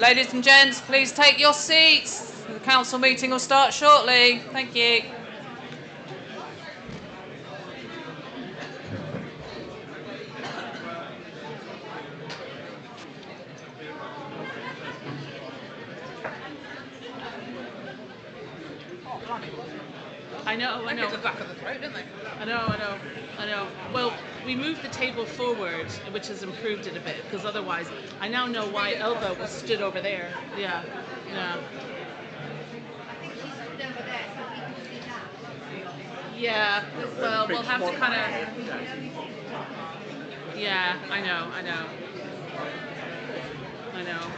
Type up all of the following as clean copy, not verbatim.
Ladies and gents, please take your seats. The council meeting will start shortly. Thank you. I know. They get the back of the throat, don't they? I know. Well, we moved the table forward, which has improved it a bit, because otherwise, I now know why Elva was stood over there. Yeah. Yeah, well, we'll have to kind of... Yeah, I know.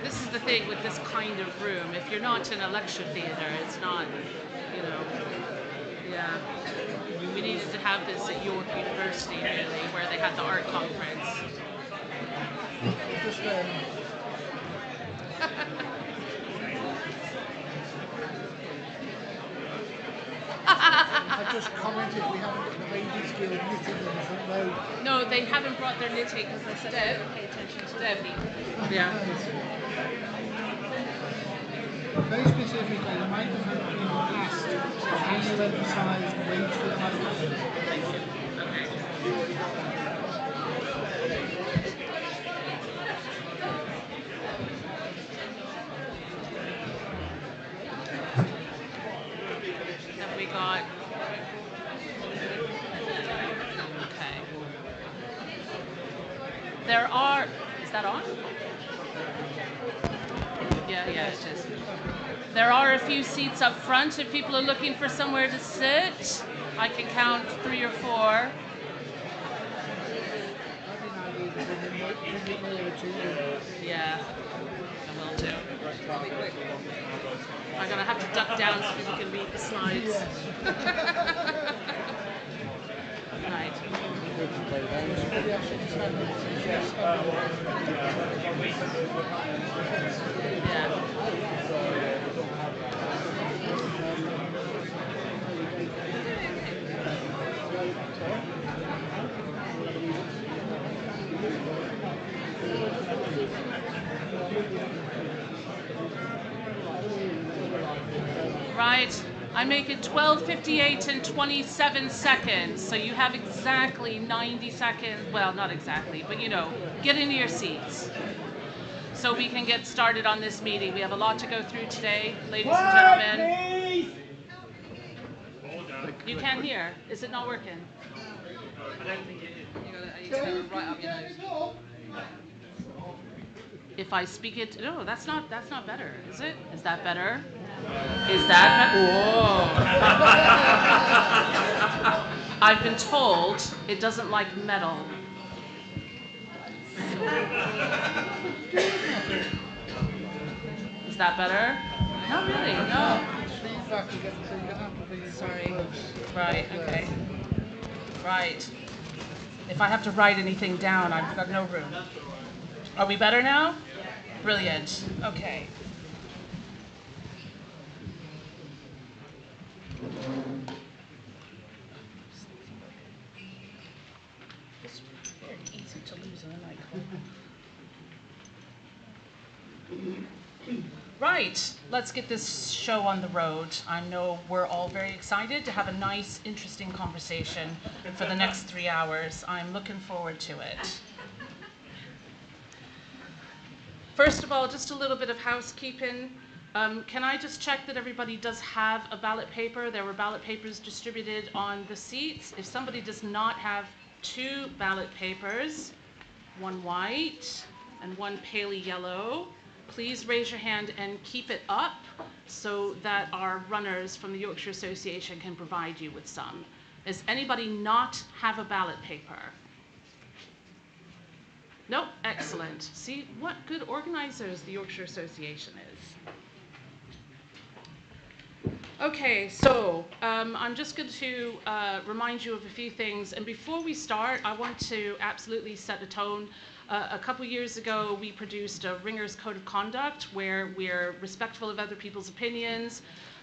This is the thing with this kind of room. If you're not in a lecture theatre, it's not, yeah. We needed to have this at York University, really, where they had the art conference. I just commented we haven't got the ladies guild knitting in the front row. No, they haven't brought their knitting because they said they don't pay attention to Debbie. Yeah. Very specifically, the microphone being asked, can you emphasise wait for the microphone? Thank you. Have we got... Okay. There are... Is that on? Yeah, it is. There are a few seats up front if people are looking for somewhere to sit. I can count 3 or 4. Yeah, I will do. I'm going to have to duck down so people can read the slides. Right. Yeah. Right, I make it 12:58 and 27 seconds, so you have exactly 90 seconds, well, not exactly, but get into your seats so we can get started on this meeting. We have a lot to go through today, ladies and gentlemen. You can't hear. Is it not working? I don't think it is. You got to right up your nose. If I speak it, no, that's not better, is it? Is that better? Is that better? Whoa. I've been told it doesn't like metal. Is that better? Not really, no. Sorry. Right, okay. Right. If I have to write anything down, I've got no room. Are we better now? Brilliant. Okay. It's very easy to lose in a nightclub. Right, let's get this show on the road. I know we're all very excited to have a nice, interesting conversation for the next 3 hours. I'm looking forward to it. First of all, just a little bit of housekeeping. Can I just check that everybody does have a ballot paper? There were ballot papers distributed on the seats. If somebody does not have 2 ballot papers, one white and one paley yellow, please raise your hand and keep it up so that our runners from the Yorkshire Association can provide you with some. Does anybody not have a ballot paper? Nope, excellent. See what good organizers the Yorkshire Association is. Okay, so I'm just going to remind you of a few things. And before we start, I want to absolutely set a tone. A couple years ago, we produced a Ringers Code of Conduct where we're respectful of other people's opinions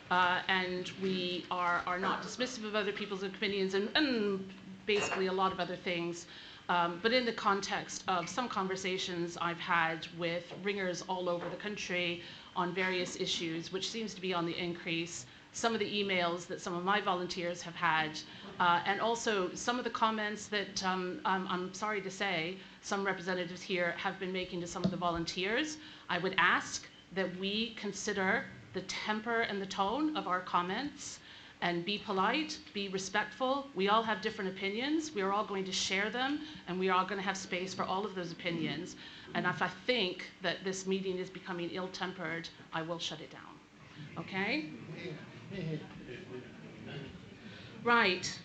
and we are not dismissive of other people's opinions and basically a lot of other things. but in the context of some conversations I've had with ringers all over the country on various issues, which seems to be on the increase, some of the emails that some of my volunteers have had, and also some of the comments that I'm sorry to say some representatives here have been making to some of the volunteers. I would ask that we consider the temper and the tone of our comments and be polite, be respectful. We all have different opinions. We are all going to share them, and we are all going to have space for all of those opinions. And if I think that this meeting is becoming ill-tempered, I will shut it down. Okay? Right.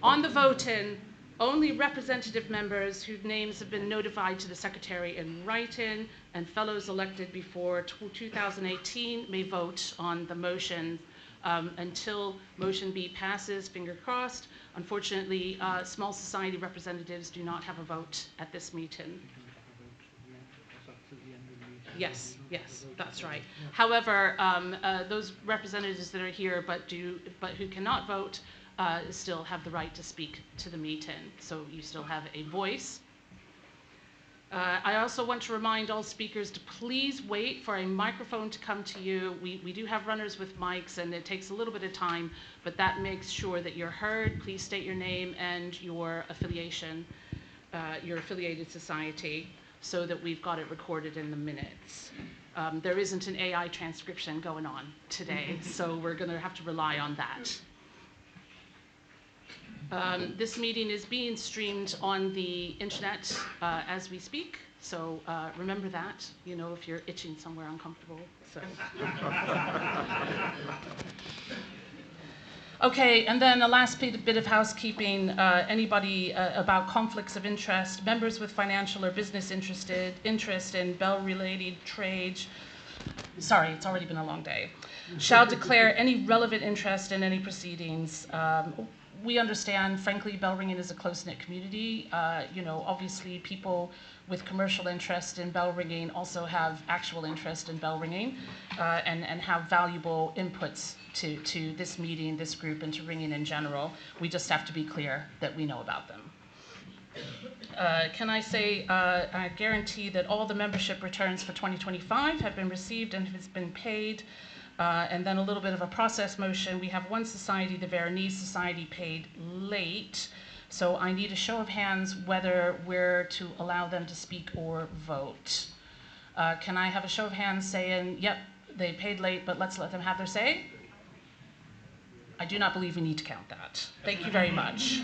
On the vote-in, only representative members whose names have been notified to the Secretary in writing and fellows elected before 2018 may vote on the motion until motion B passes, finger crossed. Unfortunately, small society representatives do not have a vote at this meeting. Yes, that's right. However, those representatives that are here but who cannot vote still have the right to speak to the meeting. So you still have a voice. I also want to remind all speakers to please wait for a microphone to come to you. We do have runners with mics, and it takes a little bit of time, but that makes sure that you're heard. Please state your name and your affiliation, your affiliated society, so that we've got it recorded in the minutes. There isn't an AI transcription going on today, so we're going to have to rely on that. This meeting is being streamed on the internet as we speak, so remember that, you know, if you're itching somewhere uncomfortable. So. Okay, and then a last bit of housekeeping. Anybody about conflicts of interest, members with financial or business interest in Bell-related trade, sorry, it's already been a long day, shall declare any relevant interest in any proceedings. We understand, frankly, Bellringers is a close-knit community. You know, obviously people with commercial interest in bell ringing also have actual interest in bell ringing and have valuable inputs to this meeting, this group, and to ringing in general. We just have to be clear that we know about them. Can I say, I guarantee that all the membership returns for 2025 have been received and has been paid. And then a little bit of a process motion. We have one society, the Veronese Society, paid late. So I need a show of hands whether we're to allow them to speak or vote. Can I have a show of hands saying, yep, they paid late, but let's let them have their say? I do not believe we need to count that. Thank you very much.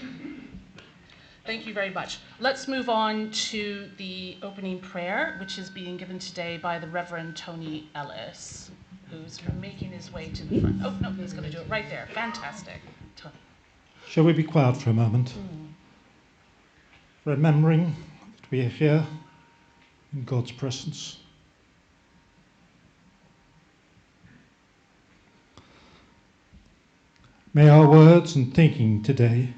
Thank you very much. Let's move on to the opening prayer, which is being given today by the Reverend Tony Ellis, who's making his way to the front. Oh, no, he's going to do it right there. Fantastic. Tony. Shall we be quiet for a moment? Remembering that we are here in God's presence. May our words and thinking today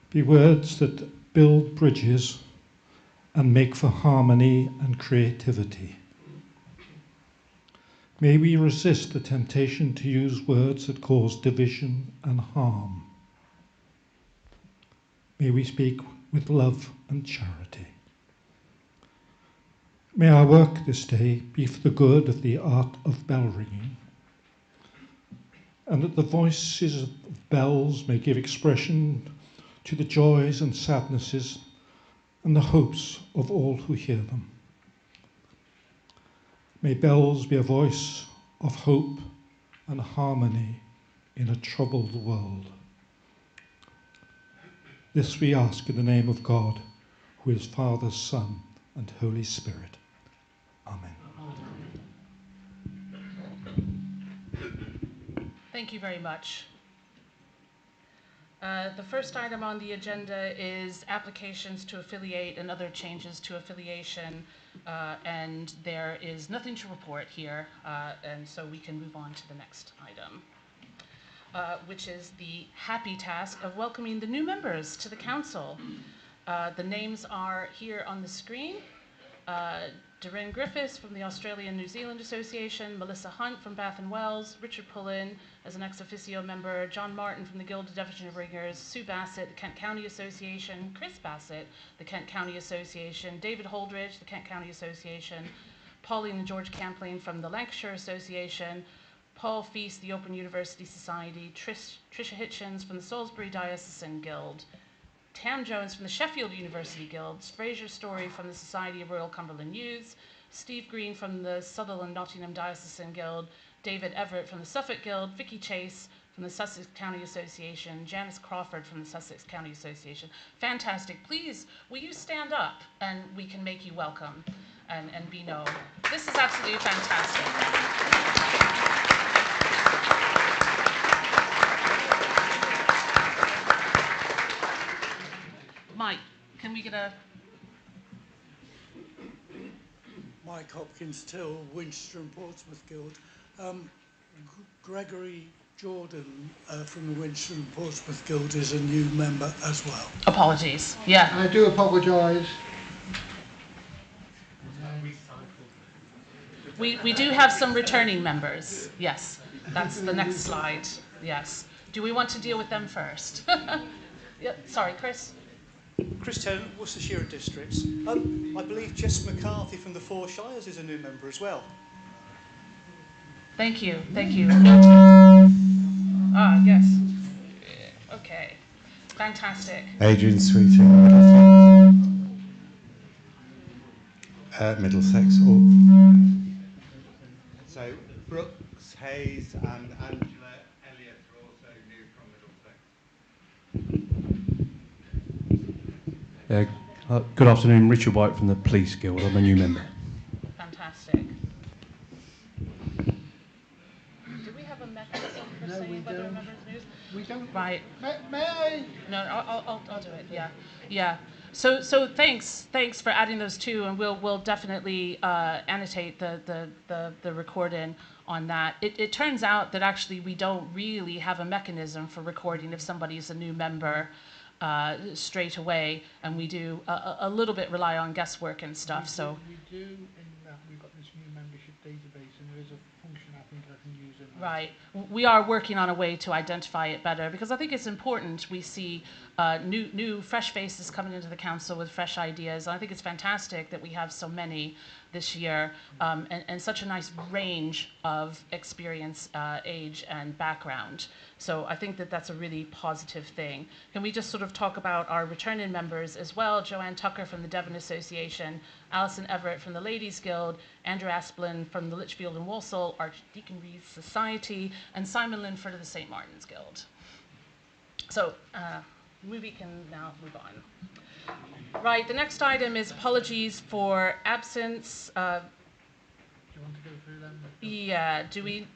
be words that build bridges and make for harmony and creativity. May we resist the temptation to use words that cause division and harm. May we speak with love and charity. May our work this day be for the good of the art of bell ringing, and that the voices of bells may give expression to the joys and sadnesses and the hopes of all who hear them. May bells be a voice of hope and harmony in a troubled world. This we ask in the name of God, who is Father, Son, and Holy Spirit. Amen. Thank you very much. The first item on the agenda is applications to affiliate and other changes to affiliation, and there is nothing to report here, and so we can move on to the next item, which is the happy task of welcoming the new members to the council. The names are here on the screen. Doreen Griffiths from the Australian New Zealand Association, Melissa Hunt from Bath and Wells, Richard Pullen as an ex officio member, John Martin from the Guild of Devonshire Ringers, Sue Bassett, the Kent County Association, Chris Bassett, the Kent County Association, David Holdridge, the Kent County Association, Pauline and George Campling from the Lancashire Association, Paul Feast, the Open University Society, Tricia Hitchens from the Salisbury Diocesan Guild, Tam Jones from the Sheffield University Guilds, Fraser Story from the Society of Royal Cumberland Youths, Steve Green from the Sutherland Nottingham Diocesan Guild, David Everett from the Suffolk Guild, Vicky Chase from the Sussex County Association, Janice Crawford from the Sussex County Association. Fantastic. Please, will you stand up and we can make you welcome and be known. This is absolutely fantastic. Mike, can we get a... Mike Hopkins Till, Winchester and Portsmouth Guild. Gregory Jordan from the Winchester and Portsmouth Guild is a new member as well. Apologies. Yeah. I do apologise. We do have some returning members. Yes. That's the next slide. Yes. Do we want to deal with them first? Yeah, sorry, Chris. Chris Tennant, Worcestershire Districts. I believe Jess McCarthy from the Four Shires is a new member as well. Thank you, thank you. Ah, yes. Okay, fantastic. Adrian Sweeting, Middlesex. So Brooks, Hayes and Angela Elliott are also new from Middlesex. Good afternoon, Richard White from the Police Guild. I'm a new member. Fantastic. Do we have a mechanism for saying whether a member is new? We don't. Right. May I? No, I'll do it. Yeah, yeah. So thanks for adding those two, and we'll definitely annotate the recording on that. It turns out that actually we don't really have a mechanism for recording if somebody is a new member straight away, and we do a little bit rely on guesswork and stuff. We do in that we've got this new membership database, and there is a function I think I can use in that. Right. We are working on a way to identify it better, because I think it's important we see new fresh faces coming into the council with fresh ideas. And I think it's fantastic that we have so many this year, and such a nice range of experience, age, and background. So I think that that's a really positive thing. Can we just sort of talk about our returning members as well? Joanne Tucker from the Devon Association, Alison Everett from the Ladies Guild, Andrew Asplin from the Lichfield and Walsall Archdeaconry Society, and Simon Linford of the St. Martin's Guild. So we can now move on. Right, the next item is apologies for absence. Do you want to go through them? Yeah, do we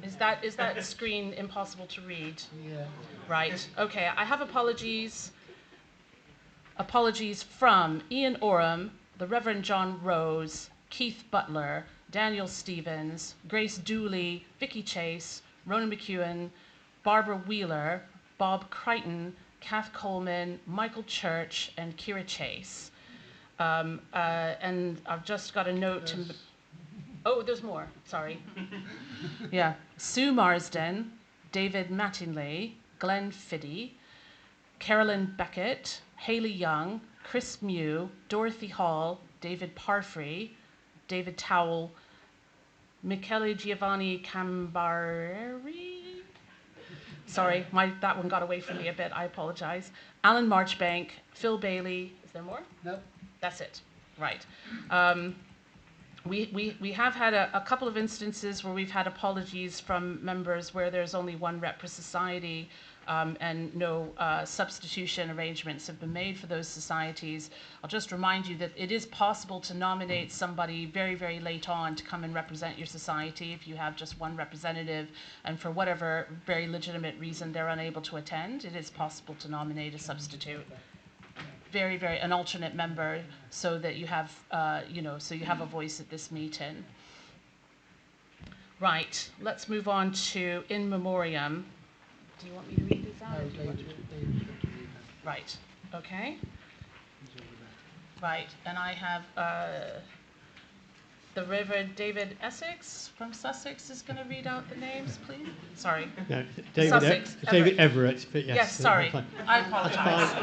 is that screen impossible to read? Yeah. Right, okay, I have apologies. Apologies from Ian Oram, the Reverend John Rose, Keith Butler, Daniel Stevens, Grace Dooley, Vicky Chase, Ronan McEwen, Barbara Wheeler, Bob Crichton, Kath Coleman, Michael Church, and Kira Chase. And I've just got a note to... Oh, there's more, sorry. Yeah, Sue Marsden, David Mattinley, Glenn Fiddy, Carolyn Beckett, Haley Young, Chris Mew, Dorothy Hall, David Parfrey, David Towell, Michele Giovanni Cambareri. Sorry, that one got away from me a bit, I apologize. Alan Marchbank, Phil Bailey, is there more? No. That's it, right. We have had a couple of instances where we've had apologies from members where there's only one rep per society, and no substitution arrangements have been made for those societies. I'll just remind you that it is possible to nominate somebody very, very late on to come and represent your society if you have just one representative, and for whatever very legitimate reason they're unable to attend, it is possible to nominate a substitute. An alternate member, so that you have, so you have a voice at this meeting. Right, let's move on to in memoriam. Do you want me to read these out? No, David. Right, okay. He's over there. Right, and I have the Reverend David Essex from Sussex is going to read out the names, please. Sorry. No, Sussex, David Everett, but yes. Yes, sorry. Fine. I apologize.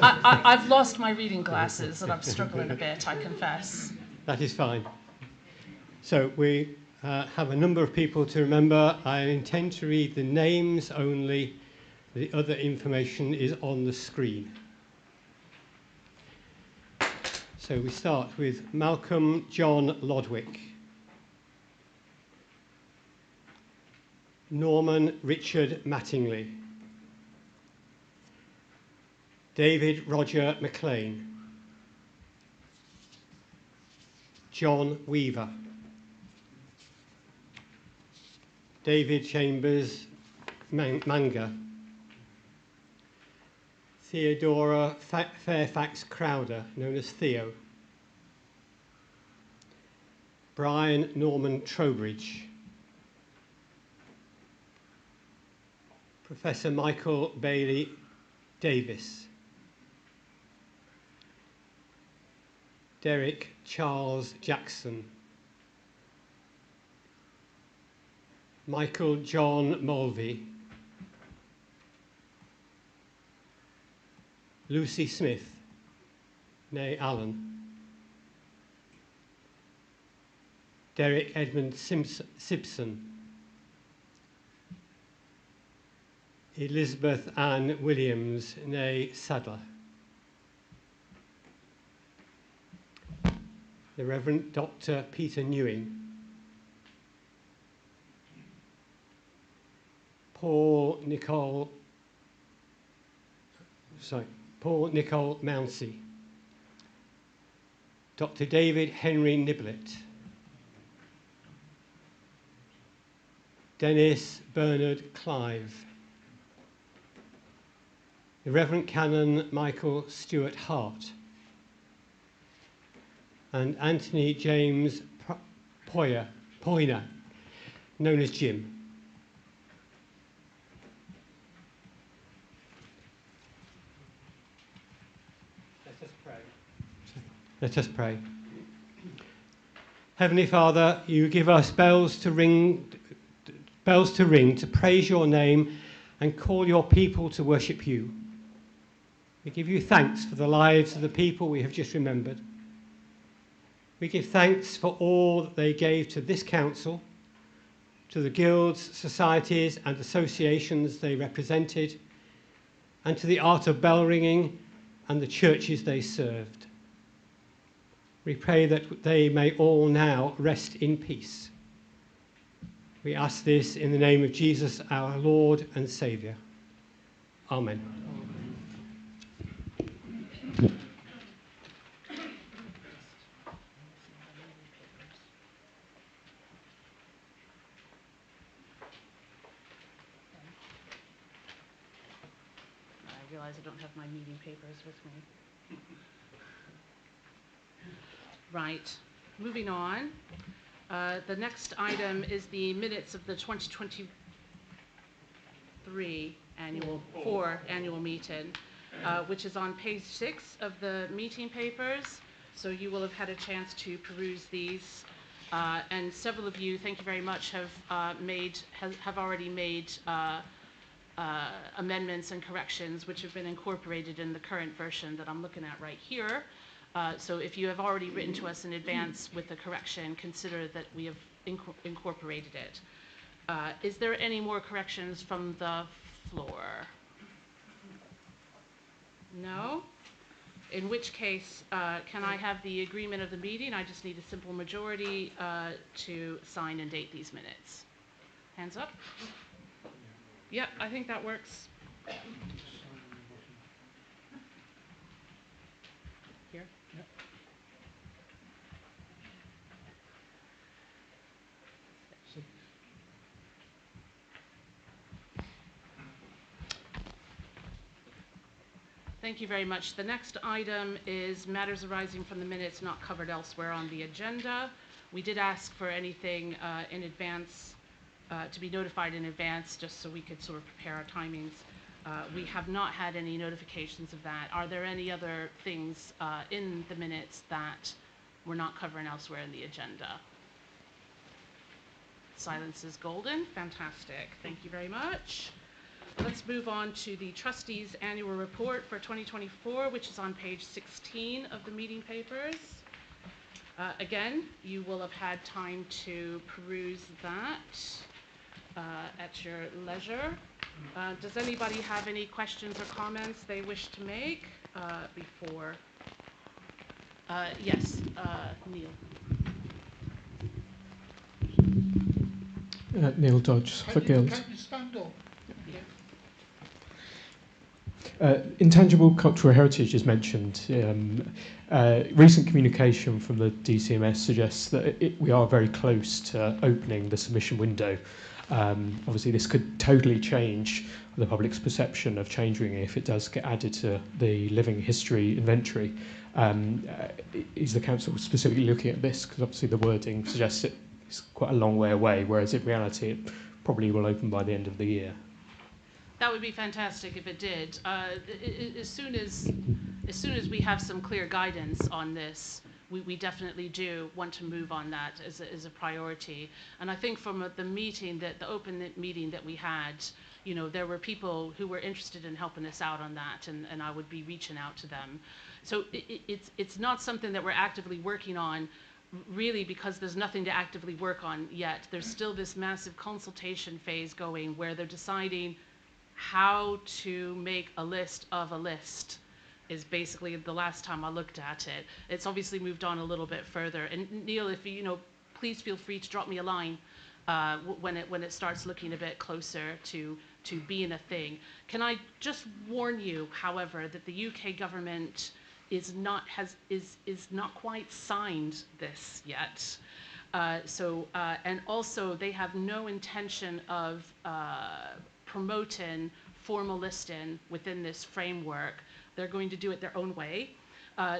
I've lost my reading glasses and I'm struggling a bit, I confess. That is fine. So we have a number of people to remember. I intend to read the names only. The other information is on the screen. So we start with Malcolm John Lodwick, Norman Richard Mattingly, David Roger McLean, John Weaver, David Chambers Manga, Theodora Fairfax Crowder, known as Theo, Brian Norman Trowbridge, Professor Michael Bailey Davis, Derek Charles Jackson, Michael John Mulvey, Lucy Smith, née Allen, Derek Edmund Simpson, Elizabeth Ann Williams, née Sadler, the Reverend Dr. Peter Newing, Paul Nicole Mounsey, Dr. David Henry Niblett, Dennis Bernard Clive, the Reverend Canon Michael Stewart Hart, and Anthony James Poyner, known as Jim. Let us pray. Heavenly Father, you give us bells to ring to praise your name and call your people to worship you. We give you thanks for the lives of the people we have just remembered. We give thanks for all that they gave to this council, to the guilds, societies and associations they represented, and to the art of bell ringing and the churches they served. We pray that they may all now rest in peace. We ask this in the name of Jesus, our Lord and Saviour. Amen. I realize I don't have my meeting papers with me. Right, moving on. The next item is the minutes of the 2023 annual meeting, which is on page 6 of the meeting papers. So you will have had a chance to peruse these, and several of you, thank you very much, have already made amendments and corrections which have been incorporated in the current version that I'm looking at right here. So if you have already written to us in advance with the correction, consider that we have incorporated it. Is there any more corrections from the floor? No? In which case, can I have the agreement of the meeting? I just need a simple majority to sign and date these minutes. Hands up. Yep, I think that works. Here? Yep. Thank you very much. The next item is matters arising from the minutes not covered elsewhere on the agenda. We did ask for anything in advance, to be notified in advance, just so we could sort of prepare our timings. We have not had any notifications of that. Are there any other things in the minutes that we're not covering elsewhere in the agenda? Silence is golden. Fantastic. Thank you very much. Let's move on to the Trustees' Annual Report for 2024, which is on page 16 of the meeting papers. Again, you will have had time to peruse that at your leisure. Does anybody have any questions or comments they wish to make before? Yes, Neil. Neil Dodge for Guild. Can you stand up? Intangible cultural heritage is mentioned. Recent communication from the DCMS suggests that we are very close to opening the submission window. Obviously, this could totally change the public's perception of changing if it does get added to the living history inventory. Is the council specifically looking at this? Because obviously the wording suggests it's quite a long way away, whereas in reality it probably will open by the end of the year. That would be fantastic if it did. As soon as we have some clear guidance on this, we definitely do want to move on that as a priority. And I think from the meeting, the open meeting that we had, you know, there were people who were interested in helping us out on that, and I would be reaching out to them. So it's not something that we're actively working on, really, because there's nothing to actively work on yet. There's still this massive consultation phase going where they're deciding how to make a list of a list is basically the last time I looked at it. It's obviously moved on a little bit further. And Neil, if you know, please feel free to drop me a line when it starts looking a bit closer to being a thing. Can I just warn you, however, that the UK government is not quite signed this yet. And also they have no intention of promoting formal listing within this framework. They're going to do it their own way.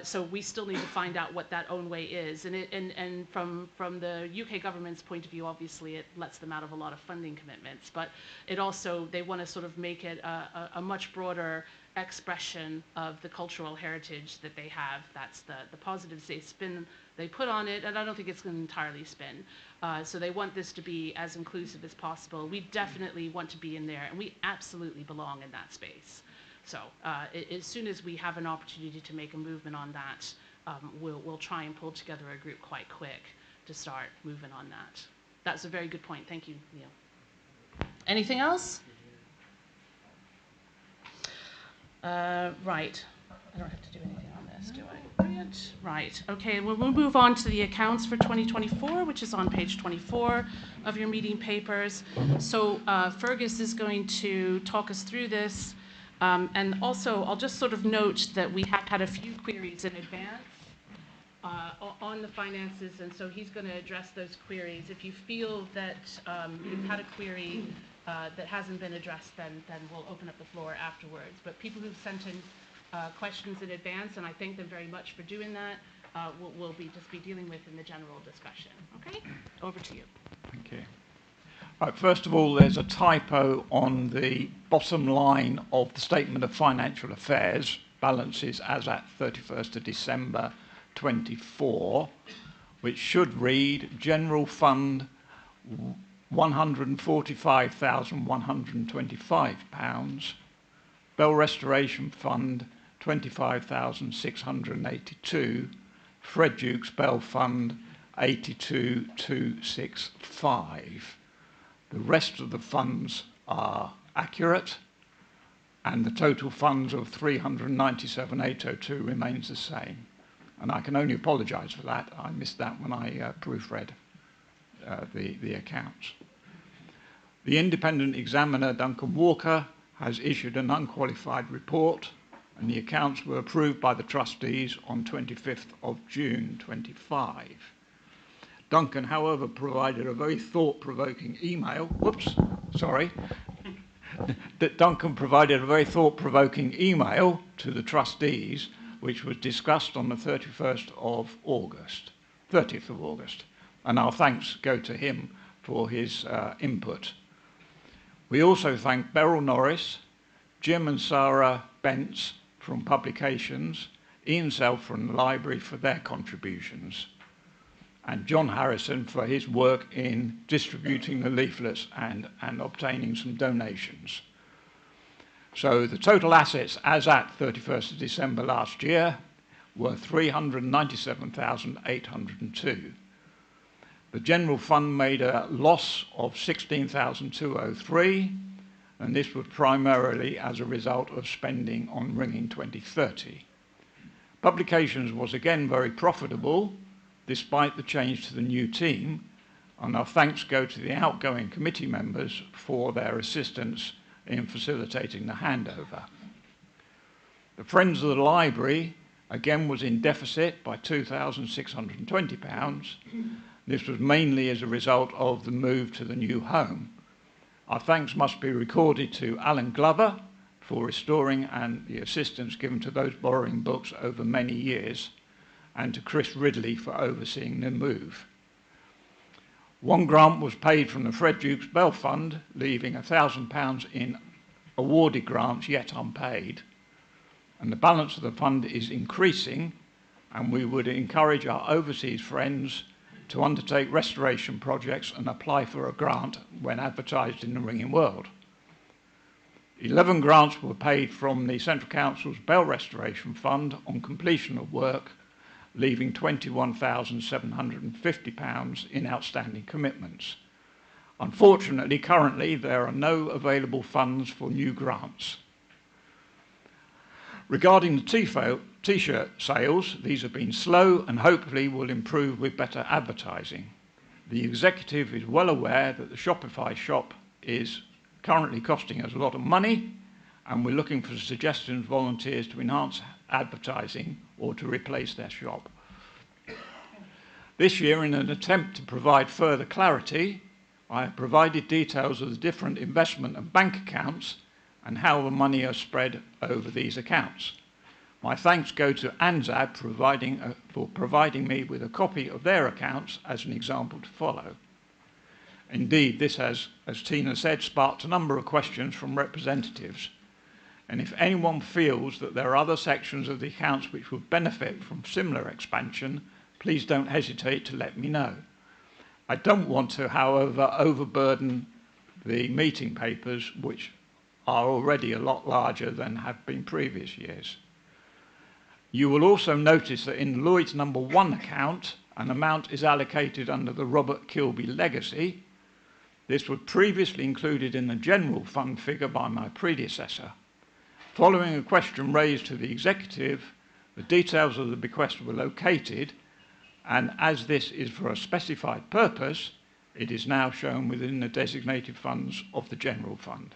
So we still need to find out what that own way is. And from the UK government's point of view, obviously it lets them out of a lot of funding commitments, but it also, they want to sort of make it a much broader expression of the cultural heritage that they have. That's the positives they put on it, and I don't think it's going to entirely spin. So they want this to be as inclusive as possible. We definitely want to be in there, and we absolutely belong in that space. So as soon as we have an opportunity to make a movement on that, we'll try and pull together a group quite quick to start moving on that. That's a very good point. Thank you, Neil. Anything else? Right. I don't have to do anything on this, do I? Brilliant. Right. Okay, we'll move on to the accounts for 2024, which is on page 24 of your meeting papers. So Fergus is going to talk us through this. And also, I'll just sort of note that we have had a few queries in advance on the finances, and so he's going to address those queries. If you feel that you've had a query that hasn't been addressed, then we'll open up the floor afterwards. But people who've sent in questions in advance, and I thank them very much for doing that, we'll just be dealing with in the general discussion. Okay? Over to you. Thank you. First of all, there's a typo on the bottom line of the Statement of Financial Affairs, balances as at 31st of December 24, which should read General Fund £145,125, Bell Restoration Fund 25,682, Fred Duke's Bell Fund 82,265. The rest of the funds are accurate, and the total funds of 397,802 remains the same. And I can only apologise for that. I missed that when I proofread the accounts. The independent examiner, Duncan Walker, has issued an unqualified report, and the accounts were approved by the trustees on 25th of June 25. Duncan, however, provided a very thought-provoking email. Duncan provided a very thought-provoking email to the trustees, which was discussed on the 30th of August. And our thanks go to him for his input. We also thank Beryl Norris, Jim and Sarah Bentz from Publications, Ian Self from the Library for their contributions, and John Harrison for his work in distributing the leaflets and obtaining some donations. So the total assets as at 31st of December last year were 397,802. The general fund made a loss of 16,203, and this was primarily as a result of spending on Ringing 2030. Publications was again very profitable despite the change to the new team, and our thanks go to the outgoing committee members for their assistance in facilitating the handover. The Friends of the Library again was in deficit by £2,620. This was mainly as a result of the move to the new home. Our thanks must be recorded to Alan Glover for restoring and the assistance given to those borrowing books over many years, and to Chris Ridley for overseeing the move. One grant was paid from the Fred Dukes Bell Fund, leaving £1,000 in awarded grants yet unpaid. And the balance of the fund is increasing, and we would encourage our overseas friends to undertake restoration projects and apply for a grant when advertised in the Ringing World. 11 grants were paid from the Central Council's Bell Restoration Fund on completion of work, leaving £21,750 in outstanding commitments. Unfortunately, currently, there are no available funds for new grants. Regarding the T-shirt sales, these have been slow and hopefully will improve with better advertising. The executive is well aware that the Shopify shop is currently costing us a lot of money, and we're looking for suggestions, volunteers to enhance advertising or to replace their shop. This year, in an attempt to provide further clarity, I have provided details of the different investment and bank accounts and how the money is spread over these accounts. My thanks go to ANZAD for providing me with a copy of their accounts as an example to follow. Indeed, this has, as Tina said, sparked a number of questions from representatives. And if anyone feels that there are other sections of the accounts which would benefit from similar expansion, please don't hesitate to let me know. I don't want to, however, overburden the meeting papers, which are already a lot larger than have been previous years. You will also notice that in Lloyd's number 1 account, an amount is allocated under the Robert Kilby legacy. This was previously included in the general fund figure by my predecessor. Following a question raised to the executive, the details of the bequest were located, and as this is for a specified purpose, it is now shown within the designated funds of the general fund.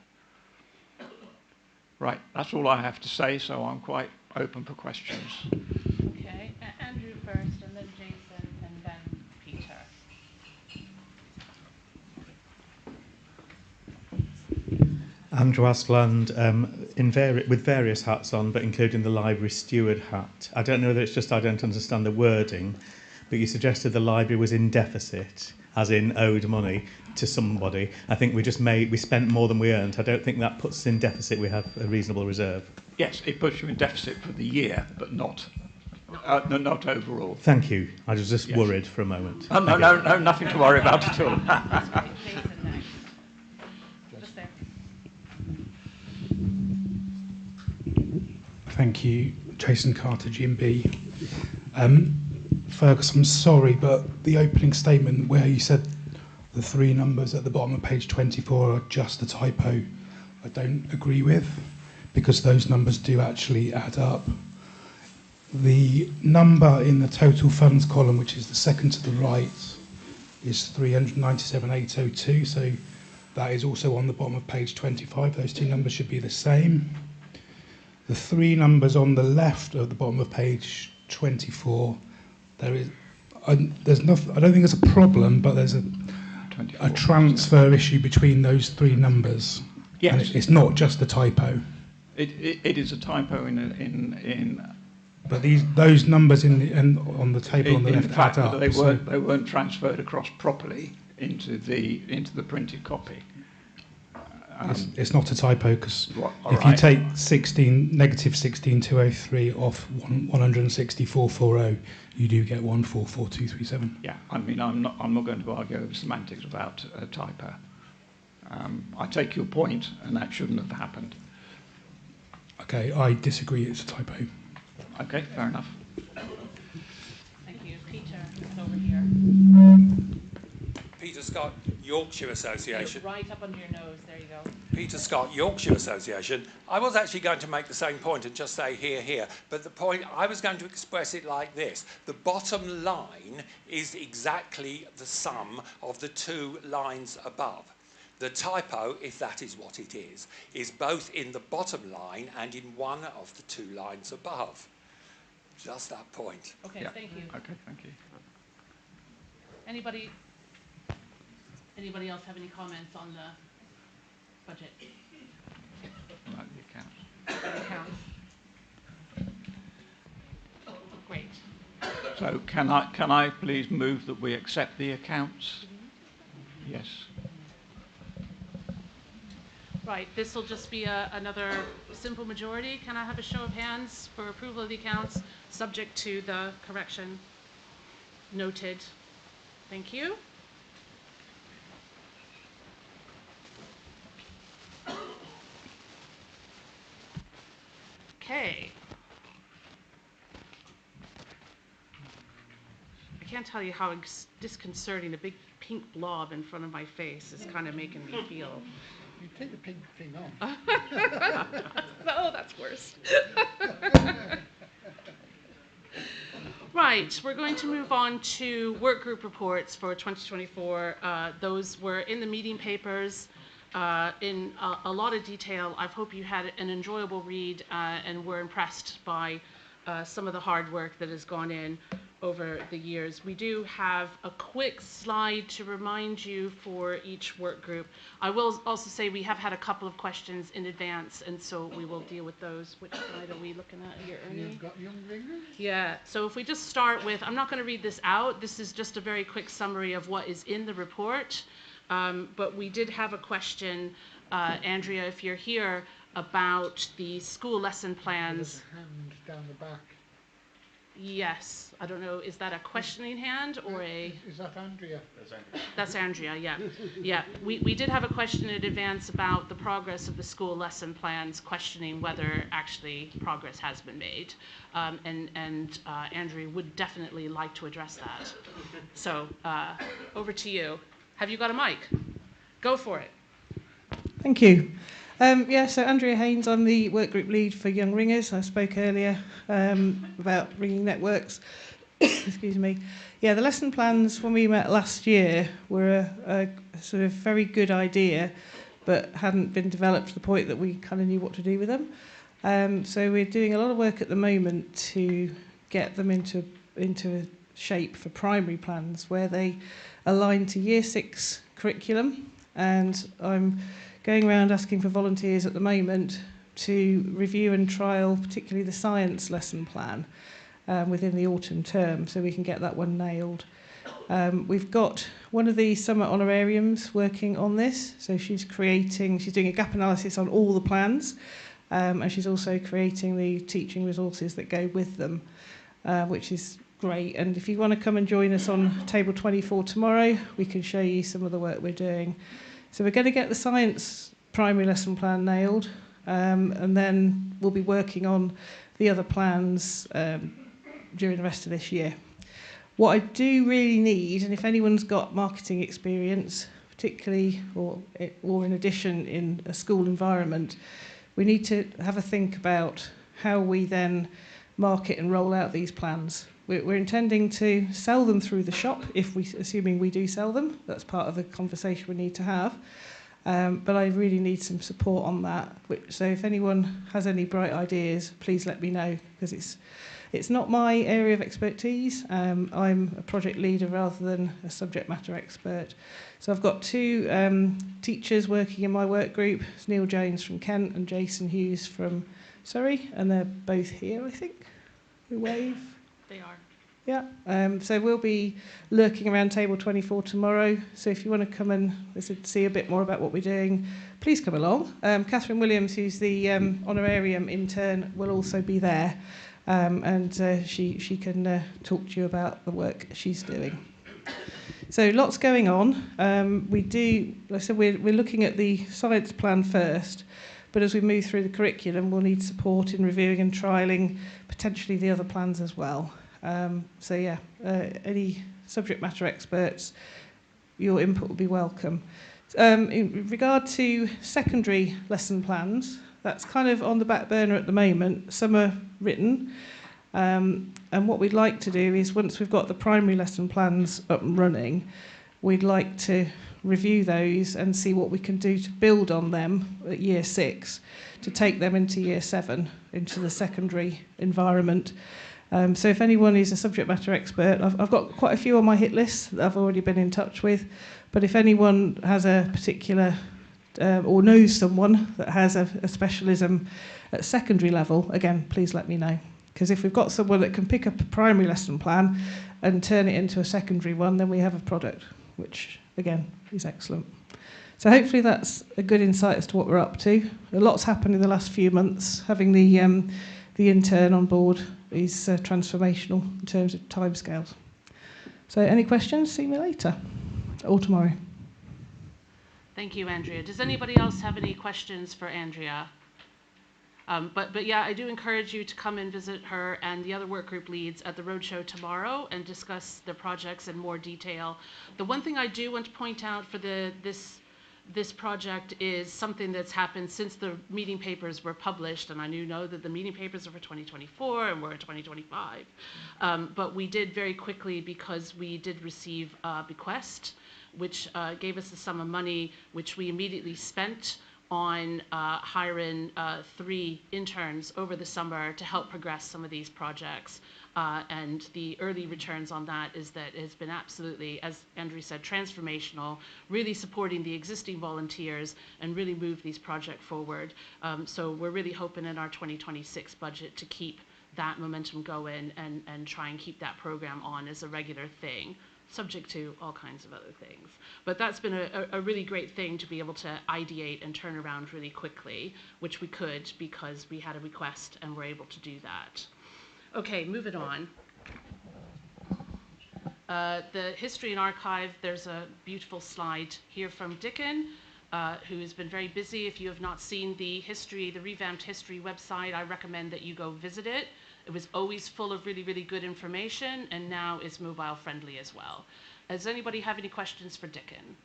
Right, that's all I have to say, so I'm quite open for questions. Okay, Andrew first, and then Jason, and then Peter. Andrew Askland, with various hats on, but including the library steward hat. I don't know whether it's just I don't understand the wording, but you suggested the library was in deficit, as in owed money to somebody. I think we spent more than we earned. I don't think that puts us in deficit. We have a reasonable reserve. Yes, it puts you in deficit for the year, but not overall. Thank you. I was just worried for a moment. Oh, no, nothing to worry about at all. Jason next. Just there. Thank you, Jason Carter, GMB. Fergus, I'm sorry, but the opening statement where you said the 3 numbers at the bottom of page 24 are just a typo, I don't agree with, because those numbers do actually add up. The number in the total funds column, which is the second to the right, is 397,802, so that is also on the bottom of page 25. Those 2 numbers should be the same. The 3 numbers on the left of the bottom of page 24, there's nothing. I don't think there's a problem, but there's a transfer issue between those 3 numbers. Yes, and it's not just a typo. It is a typo in. But those numbers on the table on the left add up. They weren't transferred across properly into the printed copy. It's not a typo, because All if you right. take negative 16203 off 16440, you do get 144,237. Yeah, I mean, I'm not going to argue over semantics about a typo. I take your point, and that shouldn't have happened. Okay, I disagree, it's a typo. Okay, fair enough. Thank you. Peter, over here. Peter Scott, Yorkshire Association. Right up under your nose, there you go. Peter Scott, Yorkshire Association. I was actually going to make the same point and just say here, here, but the point, I was going to express it like this. The bottom line is exactly the sum of the two lines above. The typo, if that is what it is both in the bottom line and in one of the two lines above. Just that point. Okay, thank you. Okay, thank you. Anybody else have any comments on the budget? About the accounts. The accounts. Great. So can I please move that we accept the accounts? Yes. Right, this will just be another simple majority. Can I have a show of hands for approval of the accounts, subject to the correction? Noted. Thank you. Okay. I can't tell you how disconcerting a big pink blob in front of my face is kind of making me feel. You take the pink thing off. Oh, that's worse. Right, we're going to move on to work group reports for 2024. Those were in the meeting papers in a lot of detail. I hope you had an enjoyable read and were impressed by some of the hard work that has gone in over the years. We do have a quick slide to remind you for each work group. I will also say we have had a couple of questions in advance, and so we will deal with those. Which slide are we looking at here, Ernie? You've got young ringers? Yeah, so if we just start with, I'm not going to read this out. This is just a very quick summary of what is in the report. But we did have a question, Andrea, if you're here, about the school lesson plans. There's a hand down the back. Yes, I don't know, is that a questioning hand or a... Is that Andrea? That's Andrea, yeah. Yeah, we did have a question in advance about the progress of the school lesson plans, questioning whether actually progress has been made. And Andrea would definitely like to address that. So over to you. Have you got a mic? Go for it. Thank you. So Andrea Haynes, I'm the workgroup lead for Young Ringers. I spoke earlier about ringing networks. Excuse me. Yeah, the lesson plans when we met last year were a sort of very good idea, but hadn't been developed to the point that we kind of knew what to do with them. So we're doing a lot of work at the moment to get them into a shape for primary plans where they align to Year 6 curriculum, and I'm going around asking for volunteers at the moment to review and trial particularly the science lesson plan within the autumn term, so we can get that one nailed. We've got one of the summer honorariums working on this, so she's doing a gap analysis on all the plans, and she's also creating the teaching resources that go with them, which is great. And if you want to come and join us on table 24 tomorrow, we can show you some of the work we're doing. So we're going to get the science primary lesson plan nailed, and then we'll be working on the other plans during the rest of this year. What I do really need, and if anyone's got marketing experience, particularly or in addition in a school environment, we need to have a think about how we then market and roll out these plans. We're intending to sell them through the shop, assuming we do sell them. That's part of the conversation we need to have. But I really need some support on that. So if anyone has any bright ideas, please let me know, because it's not my area of expertise. I'm a project leader rather than a subject matter expert. So I've got two teachers working in my work group. It's Neil Jones from Kent and Jason Hughes from Surrey, and they're both here, I think. We wave. They are. Yeah, so we'll be lurking around table 24 tomorrow. So if you want to come and see a bit more about what we're doing, please come along. Catherine Williams, who's the honorarium intern, will also be there, and she can talk to you about the work she's doing. So lots going on. We do, like I said, we're looking at the science plan first, but as we move through the curriculum, we'll need support in reviewing and trialling potentially the other plans as well. So yeah, any subject matter experts, your input will be welcome. In regard to secondary lesson plans, that's kind of on the back burner at the moment. Some are written, and what we'd like to do is once we've got the primary lesson plans up and running, we'd like to review those and see what we can do to build on them at year 6, to take them into year 7, into the secondary environment. So if anyone is a subject matter expert, I've got quite a few on my hit list that I've already been in touch with, but if anyone has a particular or knows someone that has a specialism at secondary level, again, please let me know. Because if we've got someone that can pick up a primary lesson plan and turn it into a secondary one, then we have a product, which, again, is excellent. So hopefully that's a good insight as to what we're up to. A lot's happened in the last few months. Having the intern on board is transformational in terms of timescales. So any questions? See me later or tomorrow. Thank you, Andrea. Does anybody else have any questions for Andrea? But yeah, I do encourage you to come and visit her and the other work group leads at the roadshow tomorrow and discuss the projects in more detail. The one thing I do want to point out for this project is something that's happened since the meeting papers were published, and I know that the meeting papers are for 2024 and we're in 2025, but we did very quickly, because we did receive a bequest which gave us a sum of money which we immediately spent on hiring 3 interns over the summer to help progress some of these projects. And the early returns on that is that it has been absolutely, as Andrew said, transformational, really supporting the existing volunteers and really move these projects forward. So we're really hoping in our 2026 budget to keep that momentum going and try and keep that program on as a regular thing, subject to all kinds of other things. But that's been a really great thing to be able to ideate and turn around really quickly, which we could because we had a request and were able to do that. Okay, moving on. The History and Archive, there's a beautiful slide here from Dickon, who has been very busy. If you have not seen the revamped history website, I recommend that you go visit it. It was always full of really, really good information, and now is mobile friendly as well. Does anybody have any questions for Dickon?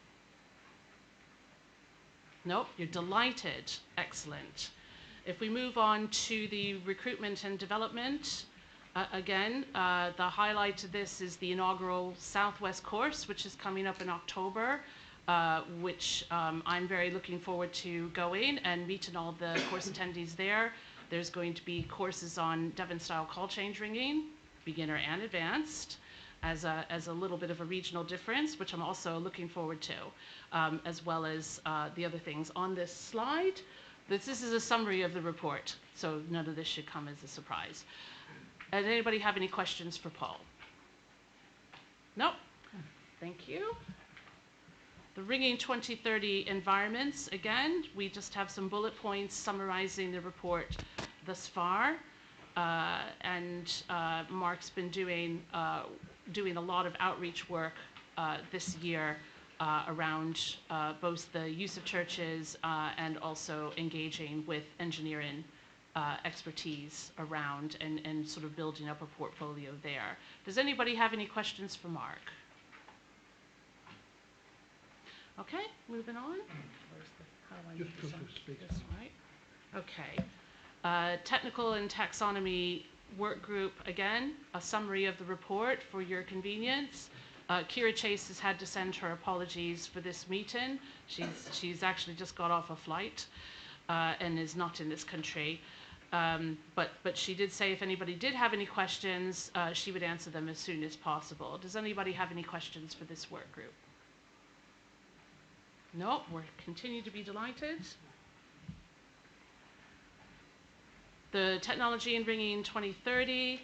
Nope, you're delighted. Excellent. If we move on to the recruitment and development, again, the highlight of this is the inaugural Southwest course, which is coming up in October, which I'm very looking forward to going and meeting all the course attendees there. There's going to be courses on Devon-style call change ringing, beginner and advanced, as a little bit of a regional difference, which I'm also looking forward to, as well as the other things on this slide. This is a summary of the report, so none of this should come as a surprise. Does anybody have any questions for Paul? Nope. Thank you. The Ringing 2030 environments, again, we just have some bullet points summarizing the report thus far. And Mark's been doing a lot of outreach work this year around both the use of churches and also engaging with engineering expertise around and sort of building up a portfolio there. Does anybody have any questions for Mark? Okay, moving on. Where's the, how do I Just move go this to speak. on? This, right? Okay. Technical and taxonomy work group, again, a summary of the report for your convenience. Kira Chase has had to send her apologies for this meeting. She's actually just got off a flight and is not in this country. But she did say if anybody did have any questions, she would answer them as soon as possible. Does anybody have any questions for this work group? No, we're continue to be delighted. The Technology and Ringing 2030,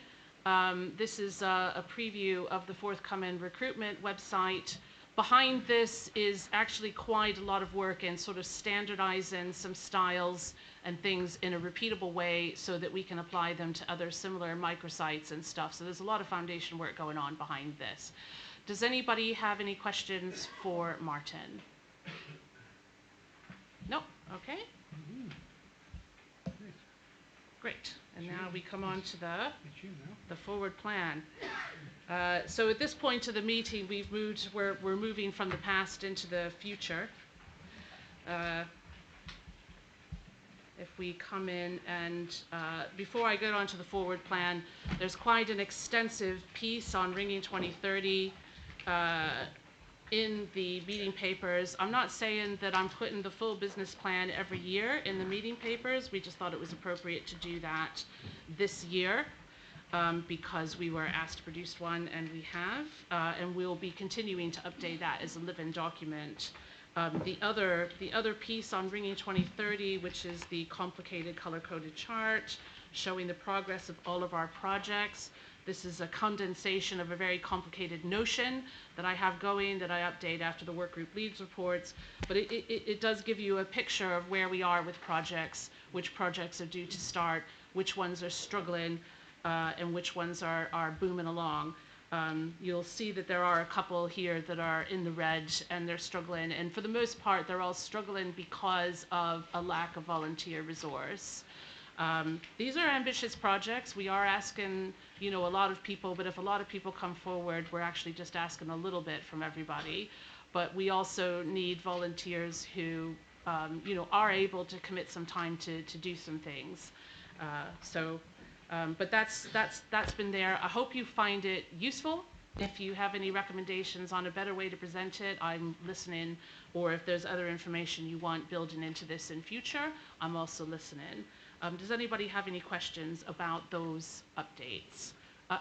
This is a preview of the forthcoming recruitment website. Behind this is actually quite a lot of work in sort of standardizing some styles and things in a repeatable way so that we can apply them to other similar microsites and stuff. So there's a lot of foundation work going on behind this. Does anybody have any questions for Martin? No? Okay. Great. And now we come on to the forward plan. So at this point of the meeting, we're moving from the past into the future. If we come in and, before I get on to the forward plan, there's quite an extensive piece on Ringing 2030 in the meeting papers. I'm not saying that I'm putting the full business plan every year in the meeting papers. We just thought it was appropriate to do that this year because we were asked to produce one, and we have, and we'll be continuing to update that as a living document. The other piece on Ringing 2030, which is the complicated color-coded chart showing the progress of all of our projects. This is a condensation of a very complicated notion that I have going that I update after the workgroup leads reports. But it does give you a picture of where we are with projects, which projects are due to start, which ones are struggling, and which ones are booming along. You'll see that there are a couple here that are in the red and they're struggling. And for the most part, they're all struggling because of a lack of volunteer resource. These are ambitious projects. We are asking, a lot of people, but if a lot of people come forward, we're actually just asking a little bit from everybody. But we also need volunteers who, are able to commit some time to do some things. But that's been there. I hope you find it useful. If you have any recommendations on a better way to present it, I'm listening. Or if there's other information you want building into this in future, I'm also listening. Does anybody have any questions about those updates?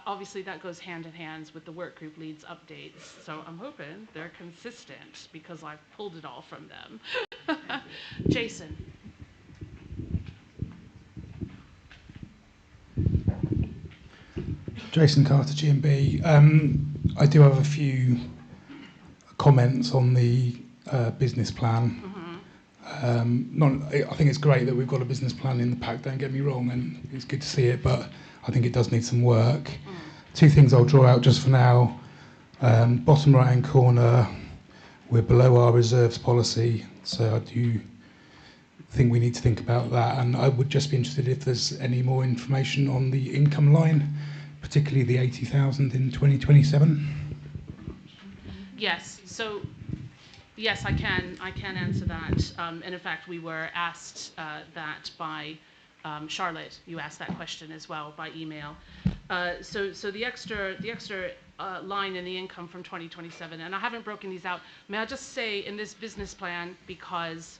Obviously, that goes hand in hand with the workgroup leads updates. So I'm hoping they're consistent because I've pulled it all from them. Jason. Jason Carter, G&B. I do have a few comments on the business plan. I think it's great that we've got a business plan in the pack, don't get me wrong, and it's good to see it, but I think it does need some work. Two things I'll draw out just for now. Bottom right-hand corner, we're below our reserves policy, so I do think we need to think about that, and I would just be interested if there's any more information on the income line, particularly the 80,000 in 2027. Yes, so yes, I can answer that. And in fact, we were asked that by Charlotte. You asked that question as well by email. So the extra line in the income from 2027, and I haven't broken these out. May I just say in this business plan, because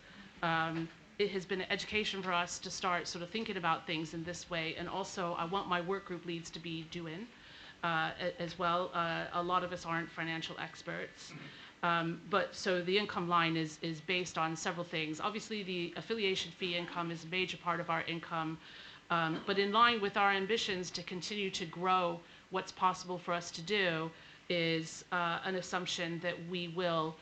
it has been an education for us to start sort of thinking about things in this way, and also I want my work group leads to be doing as well. A lot of us aren't financial experts. But so the income line is based on several things. Obviously, the affiliation fee income is a major part of our income, but in line with our ambitions to continue to grow, what's possible for us to do is an assumption that we will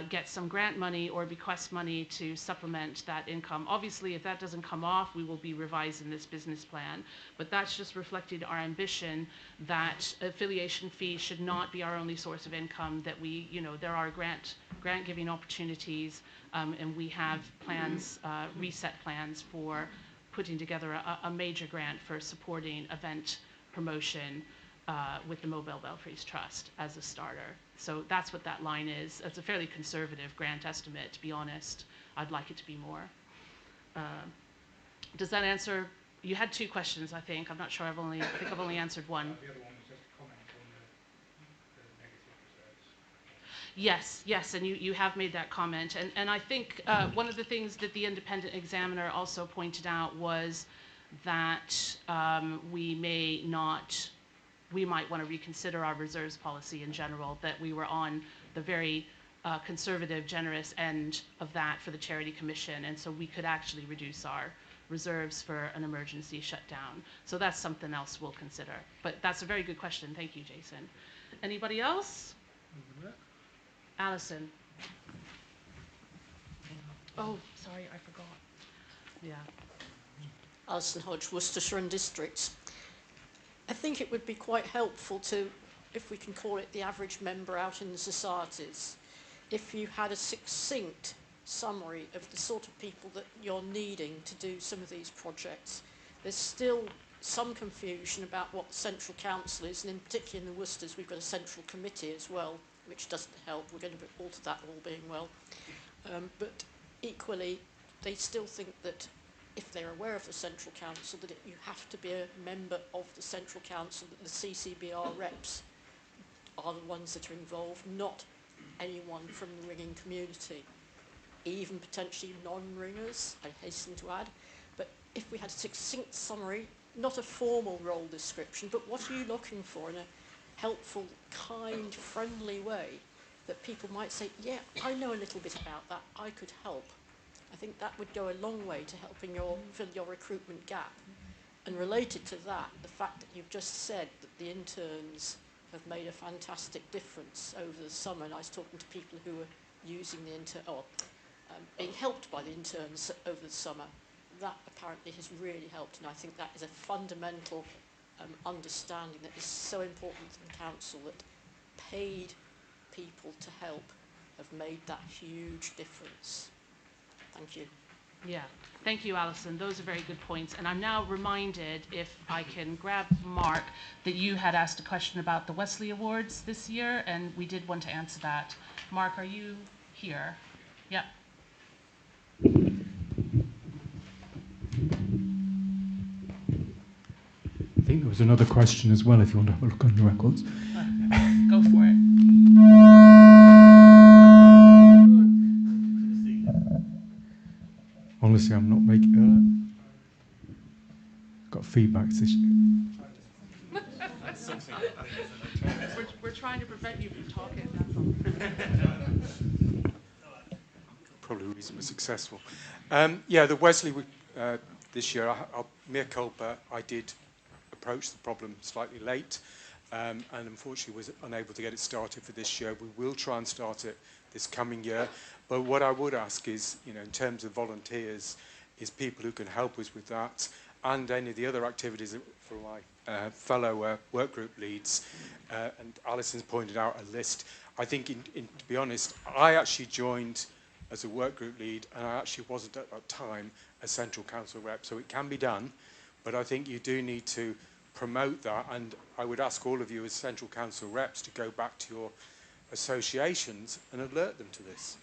get some grant money or bequest money to supplement that income. Obviously, if that doesn't come off, we will be revising this business plan, but that's just reflected our ambition that affiliation fee should not be our only source of income, that we, there are grant giving opportunities, and we have plans, reset plans for putting together a major grant for supporting event promotion with the Mobile Belfries Trust as a starter. So that's what that line is. It's a fairly conservative grant estimate, to be honest. I'd like it to be more. Does that answer? You had two questions, I think. I'm not sure. I think I've only answered one. The other one was just a comment on the negative reserves. Yes, and you have made that comment. And I think one of the things that the independent examiner also pointed out was that we might want to reconsider our reserves policy in general, that we were on the very conservative, generous end of that for the Charity Commission, and so we could actually reduce our reserves for an emergency shutdown. So that's something else we'll consider. But that's a very good question. Thank you, Jason. Anybody else? Alison. Oh, sorry, I forgot. Yeah. Alison Hodge, Worcestershire and Districts. I think it would be quite helpful to, if we can call it the average member out in the societies, if you had a succinct summary of the sort of people that you're needing to do some of these projects. There's still some confusion about what the Central Council is, and in particular in the Worcesters we've got a Central Committee as well, which doesn't help. We're going to alter that all being well. But equally, they still think that if they're aware of the Central Council, that you have to be a member of the Central Council, that the Cccbr reps are the ones that are involved, not anyone from the ringing community, even potentially non-ringers, I hasten to add. But if we had a succinct summary, not a formal role description, but what are you looking for in a helpful, kind, friendly way that people might say, yeah, I know a little bit about that, I could help. I think that would go a long way to helping fill your recruitment gap. And related to that, the fact that you've just said that the interns have made a fantastic difference over the summer, and I was talking to people who were using the being helped by the interns over the summer, that apparently has really helped, and I think that is a fundamental understanding that is so important to the council, that paid people to help have made that huge difference. Thank you. Yeah, thank you, Alison. Those are very good points. And I'm now reminded, if I can grab Mark, that you had asked a question about the Wesley Awards this year, and we did want to answer that. Mark, are you here? Yeah. I think there was another question as well, if you want to have a look on your records. Go for it. Honestly, I'm not making got feedback. We're trying to prevent you from talking, that's all. Probably reasonably successful. Yeah, the Wesley this year, mea culpa, I did approach the problem slightly late, and unfortunately was unable to get it started for this year. We will try and start it this coming year. But what I would ask is, in terms of volunteers, is people who can help us with that, and any of the other activities for my fellow work group leads. And Alison's pointed out a list. I think, to be honest, I actually joined as a work group lead, and I actually wasn't at that time a central council rep, so it can be done. But I think you do need to promote that, and I would ask all of you as central council reps to go back to your associations and alert them to this.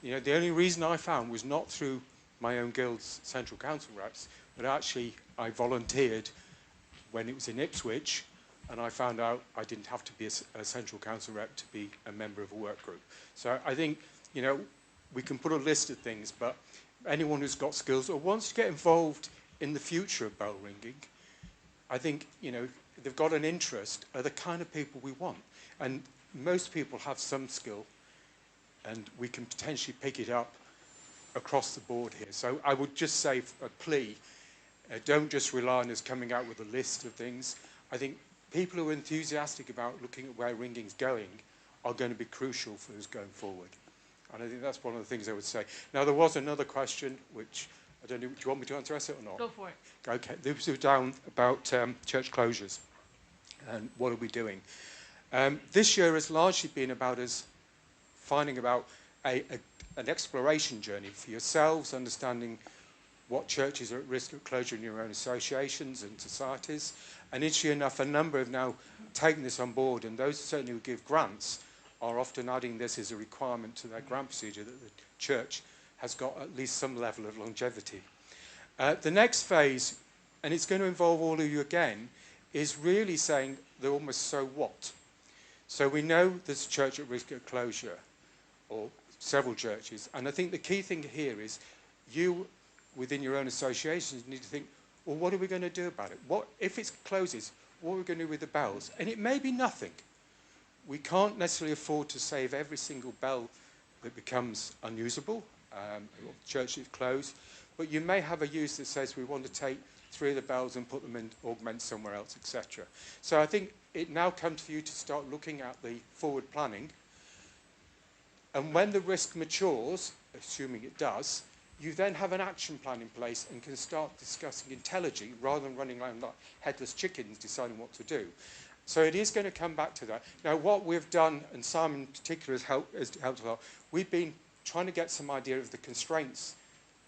The only reason I found was not through my own guild's central council reps, but actually I volunteered when it was in Ipswich, and I found out I didn't have to be a central council rep to be a member of a work group. So I think, we can put a list of things, but anyone who's got skills or wants to get involved in the future of bell ringing, I think, if they've got an interest, are the kind of people we want. And most people have some skill, and we can potentially pick it up across the board here. So I would just say a plea, don't just rely on us coming out with a list of things. I think people who are enthusiastic about looking at where ringing's going are going to be crucial for us going forward. And I think that's one of the things I would say. Now, there was another question, which I don't know, do you want me to answer it or not? Go for it. Okay, this was down about church closures and what are we doing. This year has largely been about us finding about an exploration journey for yourselves, understanding what churches are at risk of closure in your own associations and societies. And interestingly enough, a number have now taken this on board, and those certainly who give grants are often adding this as a requirement to their grant procedure, that the church has got at least some level of longevity. The next phase, and it's going to involve all of you again, is really saying they're almost so what? So we know there's a church at risk of closure, or several churches, and I think the key thing here is you, within your own associations, need to think, well, what are we going to do about it? What if it closes? What are we going to do with the bells? And it may be nothing. We can't necessarily afford to save every single bell that becomes unusable, or church is closed, But you may have a use that says we want to take 3 of the bells and put them in augment somewhere else, etc. So I think it now comes for you to start looking at the forward planning. And when the risk matures, assuming it does, you then have an action plan in place and can start discussing intelligently rather than running around like headless chickens deciding what to do. So it is going to come back to that. Now, what we've done, and Simon in particular has helped a lot, we've been trying to get some idea of the constraints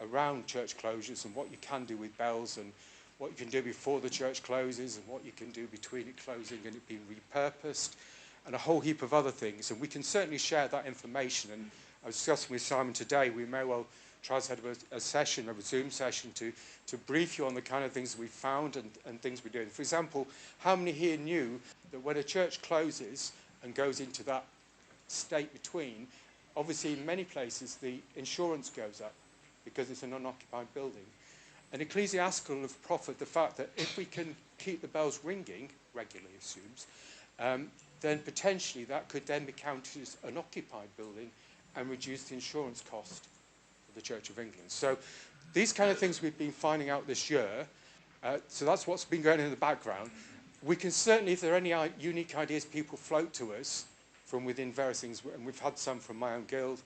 around church closures and what you can do with bells and what you can do before the church closes and what you can do between it closing and it being repurposed and a whole heap of other things. And we can certainly share that information. And I was discussing with Simon today, we may well try to have a session, a Zoom session, to brief you on the kind of things we found and things we're doing. For example, how many here knew that when a church closes and goes into that state between, obviously in many places the insurance goes up because it's an unoccupied building. And ecclesiastical have proffered the fact that if we can keep the bells ringing, regularly assumes, then potentially that could then be counted as an occupied building and reduce the insurance cost of the Church of England. So these kind of things we've been finding out this year, so that's what's been going on in the background. We can certainly, if there are any unique ideas people float to us from within various things, and we've had some from my own guild,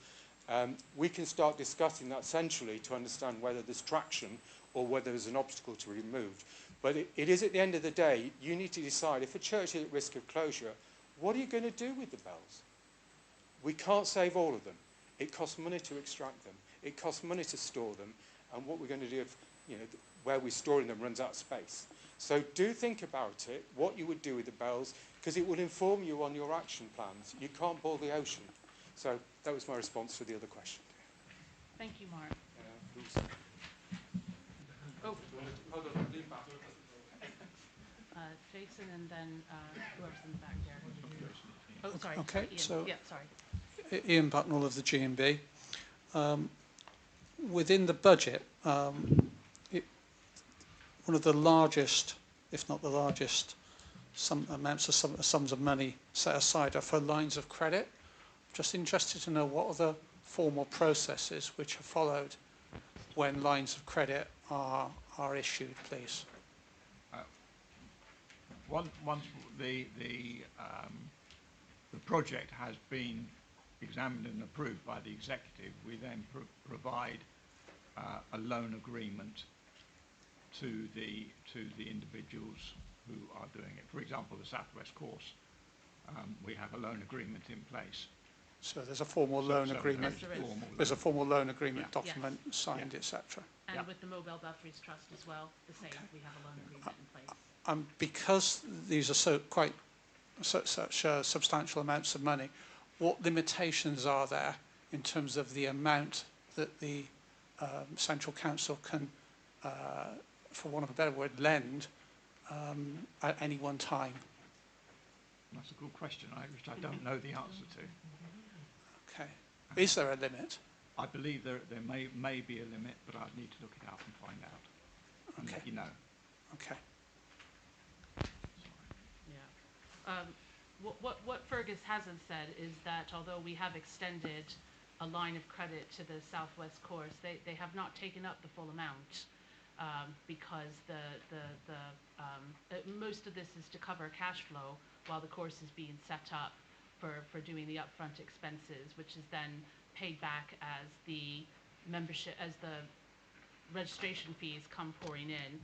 we can start discussing that centrally to understand whether there's traction or whether there's an obstacle to be removed. But it is at the end of the day, you need to decide, if a church is at risk of closure, what are you going to do with the bells? We can't save all of them. It costs money to extract them. It costs money to store them. And what we're going to do if, where we're storing them runs out of space. So do think about it, what you would do with the bells, because it will inform you on your action plans. You can't boil the ocean. So that was my response to the other question. Thank you, Mark. Oh. Jason and then whoever's in the back there. Oh, sorry. Okay, Ian. so Yeah, sorry. Ian Bucknell of the G&B. Within the budget, one of the largest, if not the largest, sums of money set aside are for lines of credit. Just interested to know what are the formal processes which are followed when lines of credit are issued, please. Once the project has been examined and approved by the executive, we then provide a loan agreement to the individuals who are doing it. For example, the Southwest course, we have a loan agreement in place. So there's a formal loan agreement. There's a formal loan agreement document signed, etc. And with the Mobile Belfries Trust as well, the same. Okay. We have a loan agreement in place. Because these are such substantial amounts of money, what limitations are there in terms of the amount that the Central Council can, for want of a better word, lend at any one time? That's a good question, which I don't know the answer to. Okay. Is there a limit? I believe there may be a limit, but I'd need to look it up and find out and let you know. Okay. Yeah. What Fergus hasn't said is that although we have extended a line of credit to the Southwest course, they have not taken up the full amount because most of this is to cover cash flow while the course is being set up for doing the upfront expenses, which is then paid back as the membership, as the registration fees come pouring in.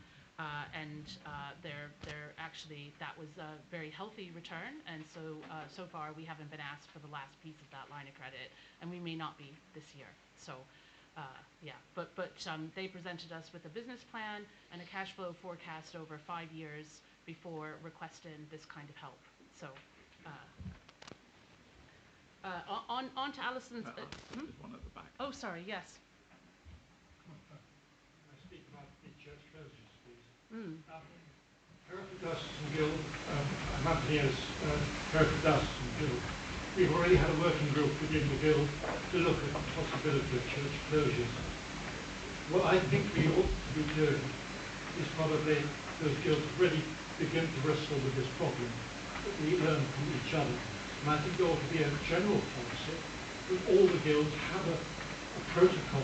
They're actually, that was a very healthy return, and so far we haven't been asked for the last piece of that line of credit, and we may not be this year. So yeah, but they presented us with a business plan and a cash flow forecast over 5 years before requesting this kind of help. So on to Alison's. One at the back. Oh, sorry. Yes. I speak about the church closures, please. Hereford Diocesan Guild, I'm Anthony as Hereford Diocesan Guild. We've already had a working group within the Guild to look at the possibility of church closures. What I think we ought to be doing is probably those guilds really begin to wrestle with this problem that we learn from each other. And I think there ought to be a general policy that all the guilds have a protocol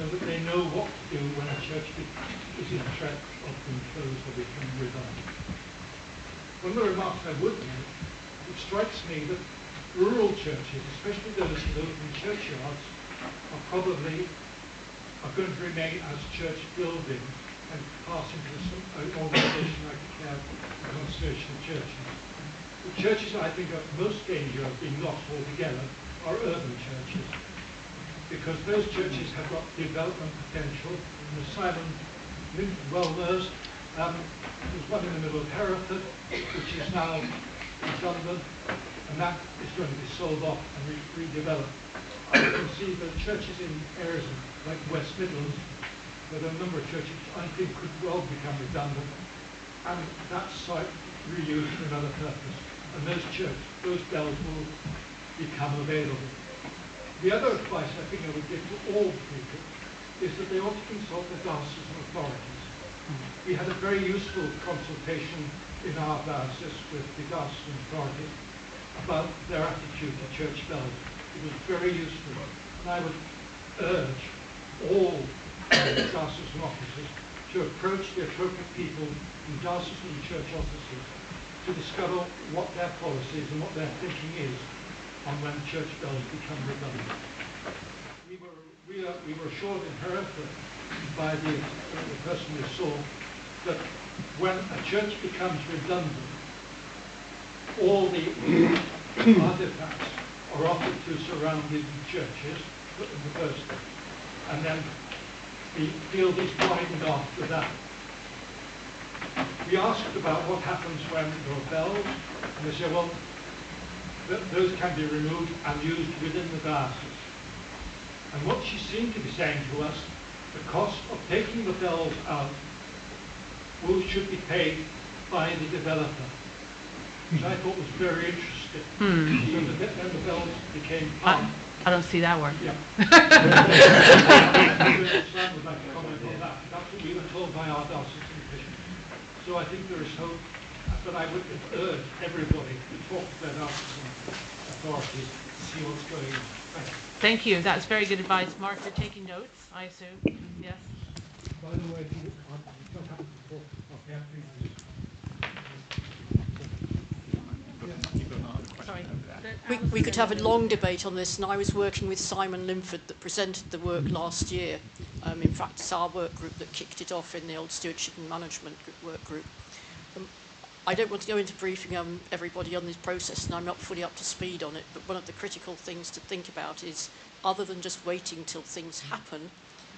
so that they know what to do when a church is in threat of being closed or becoming redundant. One of the remarks I would make, it strikes me that rural churches, especially those that open churchyards, are going to remain as church buildings and pass into some organisation like the Care and Conservation of Churches. The churches I think are most danger of being lost altogether are urban churches, because those churches have got development potential. And as Simon well knows, there's one in the middle of Hereford, which is now redundant, and that is going to be sold off and redeveloped. You can see that churches in areas like the West Midlands, where there are a number of churches I think could well become redundant, and that site reused for another purpose. And those bells will become available. The other advice I think I would give to all people is that they ought to consult the diocesan authorities. We had a very useful consultation in our diocese with the diocesan authorities about their attitude to church bells. It was very useful, and I would urge all diocesan officers to approach the appropriate people in diocesan church offices to discover what their policies and what their thinking is on when church bells become redundant. We were assured in Hereford by the person we saw that when a church becomes redundant, all the artifacts are offered to surrounding churches in the first place, and then the field is widened after that. We asked about what happens when there are bells, and they said, well, those can be removed and used within the diocese. And what she seemed to be saying to us, the cost of taking the bells out should be paid by the developer, which I thought was very interesting. So then the bells became part. I don't see that work. Yeah. Sam would like to comment on that. That's what we were told by our diocesan bishop. So I think there is hope, but I would urge everybody to talk to their diocesan authorities to see what's going on. Thank you. Thank you. That's very good advice. Mark, you're taking notes, I assume. Yes. By the way, you don't have to talk. Sorry. We could have a long debate on this, and I was working with Simon Linford that presented the work last year. In fact, it's our work group that kicked it off in the old Stewardship and Management work group. I don't want to go into briefing everybody on this process, and I'm not fully up to speed on it, but one of the critical things to think about is, other than just waiting till things happen,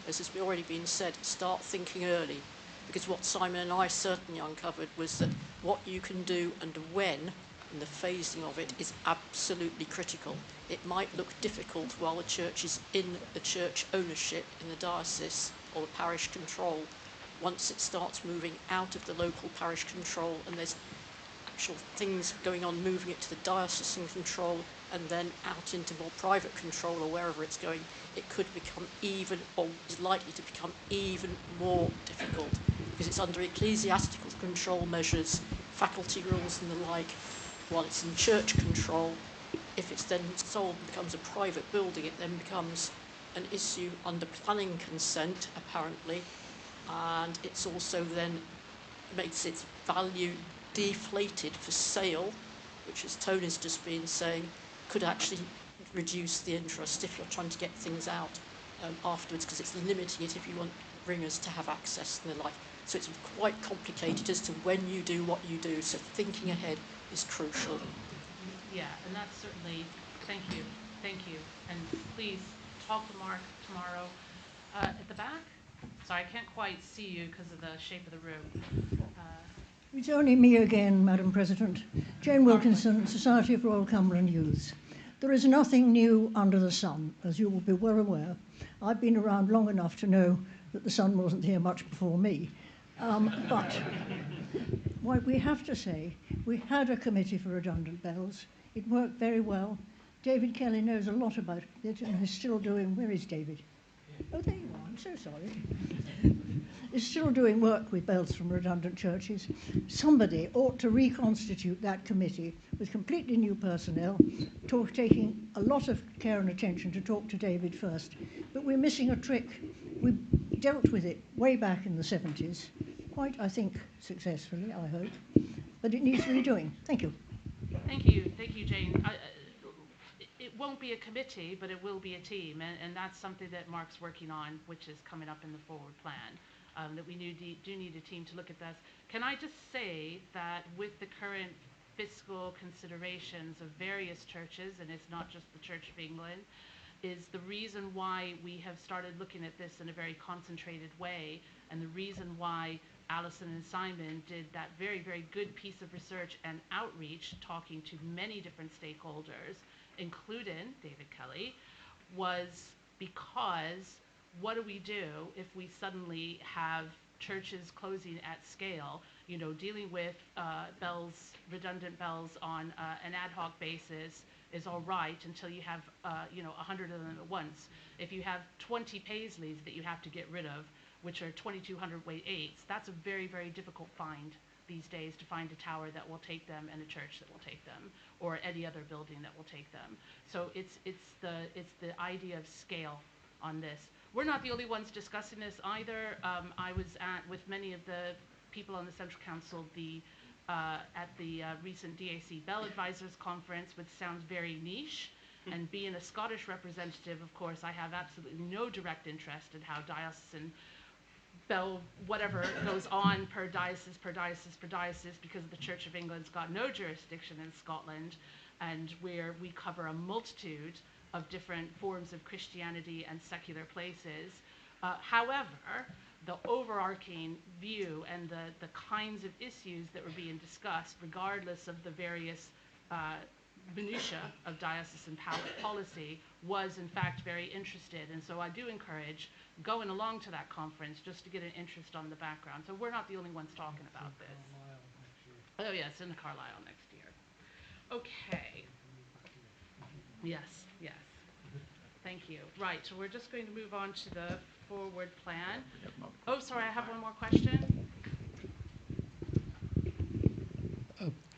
as has already been said, start thinking early. Because what Simon and I certainly uncovered was that what you can do and when, and the phasing of it, is absolutely critical. It might look difficult while the church is in the church ownership in the diocese or the parish control. Once it starts moving out of the local parish control and there's actual things going on, moving it to the diocesan control and then out into more private control or wherever it's going, it could become even, or is likely to become even more difficult, because it's under ecclesiastical control measures, faculty rules and the like, while it's in church control. If it's then sold and becomes a private building, it then becomes an issue under planning consent, apparently, and it's also then makes its value deflated for sale, which, as Tony's just been saying, could actually reduce the interest if you're trying to get things out afterwards, because it's limiting it if you want ringers to have access and the like. So it's quite complicated as to when you do what you do, so thinking ahead is crucial. Yeah, and that's certainly, thank you. And please talk to Mark tomorrow. At the back? Sorry, I can't quite see you because of the shape of the room. It's only me again, Madam President. Jane Wilkinson, Society of Royal Cumberland Youths. There is nothing new under the sun, as you will be well aware. I've been around long enough to know that the sun wasn't here much before me. But what we have to say, we had a committee for redundant bells. It worked very well. David Kelly knows a lot about it and is still doing, where is David? Oh, there you are, I'm so sorry. Is still doing work with bells from redundant churches. Somebody ought to reconstitute that committee with completely new personnel, taking a lot of care and attention to talk to David first. But we're missing a trick. We dealt with it way back in the 70s, quite, I think, successfully, I hope, but it needs redoing. Thank you. Thank you, Jane. It won't be a committee, but it will be a team, and that's something that Mark's working on, which is coming up in the forward plan, that we do need a team to look at this. Can I just say that with the current fiscal considerations of various churches, and it's not just the Church of England, is the reason why we have started looking at this in a very concentrated way, and the reason why Alison and Simon did that very, very good piece of research and outreach, talking to many different stakeholders, including David Kelly, was because what do we do if we suddenly have churches closing at scale, you know, dealing with bells, redundant bells on an ad hoc basis is all right until you have, 100 of them at once. If you have 20 Paisleys that you have to get rid of, which are 2,200 weight 8s, that's a very, very difficult find these days, to find a tower that will take them and a church that will take them, or any other building that will take them. So it's the idea of scale on this. We're not the only ones discussing this either. I was with many of the people on the Central Council at the recent DAC Bell Advisors Conference, which sounds very niche. And being a Scottish representative, of course, I have absolutely no direct interest in how diocesan bell whatever goes on per diocese, because the Church of England's got no jurisdiction in Scotland, and where we cover a multitude of different forms of Christianity and secular places. However, the overarching view and the kinds of issues that were being discussed, regardless of the various minutiae of diocesan policy, was in fact very interested. And so I do encourage going along to that conference just to get an interest on the background. So we're not the only ones talking about this. Oh yes, in the Carlisle next year. Okay. Yes. Thank you. Right, so we're just going to move on to the forward plan. Oh, sorry, I have one more question.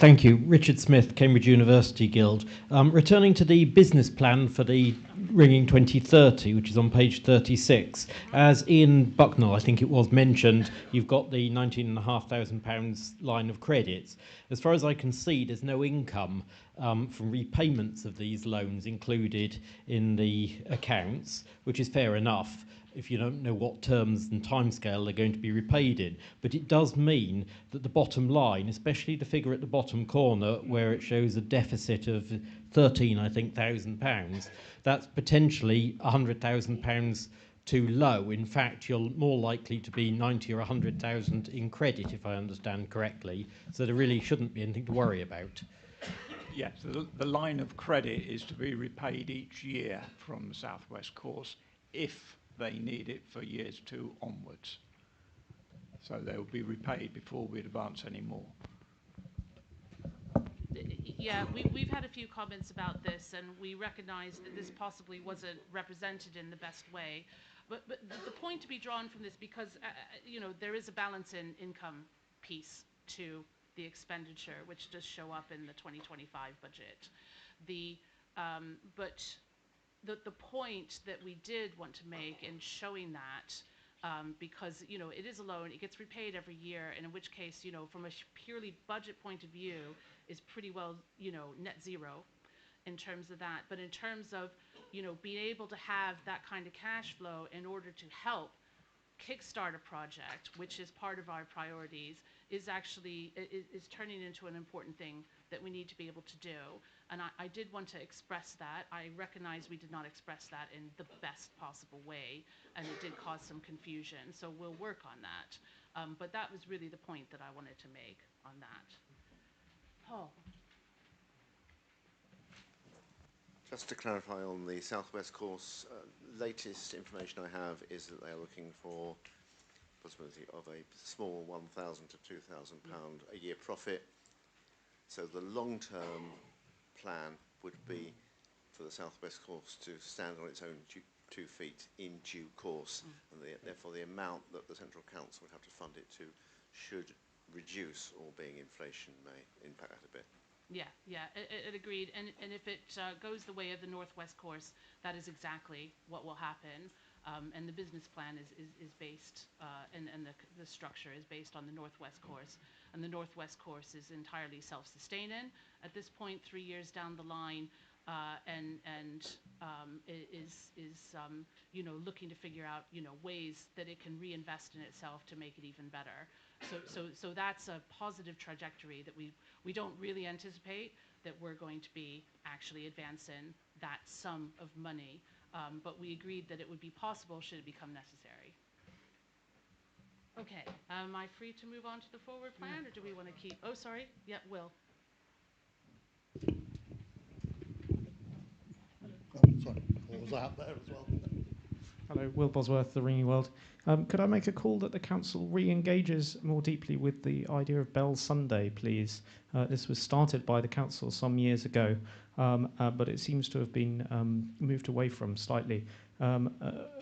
Thank you. Richard Smith, Cambridge University Guild. Returning to the business plan for the Ringing 2030, which is on page 36, as Ian Bucknell, I think it was, mentioned, you've got the £19,500 line of credits. As far as I can see, there's no income from repayments of these loans included in the accounts, which is fair enough if you don't know what terms and timescale they're going to be repaid in. But it does mean that the bottom line, especially the figure at the bottom corner where it shows a deficit of £13,000, that's potentially £100,000 too low. In fact, you're more likely to be 90 or 100,000 in credit, if I understand correctly. So there really shouldn't be anything to worry about. Yes, the line of credit is to be repaid each year from the South West course if they need it for years 2 onwards. So they will be repaid before we advance any more. Yeah, we've had a few comments about this, and we recognize that this possibly wasn't represented in the best way. But the point to be drawn from this, because there is a balance in income piece to the expenditure, which does show up in the 2025 budget. But the point that we did want to make in showing that, because it is a loan, it gets repaid every year, and in which case, from a purely budget point of view, is pretty well, net zero in terms of that. But in terms of, being able to have that kind of cash flow in order to help kickstart a project, which is part of our priorities, is actually is turning into an important thing that we need to be able to do. And I did want to express that. I recognize we did not express that in the best possible way, and it did cause some confusion. So we'll work on that. But that was really the point that I wanted to make on that. Paul. Just to clarify on the Southwest course, latest information I have is that they are looking for possibility of a small £1,000 to £2,000 a year profit. So the long-term plan would be for the Southwest course to stand on its own 2 feet in due course, and therefore the amount that the Central Council would have to fund it to should reduce, albeit inflation may impact that a bit. Yeah, it agreed. And if it goes the way of the Northwest course, that is exactly what will happen. And the business plan is based, and the structure is based on the Northwest course. And the Northwest course is entirely self-sustaining at this point, 3 years down the line, is you know, looking to figure out, you know, ways that it can reinvest in itself to make it even better. So that's a positive trajectory that we don't really anticipate that we're going to be actually advancing that sum of money. But we agreed that it would be possible should it become necessary. Okay, am I free to move on to the forward plan, or do we want to keep, oh, sorry, yeah, Will. Sorry, what was that there as well? Hello, Will Bosworth, The Ringing World. Could I make a call that the council re-engages more deeply with the idea of Bell Sunday, please? This was started by the council some years ago, but it seems to have been moved away from slightly. A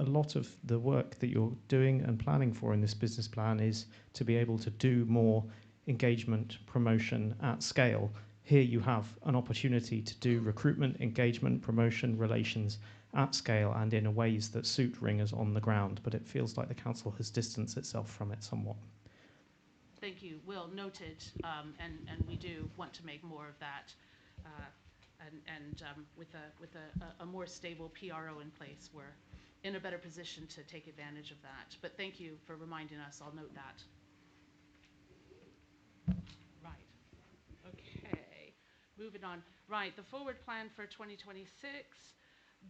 lot of the work that you're doing and planning for in this business plan is to be able to do more engagement promotion at scale. Here you have an opportunity to do recruitment, engagement, promotion, relations at scale and in ways that suit ringers on the ground, but it feels like the council has distanced itself from it somewhat. Thank you, Will, noted, and we do want to make more of that, with a more stable PRO in place, we're in a better position to take advantage of that. But thank you for reminding us, I'll note that. Right, okay, moving on. Right, the forward plan for 2026.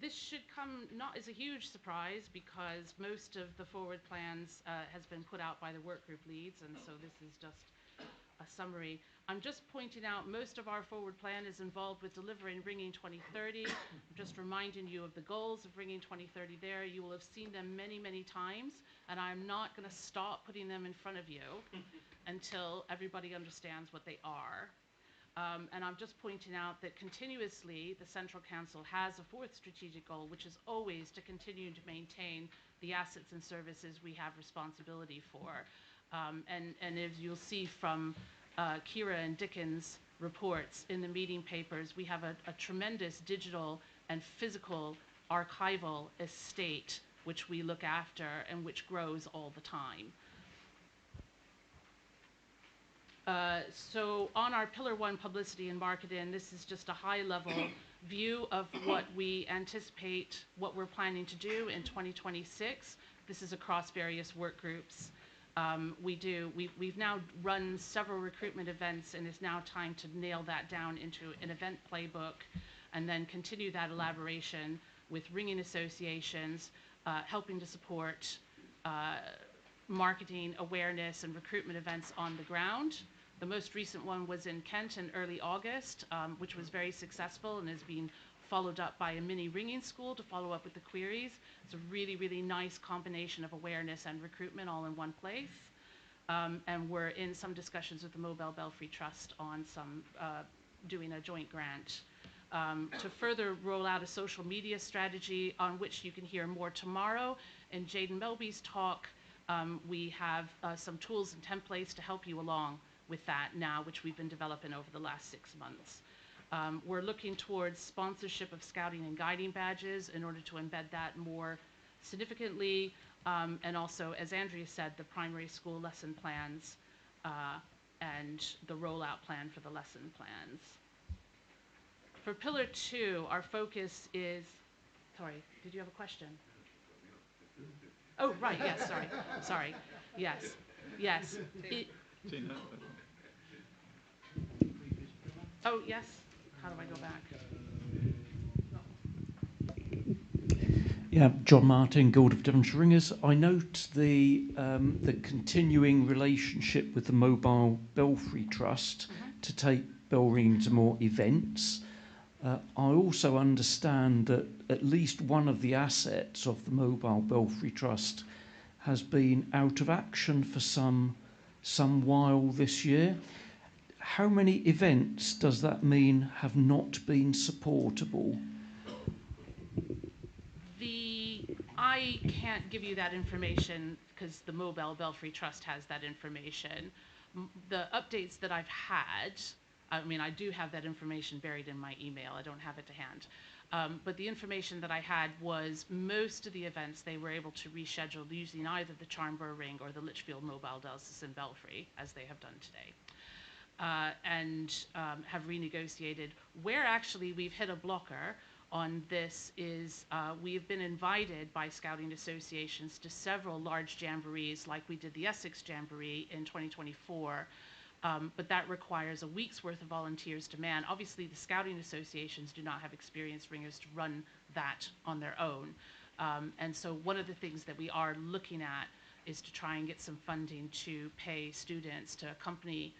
This should come not as a huge surprise because most of the forward plans has been put out by the work group leads, and so this is just a summary. I'm just pointing out most of our forward plan is involved with delivering Ringing 2030. I'm just reminding you of the goals of Ringing 2030 there. You will have seen them many, many times, and I'm not going to stop putting them in front of you until everybody understands what they are. And I'm just pointing out that continuously the Central Council has a fourth strategic goal, which is always to continue to maintain the assets and services we have responsibility for. And as you'll see from Kira and Dickens' reports in the meeting papers, we have a tremendous digital and physical archival estate which we look after and which grows all the time. So on our Pillar 1 publicity and marketing, this is just a high-level view of what we anticipate, what we're planning to do in 2026. This is across various work groups. We've now run several recruitment events, and it's now time to nail that down into an event playbook and then continue that elaboration with ringing associations, helping to support marketing, awareness, and recruitment events on the ground. The most recent one was in Kent in early August, which was very successful and is being followed up by a mini ringing school to follow up with the queries. It's a really, really nice combination of awareness and recruitment all in one place. And we're in some discussions with the Mobile Belfry Trust on some doing a joint grant to further roll out a social media strategy on which you can hear more tomorrow. In Jaden Melby's talk, we have some tools and templates to help you along with that now, which we've been developing over the last 6 months. We're looking towards sponsorship of scouting and guiding badges in order to embed that more significantly. And also, as Andrea said, the primary school lesson plans and the rollout plan for the lesson plans. For Pillar 2, our focus is, sorry, did you have a question? Oh, right, yes, sorry, yes. Oh, yes, how do I go back? Yeah, John Martin, Guild of Devonshire Ringers. I note the continuing relationship with the Mobile Belfry Trust to take bell ringing to more events. I also understand that at least one of the assets of the Mobile Belfry Trust has been out of action for some while this year. How many events does that mean have not been supportable? I can't give you that information because the Mobile Belfry Trust has that information. The updates that I've had, I mean, I do have that information buried in my email. I don't have it to hand. But the information that I had was most of the events they were able to reschedule using either the Charnborough Ring or the Lichfield Mobile Dialysis in Belfry, as they have done today. And have renegotiated. Where actually we've hit a blocker on this is we've been invited by scouting associations to several large jamborees, like we did the Essex Jamboree in 2024, but that requires a week's worth of volunteers to man. Obviously, the scouting associations do not have experienced ringers to run that on their own. And so one of the things that we are looking at is to try and get some funding to pay students to accompany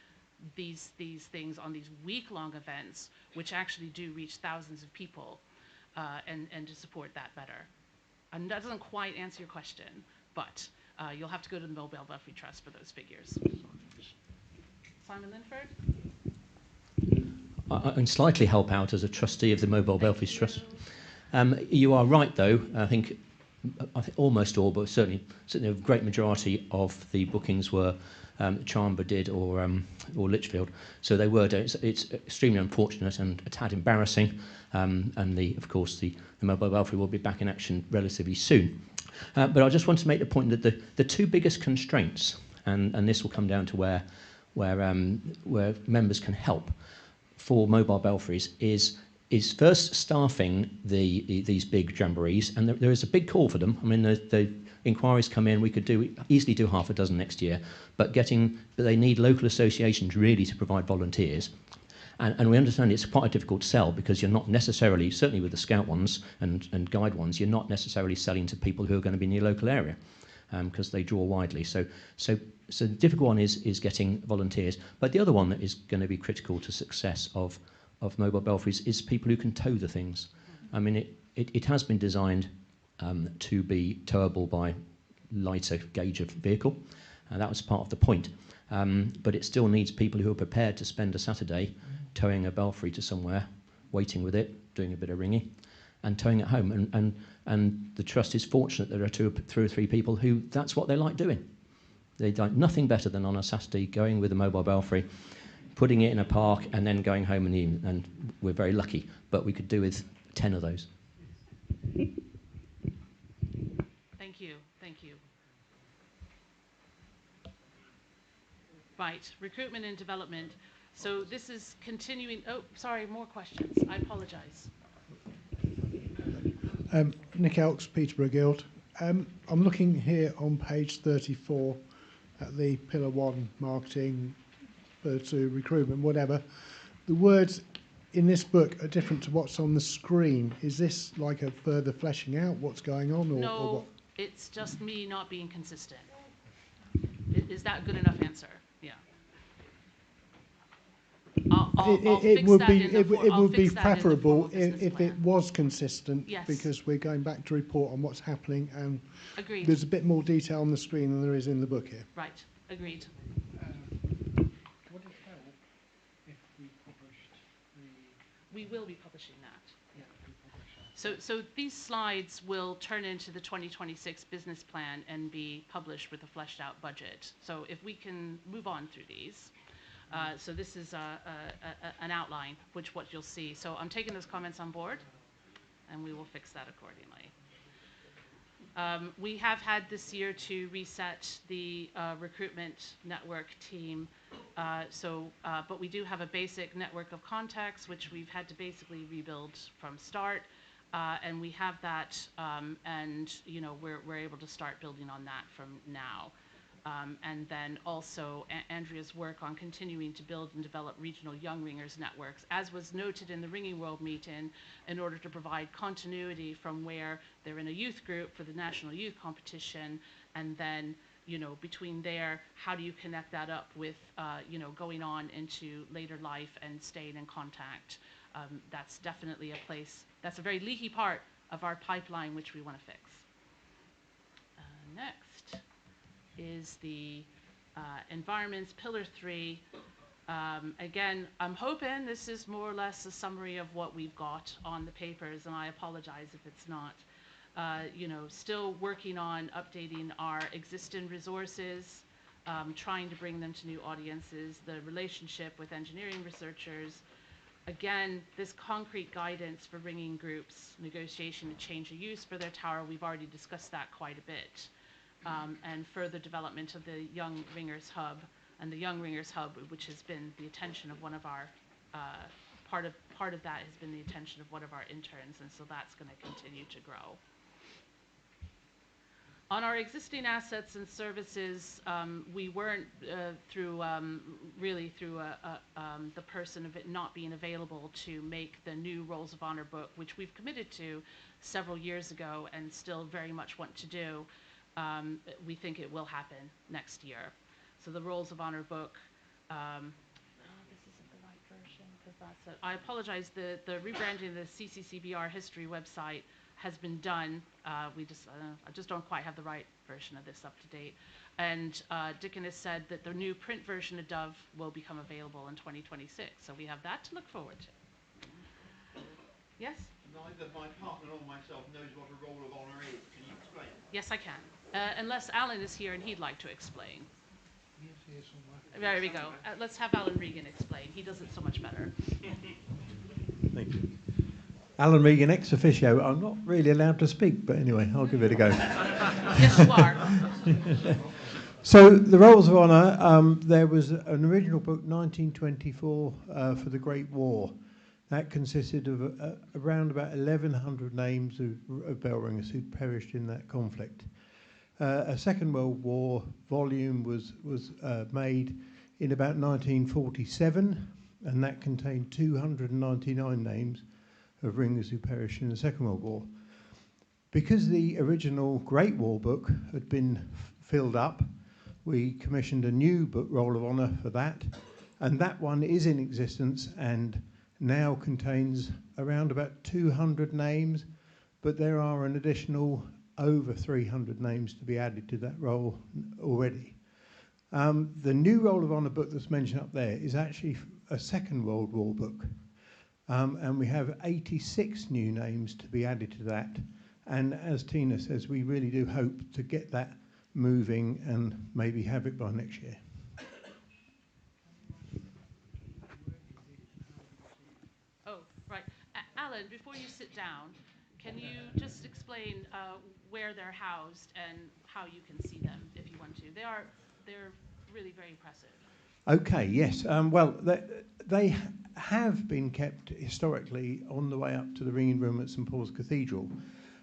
these things on these week-long events, which actually do reach thousands of people, and to support that better. And that doesn't quite answer your question, but you'll have to go to the Mobile Belfry Trust for those figures. Simon Linford? I can slightly help out as a trustee of the Mobile Belfry Trust. You are right, though. I think almost all, but certainly a great majority of the bookings were Charnborough did or Lichfield. So they were. It's extremely unfortunate and a tad embarrassing. And of course the Mobile Belfry will be back in action relatively soon. But I just want to make the point that the two biggest constraints, and this will come down to where members can help for mobile belfries, is first staffing these big jamborees, and there is a big call for them. I mean, the inquiries come in. We could easily do half a dozen next year, but they need local associations really to provide volunteers. And we understand it's quite a difficult sell because you're not necessarily, certainly with the scout ones and guide ones, you're not necessarily selling to people who are going to be in your local area because they draw widely. So the difficult one is getting volunteers. But the other one that is going to be critical to success of mobile belfries is people who can tow the things. I mean, it has been designed to be towable by lighter gauge of vehicle, and that was part of the point. But it still needs people who are prepared to spend a Saturday towing a belfry to somewhere, waiting with it, doing a bit of ringing, and towing it home. And the trust is fortunate there are two or three people who that's what they like doing. They like nothing better than on a Saturday going with a mobile belfry, putting it in a park, and then going home in the evening. And we're very lucky, but we could do with 10 of those. Thank you. Thank you. Right, recruitment and development. So this is continuing. Oh, sorry, more questions. I apologize. Nick Elks, Peterborough Guild. I'm looking here on page 34 at the Pillar 1 marketing, Pillar 2 recruitment, whatever. The words in this book are different to what's on the screen. Is this like a further fleshing out what's going on? Or, no, or what? It's just me not being consistent. Is that a good enough answer? Yeah. It would be preferable if it was consistent, yes. Because we're going back to report on what's happening, and agreed. There's a bit more detail on the screen than there is in the book here. Right, agreed. Would it help if we published We will be publishing that. Yeah. So these slides will turn into the 2026 business plan and be published with a fleshed out budget. So if we can move on through these. So this is an outline, what you'll see. So I'm taking those comments on board, and we will fix that accordingly. We have had this year to reset the recruitment network team. But we do have a basic network of contacts, which we've had to basically rebuild from start. And we have that, and we're able to start building on that from now. And then also Andrea's work on continuing to build and develop regional young ringers networks, as was noted in the Ringing World meeting, in order to provide continuity from where they're in a youth group for the National Youth Competition, and then between there, how do you connect that up with going on into later life and staying in contact. That's definitely a place, that's a very leaky part of our pipeline which we want to fix. Next is the environments, Pillar 3. Again, I'm hoping this is more or less a summary of what we've got on the papers, and I apologize if it's not. Still working on updating our existing resources, trying to bring them to new audiences, the relationship with engineering researchers, Again, this concrete guidance for ringing groups, negotiation to change of use for their tower, we've already discussed that quite a bit. And further development of the Young Ringers Hub, and the Young Ringers Hub, which has been the attention of one of our, part of that has been the attention of one of our interns, and so that's going to continue to grow. On our existing assets and services, we weren't really through the person of it not being available to make the new Rolls of Honor book, which we've committed to several years ago and still very much want to do. We think it will happen next year. So the Rolls of Honor book, this isn't the right version because that's it. I apologize, the rebranding of the Cccbr history website has been done. I just don't quite have the right version of this up to date. And Dickon has said that the new print version of Dove will become available in 2026. So we have that to look forward to. Yes? Neither my partner nor myself knows what a roll of honour is. Can you explain? Yes, I can. Unless Alan is here and he'd like to explain. Yes, he is somewhere. There we go. Let's have Alan Regan explain. He does it so much better. Thank you. Alan Regan, ex officio. I'm not really allowed to speak, but anyway, I'll give it a go. Yes, you are. So, the Rolls of Honour, there was an original book, 1924, for the Great War. That consisted of around about 1,100 names of Bellringers who'd perished in that conflict. A Second World War volume was made in about 1947, and that contained 299 names of ringers who perished in the Second World War. Because the original Great War book had been filled up, we commissioned a new book, Roll of Honour, for that, and that one is in existence and now contains around about 200 names, but there are an additional over 300 names to be added to that roll already. The new Roll of Honour book that's mentioned up there is actually a Second World War book. And we have 86 new names to be added to that. And as Tina says, we really do hope to get that moving and maybe have it by next year. Oh, right. Alan, before you sit down, can you just explain where they're housed and how you can see them if you want to? They're really very impressive. Okay, yes. Well, they have been kept historically on the way up to the ringing room at St Paul's Cathedral.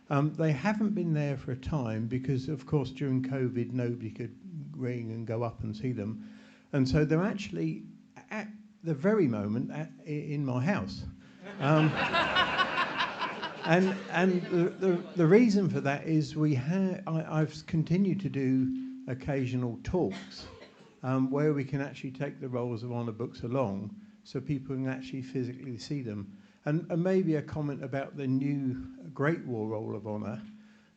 They haven't been there for a time because, of course, during COVID, nobody could ring and go up and see them. And so they're actually, at the very moment, in my house. And the reason for that is I've continued to do occasional talks where we can actually take the Rolls of Honour books along so people can actually physically see them. And maybe a comment about the new Great War Roll of Honour.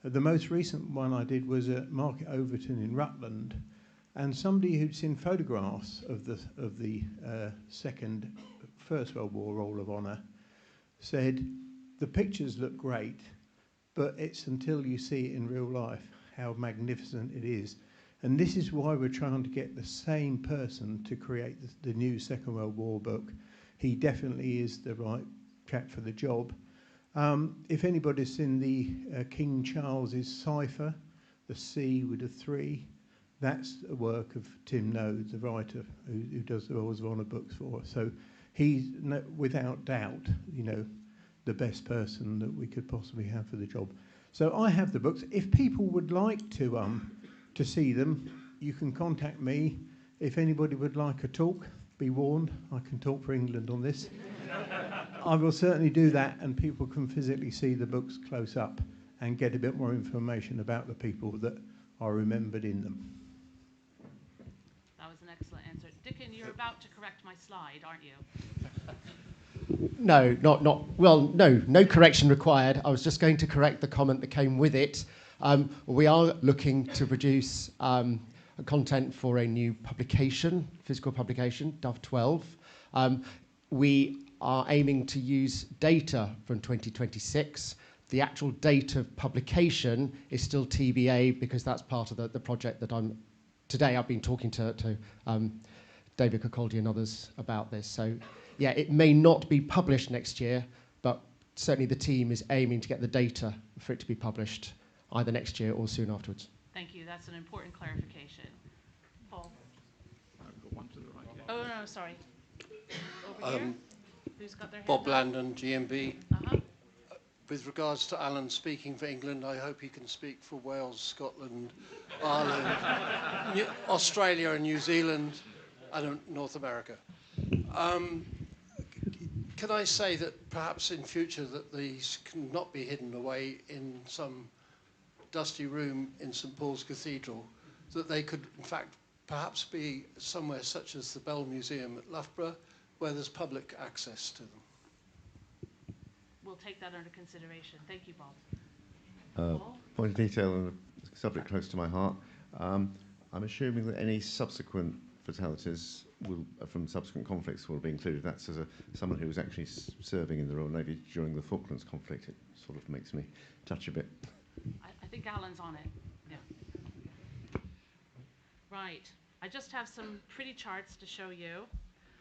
The most recent one I did was at Market Overton in Rutland, and somebody who'd seen photographs of the First World War Roll of Honour said, the pictures look great, but it's until you see it in real life how magnificent it is. And this is why we're trying to get the same person to create the new Second World War book. He definitely is the right chap for the job. If anybody's seen the King Charles's cipher, the C with a 3, that's a work of Tim Node, the writer who does the Rolls of Honour books for us. So he's, without doubt, the best person that we could possibly have for the job. So I have the books. If people would like to see them, you can contact me. If anybody would like a talk, be warned, I can talk for England on this. I will certainly do that, and people can physically see the books close up and get a bit more information about the people that are remembered in them. That was an excellent answer. Dickon, you're about to correct my slide, aren't you? No, no correction required. I was just going to correct the comment that came with it. We are looking to produce content for a new publication, physical publication, Dove 12. We are aiming to use data from 2026. The actual date of publication is still TBA because that's part of the project that today I've been talking to David Coccoldi and others about this. So, yeah, it may not be published next year, but certainly the team is aiming to get the data for it to be published either next year or soon afterwards. Thank you. That's an important clarification. Paul? I've got one to the right. Oh, no, sorry. Over here? Who's got their hand Bob up? Landon, GMB. Uh-huh. With regards to Alan speaking for England, I hope he can speak for Wales, Scotland, Ireland, Australia and New Zealand, and North America. Can I say that perhaps in future that these cannot be hidden away in some dusty room in St Paul's Cathedral, that they could in fact perhaps be somewhere such as the Bell Museum at Loughborough, where there's public access to them? We'll take that under consideration. Thank you, Bob. Point of detail and a subject close to my heart. I'm assuming that any subsequent fatalities from subsequent conflicts will be included. That's as someone who was actually serving in the Royal Navy during the Falklands conflict. It sort of makes me touch a bit. I think Alan's on it. Yeah. Right. I just have some pretty charts to show you.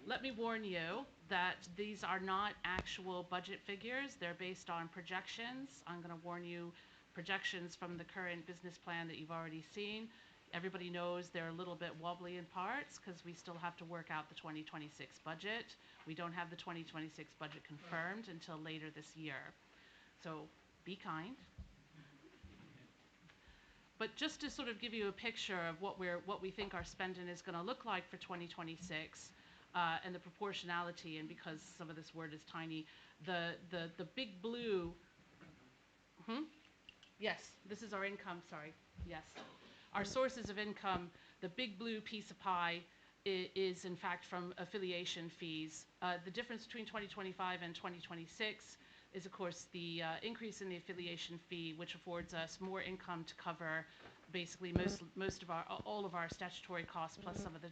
Let me warn you that these are not actual budget figures. They're based on projections. I'm going to warn you, projections from the current business plan that you've already seen. Everybody knows they're a little bit wobbly in parts because we still have to work out the 2026 budget. We don't have the 2026 budget confirmed until later this year. So be kind. But just to sort of give you a picture of what we think our spending is going to look like for 2026, and the proportionality, and because some of this word is tiny, the big blue. Yes, this is our income. Sorry. Yes, our sources of income. The big blue piece of pie is in fact from affiliation fees. The difference between 2025 and 2026 is, of course, the increase in the affiliation fee, which affords us more income to cover basically most of all of our statutory costs, plus some of the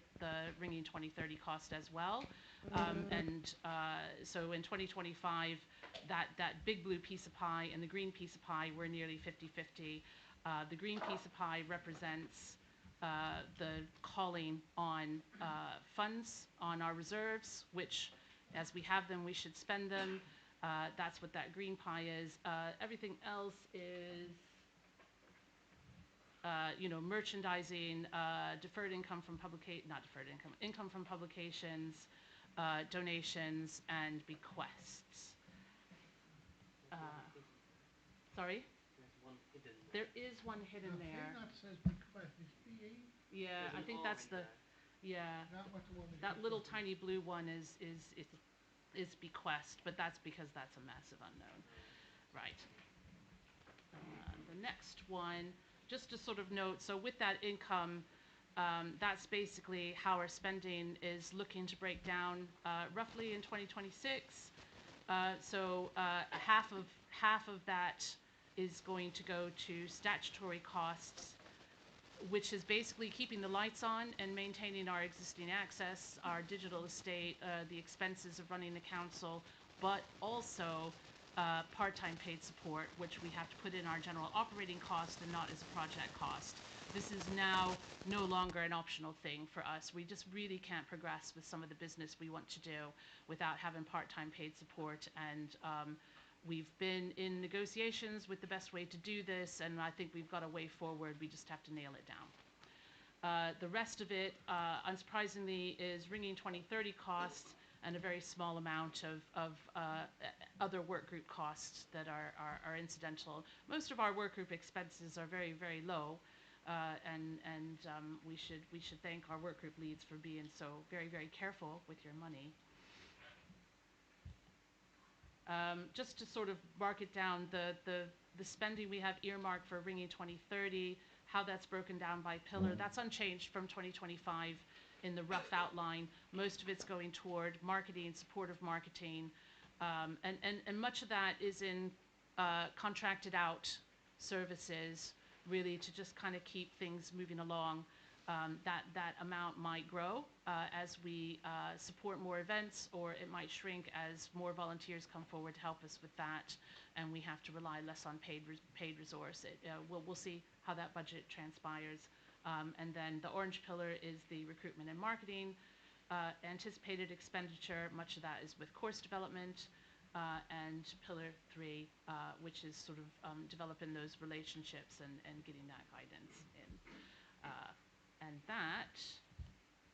Ringing 2030 cost as well. So in 2025, that big blue piece of pie and the green piece of pie were nearly 50-50. The green piece of pie represents the calling on funds on our reserves, which, as we have them, we should spend them. That's what that green pie is. Everything else is, merchandising, deferred income from income from publications, donations, and bequests. Sorry? There is one hidden there. That says bequest. Is BE? Yeah, I think that's the. Yeah. That little tiny blue one is bequest, but that's because that's a massive unknown. Right. The next one, just to sort of note, so with that income, that's basically how our spending is looking to break down roughly in 2026. Half of that is going to go to statutory costs, which is basically keeping the lights on and maintaining our existing access, our digital estate, the expenses of running the council, but also part-time paid support, which we have to put in our general operating cost and not as a project cost. This is now no longer an optional thing for us. We just really can't progress with some of the business we want to do without having part-time paid support, and we've been in negotiations with the best way to do this, and I think we've got a way forward. We just have to nail it down. The rest of it, unsurprisingly, is Ringing 2030 costs and a very small amount of other work group costs that are incidental. Most of our work group expenses are very, very low, and we should thank our work group leads for being so very, very careful with your money. Just to sort of mark it down, the spending we have earmarked for Ringing 2030, how that's broken down by pillar, that's unchanged from 2025 in the rough outline. Most of it's going toward marketing, supportive marketing, and much of that is in contracted out services, really to just kind of keep things moving along. That amount might grow as we support more events, or it might shrink as more volunteers come forward to help us with that, and we have to rely less on paid resource. We'll see how that budget transpires. And then the orange pillar is the recruitment and marketing. anticipated expenditure, much of that is with course development, and Pillar 3, which is sort of developing those relationships and getting that guidance in. And that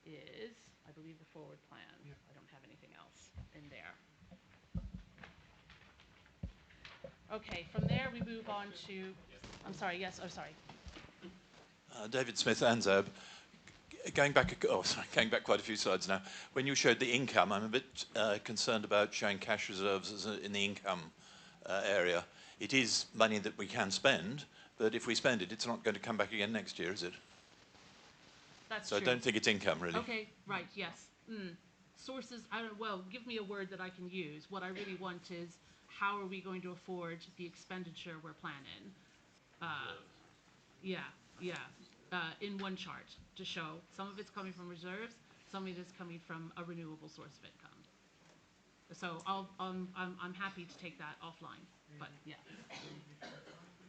is, I believe, the forward plan. Yeah. I don't have anything else in there. Okay, from there we move on to, I'm sorry, yes, oh, sorry. David Smith, ANZAB. Going back quite a few slides now. When you showed the income, I'm a bit concerned about showing cash reserves in the income area. It is money that we can spend, but if we spend it, it's not going to come back again next year, is it? That's so true. I don't think it's income, really. Okay, right, yes. Sources, well, give me a word that I can use. What I really want is, how are we going to afford the expenditure we're planning? In one chart to show some of it's coming from reserves, some of it is coming from a renewable source of income. So I'm happy to take that offline, but yeah.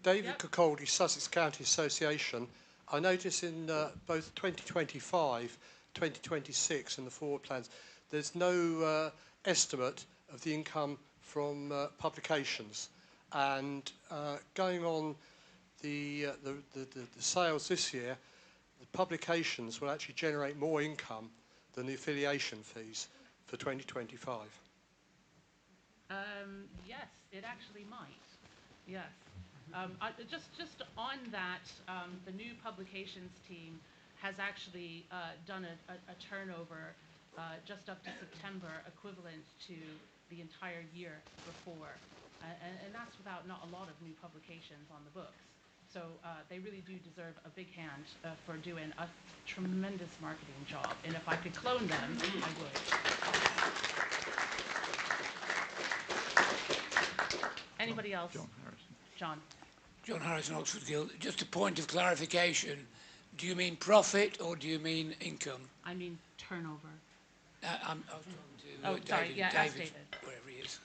David Coccoldi, Sussex County Association. I notice in both 2025, 2026 and the forward plans, there's no estimate of the income from publications. And going on the sales this year, the publications will actually generate more income than the affiliation fees for 2025. Yes, it actually might. Yes. Just on that, the new publications team has actually done a turnover just up to September equivalent to the entire year before. And that's without not a lot of new publications on the books. So they really do deserve a big hand for doing a tremendous marketing job. And if I could clone them, I would. Anybody else? John Harrison. John. John Harrison, Oxford Guild. Just a point of clarification. Do you mean profit or do you mean income? I mean turnover. I was talking to sorry, yeah, David, as David. wherever he is.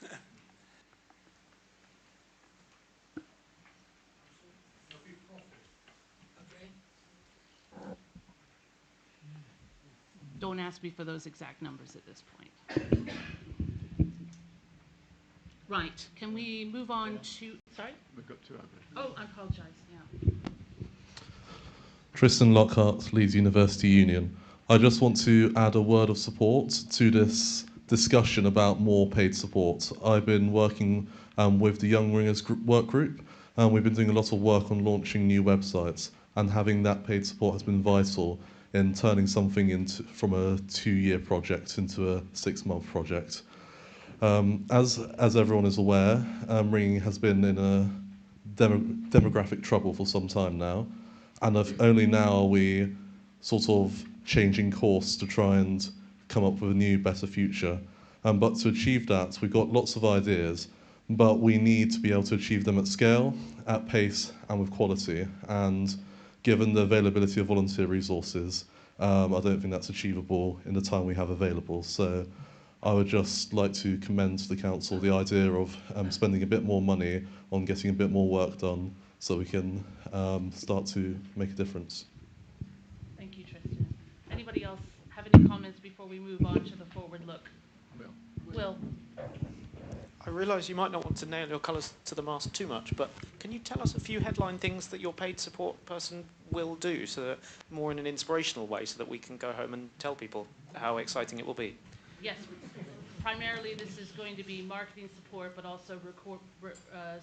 Don't ask me for those exact numbers at this point. Right, can we move on to, sorry? We've got two others. Oh, I apologize, yeah. Tristan Lockhart, Leeds University Union. I just want to add a word of support to this discussion about more paid support. I've been working with the Young Ringers work group, and we've been doing a lot of work on launching new websites, and having that paid support has been vital in turning something from a 2-year project into a 6-month project. As everyone is aware, ringing has been in a demographic trouble for some time now, and only now are we sort of changing course to try and come up with a new, better future. But to achieve that, we've got lots of ideas, but we need to be able to achieve them at scale, at pace, and with quality. And given the availability of volunteer resources, I don't think that's achievable in the time we have available. So I would just like to commend to the council the idea of spending a bit more money on getting a bit more work done so we can start to make a difference. Thank you, Tristan. Anybody else have any comments before we move on to the forward look? Will. I realise you might not want to nail your colours to the mast too much, but can you tell us a few headline things that your paid support person will do, so that more in an inspirational way, so that we can go home and tell people how exciting it will be? Yes, primarily this is going to be marketing support, but also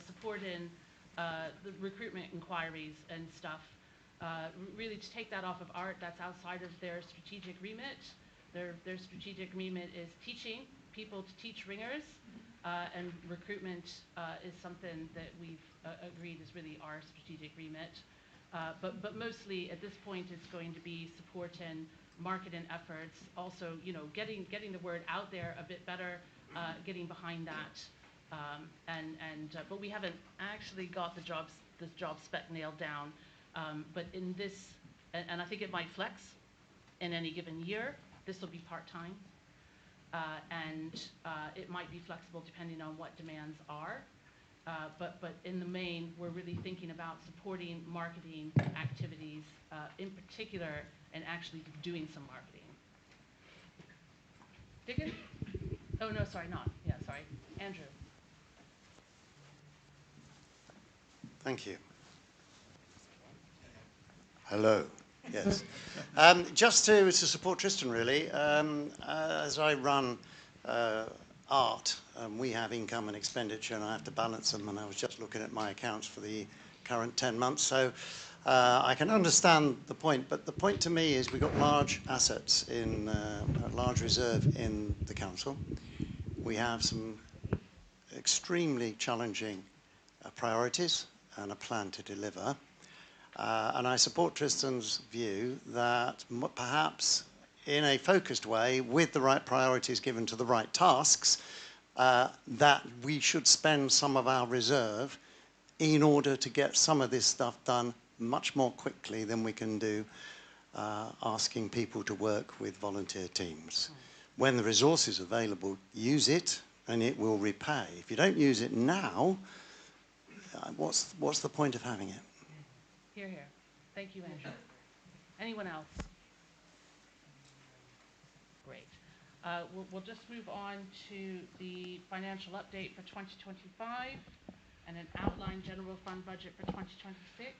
support in the recruitment inquiries and stuff. Really to take that off of art, that's outside of their strategic remit. Their strategic remit is teaching people to teach ringers, and recruitment is something that we've agreed is really our strategic remit. But mostly at this point it's going to be supporting marketing efforts, also getting the word out there a bit better, getting behind that, but we haven't actually got the job spec nailed down. But in this, and I think it might flex in any given year. This will be part-time, and it might be flexible depending on what demands are. But in the main, we're really thinking about supporting marketing activities, in particular, and actually doing some marketing. Oh, no, sorry, not. Yeah, sorry. Andrew. Thank you. Hello. Yes. Just to support Tristan, really, as I run art, we have income and expenditure, and I have to balance them, and I was just looking at my accounts for the current 10 months, so I can understand the point, but the point to me is we've got large assets in, a large reserve in the council. We have some extremely challenging priorities and a plan to deliver. And I support Tristan's view that perhaps in a focused way, with the right priorities given to the right tasks, that we should spend some of our reserve in order to get some of this stuff done much more quickly than we can do asking people to work with volunteer teams. When the resource is available, use it and it will repay. If you don't use it now, what's the point of having it? Hear, hear. Thank you, Andrew. Anyone else? Great. We'll just move on to the financial update for 2025 and an outline general fund budget for 2026.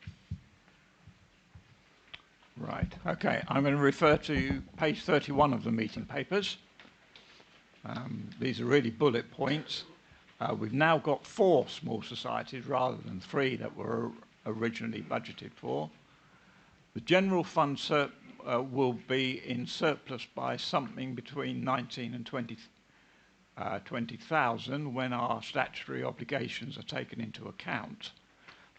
Right, okay. I'm going to refer to page 31 of the meeting papers. These are really bullet points. We've now got 4 small societies rather than 3 that were originally budgeted for. The general fund will be in surplus by something between 19 and 20,000 when our statutory obligations are taken into account.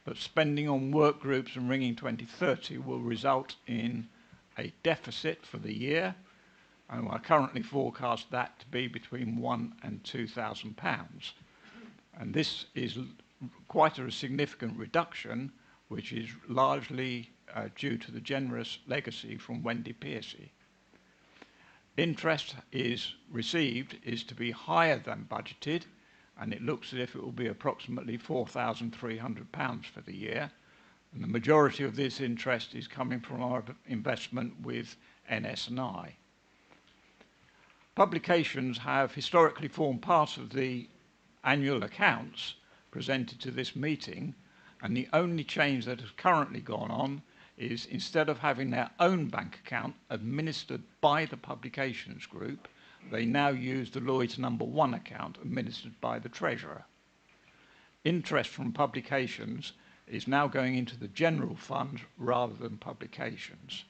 But spending on work groups and Ringing 2030 will result in a deficit for the year, and I currently forecast that to be between £1,000 and £2,000. And this is quite a significant reduction, which is largely due to the generous legacy from Wendy Piercy. Interest received is to be higher than budgeted, and it looks as if it will be approximately £4,300 for the year. And the majority of this interest is coming from our investment with NS&I. Publications have historically formed part of the annual accounts presented to this meeting, and the only change that has currently gone on is instead of having their own bank account administered by the publications group, they now use the Lloyd's number 1 account administered by the Treasurer. Interest from publications is now going into the general fund rather than publications.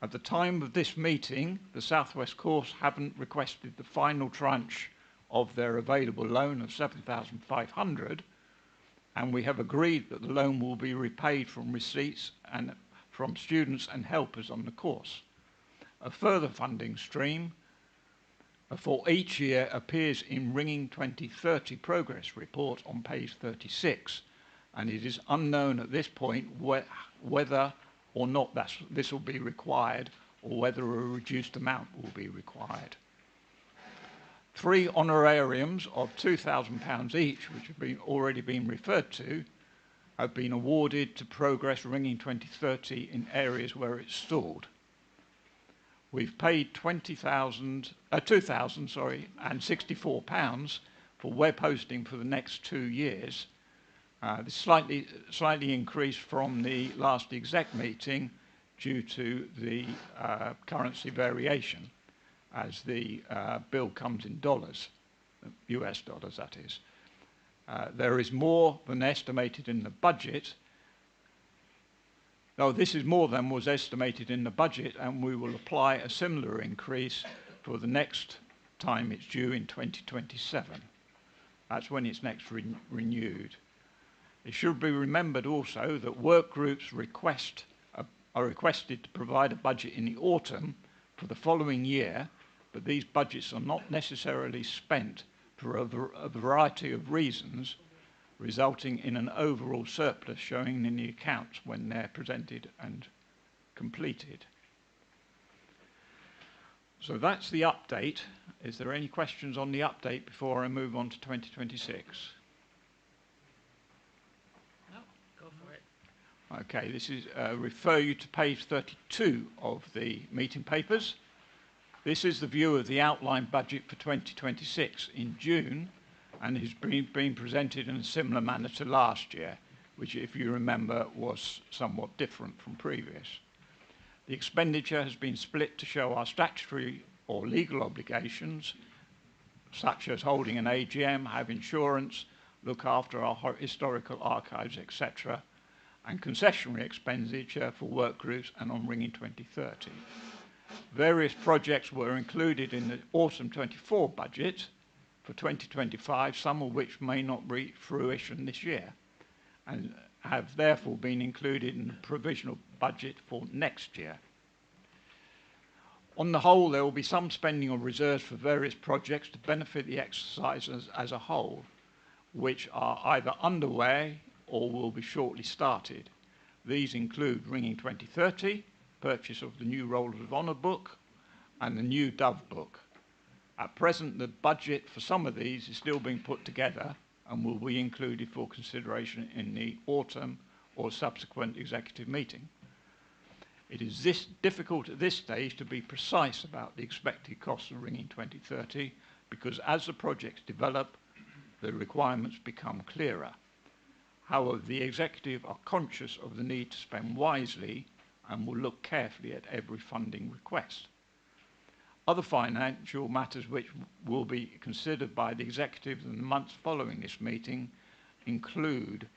At the time of this meeting, the South West Course haven't requested the final tranche of their available loan of £7,500, and we have agreed that the loan will be repaid from receipts and from students and helpers on the course. A further funding stream for each year appears in Ringing 2030 progress report on page 36, and it is unknown at this point whether or not this will be required or whether a reduced amount will be required. 3 honorariums of £2,000 each, which have already been referred to, have been awarded to Progress Ringing 2030 in areas where it's stalled. We've paid £2,064 for web hosting for the next 2 years. This slightly increased from the last exec meeting due to the currency variation, as the bill comes in dollars, US dollars that is. There is more than estimated in the budget. No, this is more than was estimated in the budget, and we will apply a similar increase for the next time it's due in 2027. That's when it's next renewed. It should be remembered also that work groups are requested to provide a budget in the autumn for the following year, but these budgets are not necessarily spent for a variety of reasons, resulting in an overall surplus showing in the accounts when they're presented and completed. So that's the update. Is there any questions on the update before I move on to 2026? No, go for it. Okay, this is refer you to page 32 of the meeting papers. This is the view of the outline budget for 2026 in June, and has been presented in a similar manner to last year, which, if you remember, was somewhat different from previous. The expenditure has been split to show our statutory or legal obligations, such as holding an AGM, have insurance, look after our historical archives, etc., and concessionary expenditure for work groups and on Ringing 2030. Various projects were included in the autumn 24 budget for 2025, some of which may not reach fruition this year, and have therefore been included in the provisional budget for next year. On the whole, there will be some spending on reserves for various projects to benefit the exercise as a whole, which are either underway or will be shortly started. These include Ringing 2030, purchase of the new Rollers of Honour book, and the new Dove book. At present, the budget for some of these is still being put together and will be included for consideration in the autumn or subsequent executive meeting. It is difficult at this stage to be precise about the expected costs of Ringing 2030 because as the projects develop, the requirements become clearer. However, the executive are conscious of the need to spend wisely and will look carefully at every funding request. Other financial matters which will be considered by the executive in the months following this meeting include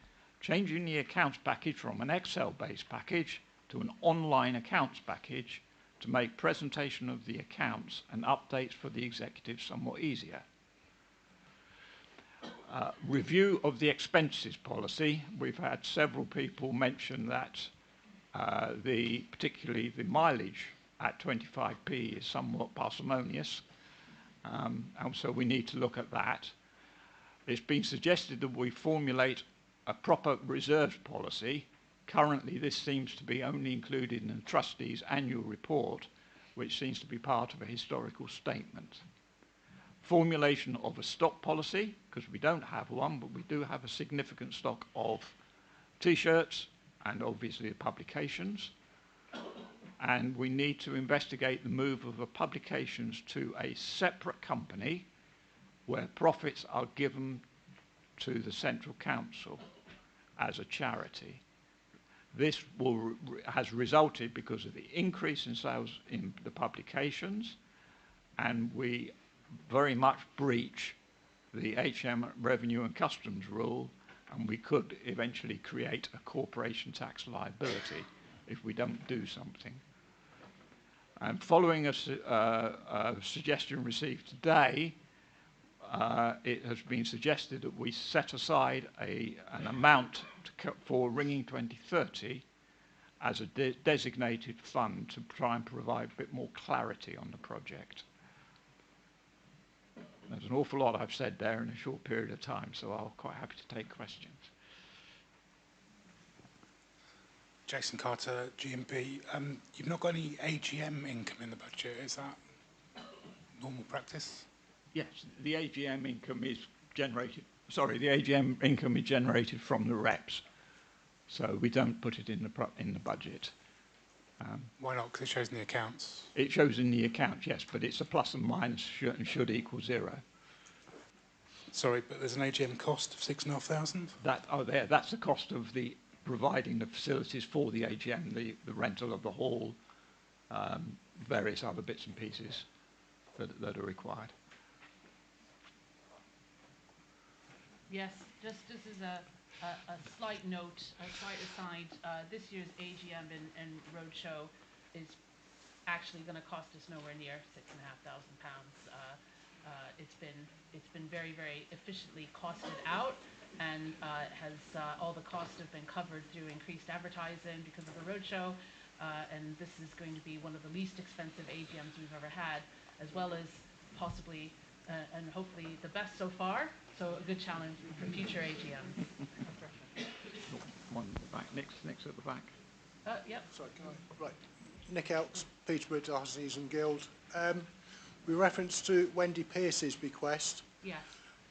changing the accounts package from an Excel-based package to an online accounts package to make presentation of the accounts and updates for the executive somewhat easier. Review of the expenses policy. We've had several people mention that particularly the mileage at 25p is somewhat parsimonious, and so we need to look at that. It's been suggested that we formulate a proper reserves policy. Currently, this seems to be only included in the Trustees' annual report, which seems to be part of a historical statement. Formulation of a stock policy, because we don't have one, but we do have a significant stock of T-shirts and obviously the publications. And we need to investigate the move of the publications to a separate company where profits are given to the Central Council as a charity. This has resulted because of the increase in sales in the publications, and we very much breach the HM revenue and customs rule, and we could eventually create a corporation tax liability if we don't do something. And following a suggestion received today, it has been suggested that we set aside an amount for Ringing 2030 as a designated fund to try and provide a bit more clarity on the project. There's an awful lot I've said there in a short period of time, so I'm quite happy to take questions. Jason Carter, GMP. You've not got any AGM income in the budget, is that normal practice? Yes, the AGM income is generated, the AGM income is generated from the reps, so we don't put it in the budget. Why not? Because it shows in the accounts. It shows in the accounts, yes, but it's a plus and minus and should equal 0. Sorry, but there's an AGM cost of 6,500? That's the cost of the providing the facilities for the AGM, the rental of the hall, various other bits and pieces that are required. Yes, just as a slight note, a slight aside, this year's AGM and roadshow is actually going to cost us nowhere near £6,500. It's been very, very efficiently costed out, and all the costs have been covered through increased advertising because of the roadshow, and this is going to be one of the least expensive AGMs we've ever had, as well as possibly and hopefully the best so far. So a good challenge for future AGMs. One back, next at the back. Yep. Sorry, can I? Right. Nick Elks, Peterborough Diocesan Guild. With reference to Wendy Pearce's bequest, yes.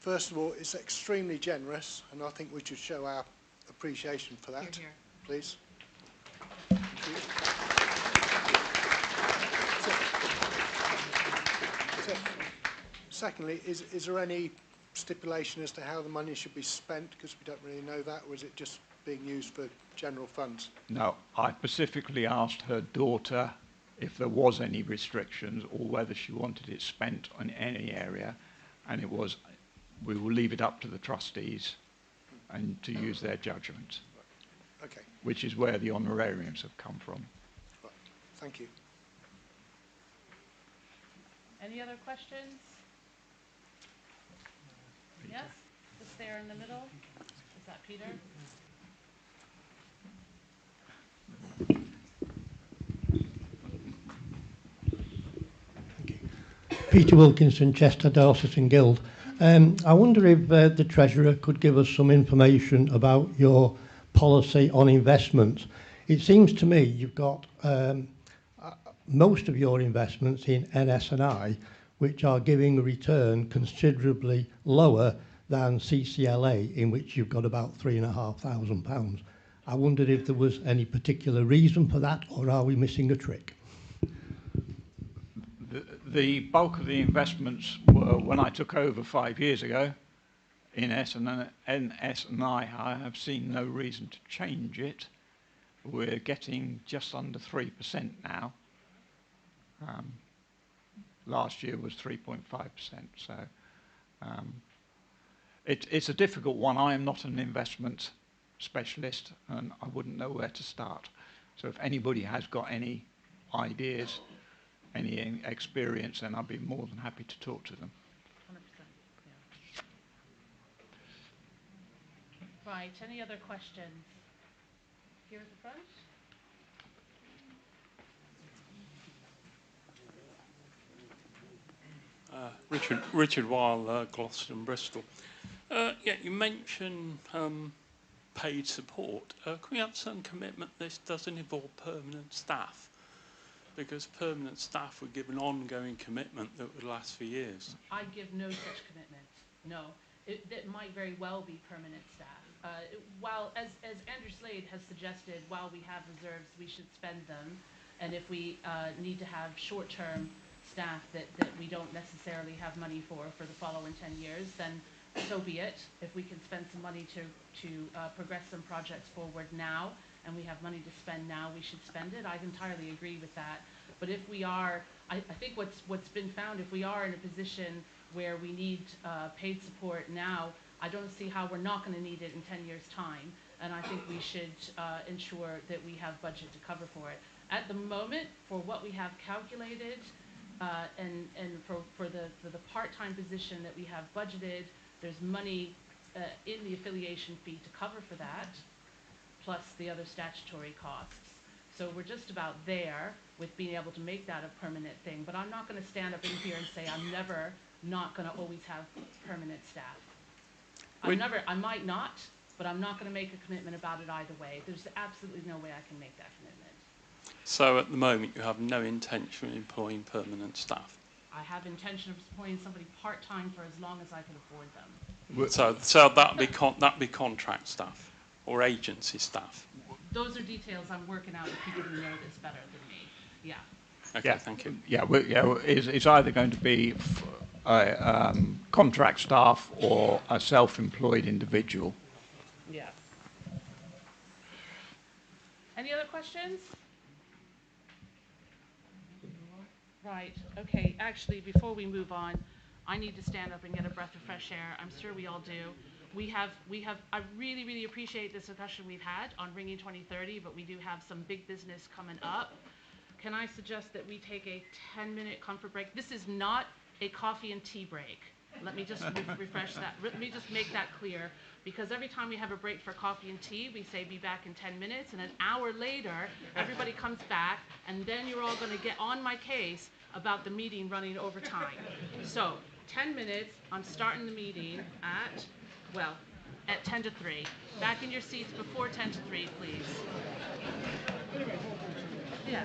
First of all, it's extremely generous, and I think we should show our appreciation for that. Hear, hear. Please. secondly, is there any stipulation as to how the money should be spent? Because we don't really know that, or is it just being used for general funds? No, I specifically asked her daughter if there was any restrictions or whether she wanted it spent on any area, and it was, we will leave it up to the trustees and to use their judgment. Okay. Which is where the honorariums have come from. Right. Thank you. Any other questions? Yes, just there in the middle. Is that Peter? Peter Wilkinson, Chester, Dorset and Guild. I wonder if the Treasurer could give us some information about your policy on investments. It seems to me you've got most of your investments in NS&I, which are giving a return considerably lower than CCLA, in which you've got about £3,500. I wondered if there was any particular reason for that, or are we missing a trick? The bulk of the investments were when I took over 5 years ago in NS&I. I have seen no reason to change it. We're getting just under 3% now. Last year was 3.5%. So it's a difficult one. I am not an investment specialist and I wouldn't know where to start. So if anybody has got any ideas, any experience, then I'd be more than happy to talk to them. 100%. Yeah. Right. Any other questions? Here at the front. Richard Weil, Gloucester and Bristol. Yeah, you mentioned paid support. Can we have some commitment this doesn't involve permanent staff? Because permanent staff would give an ongoing commitment that would last for years. I give no such commitment. No. It might very well be permanent staff. While, as Andrew Slade has suggested, while we have reserves, we should spend them. And if we need to have short-term staff that we don't necessarily have money for the following 10 years, then so be it. If we can spend some money to progress some projects forward now, and we have money to spend now, we should spend it. I entirely agree with that. But if we are, I think what's been found, if we are in a position where we need paid support now, I don't see how we're not going to need it in 10 years' time. And I think we should ensure that we have budget to cover for it. At the moment, for what we have calculated, and for the part-time position that we have budgeted, there's money in the affiliation fee to cover for that, plus the other statutory costs. So we're just about there with being able to make that a permanent thing. But I'm not going to stand up in here and say I'm never not going to always have permanent staff. I might not, but I'm not going to make a commitment about it either way. There's absolutely no way I can make that commitment. So at the moment you have no intention of employing permanent staff? I have intention of employing somebody part-time for as long as I can afford them. So that'd be contract staff or agency staff? Those are details I'm working out with people who know this better than me. Yeah. Okay, yeah. Thank you. Yeah, it's either going to be contract staff or a self-employed individual. Yeah. Any other questions? Right. Okay. Actually, before we move on, I need to stand up and get a breath of fresh air. I'm sure we all do. I really, really appreciate this discussion we've had on Ringing 2030, but we do have some big business coming up. Can I suggest that we take a 10-minute comfort break? This is not a coffee and tea break. Let me just refresh that. Let me just make that clear, because every time we have a break for coffee and tea, we say be back in 10 minutes, and an hour later, everybody comes back, and then you're all going to get on my case about the meeting running over time. So, 10 minutes, I'm starting the meeting at 10 to 3. Back in your seats before 10 to 3, please. Yeah.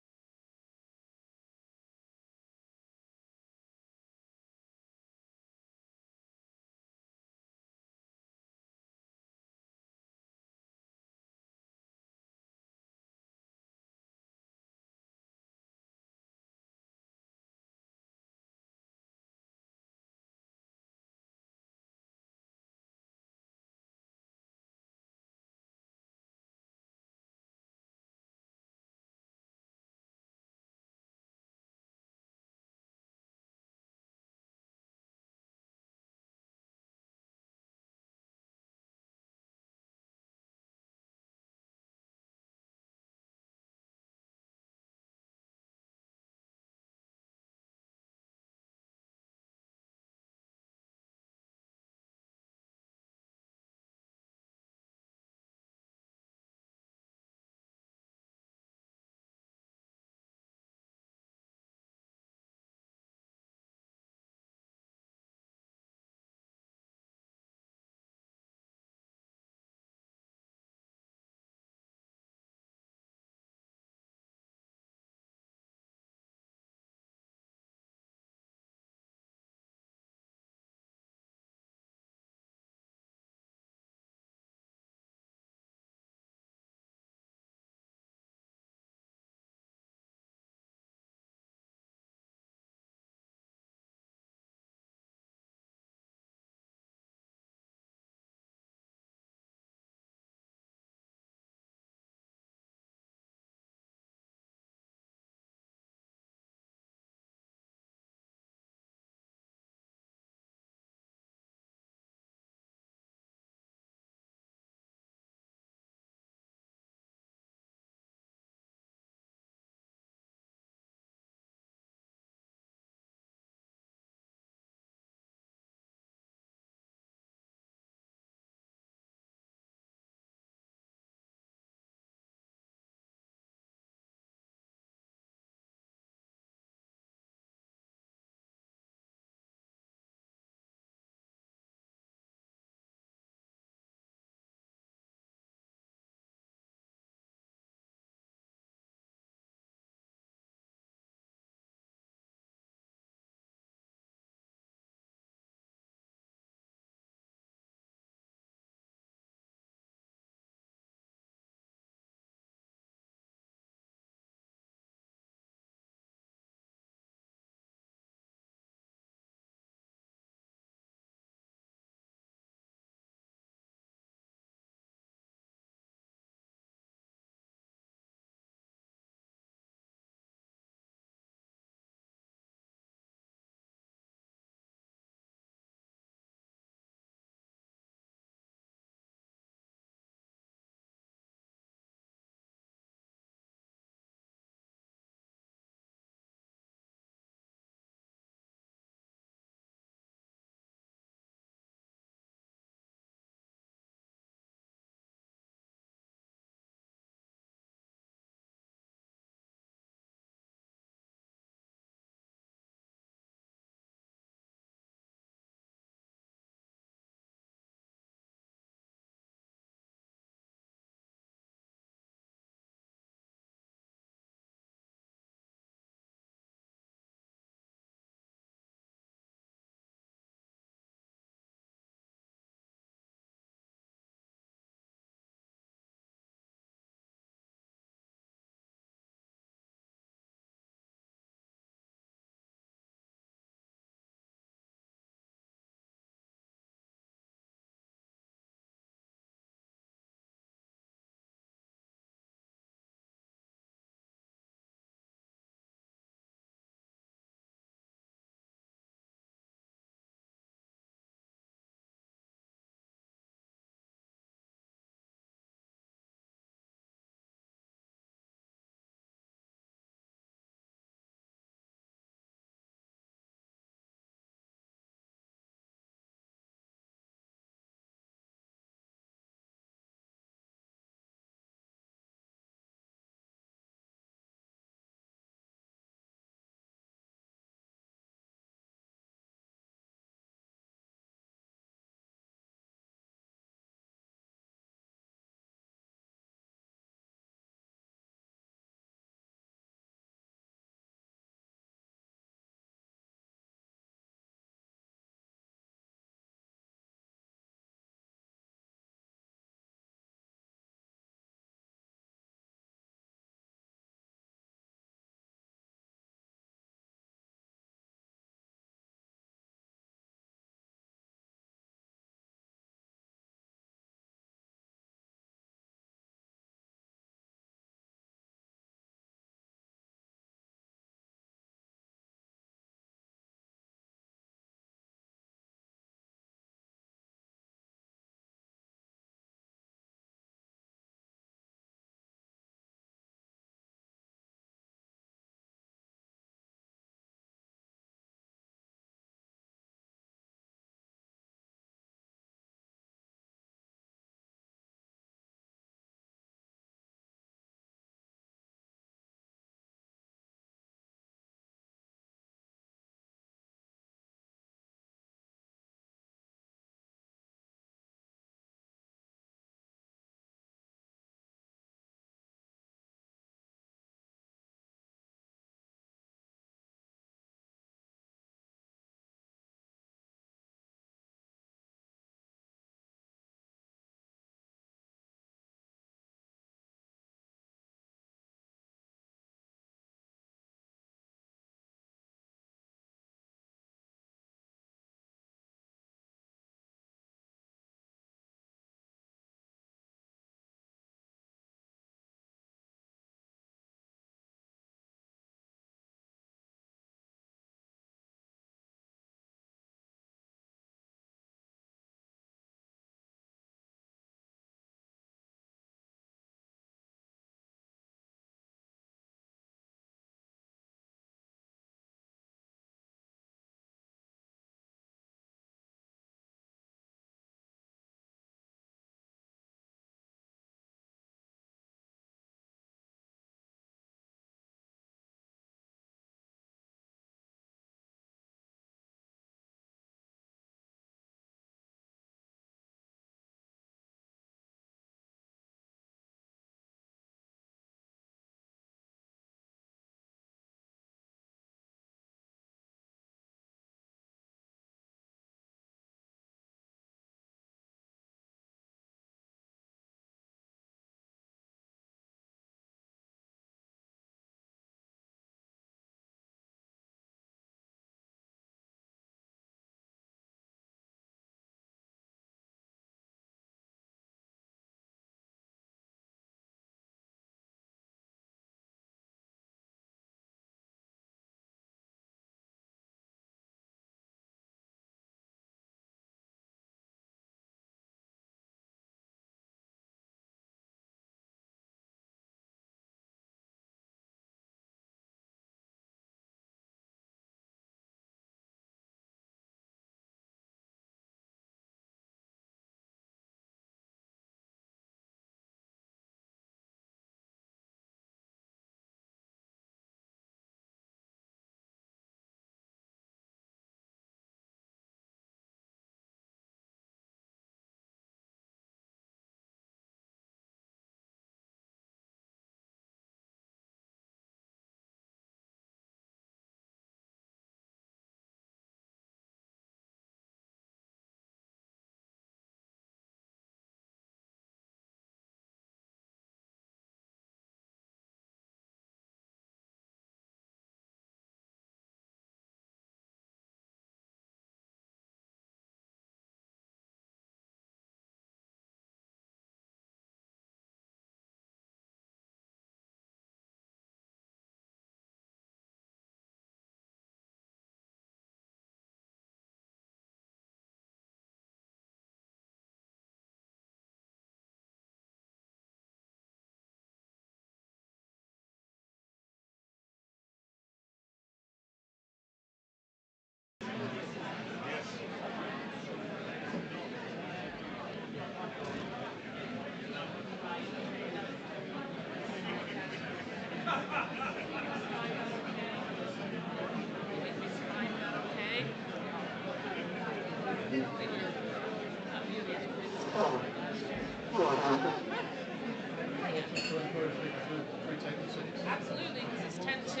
Absolutely, because it's 10-2.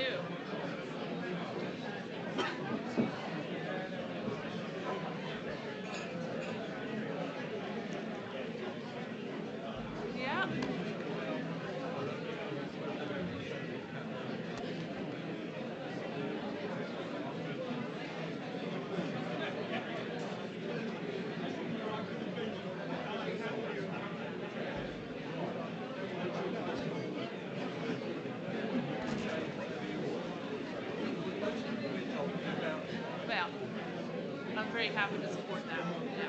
Yeah. Well, I'm very happy to support that. Yeah.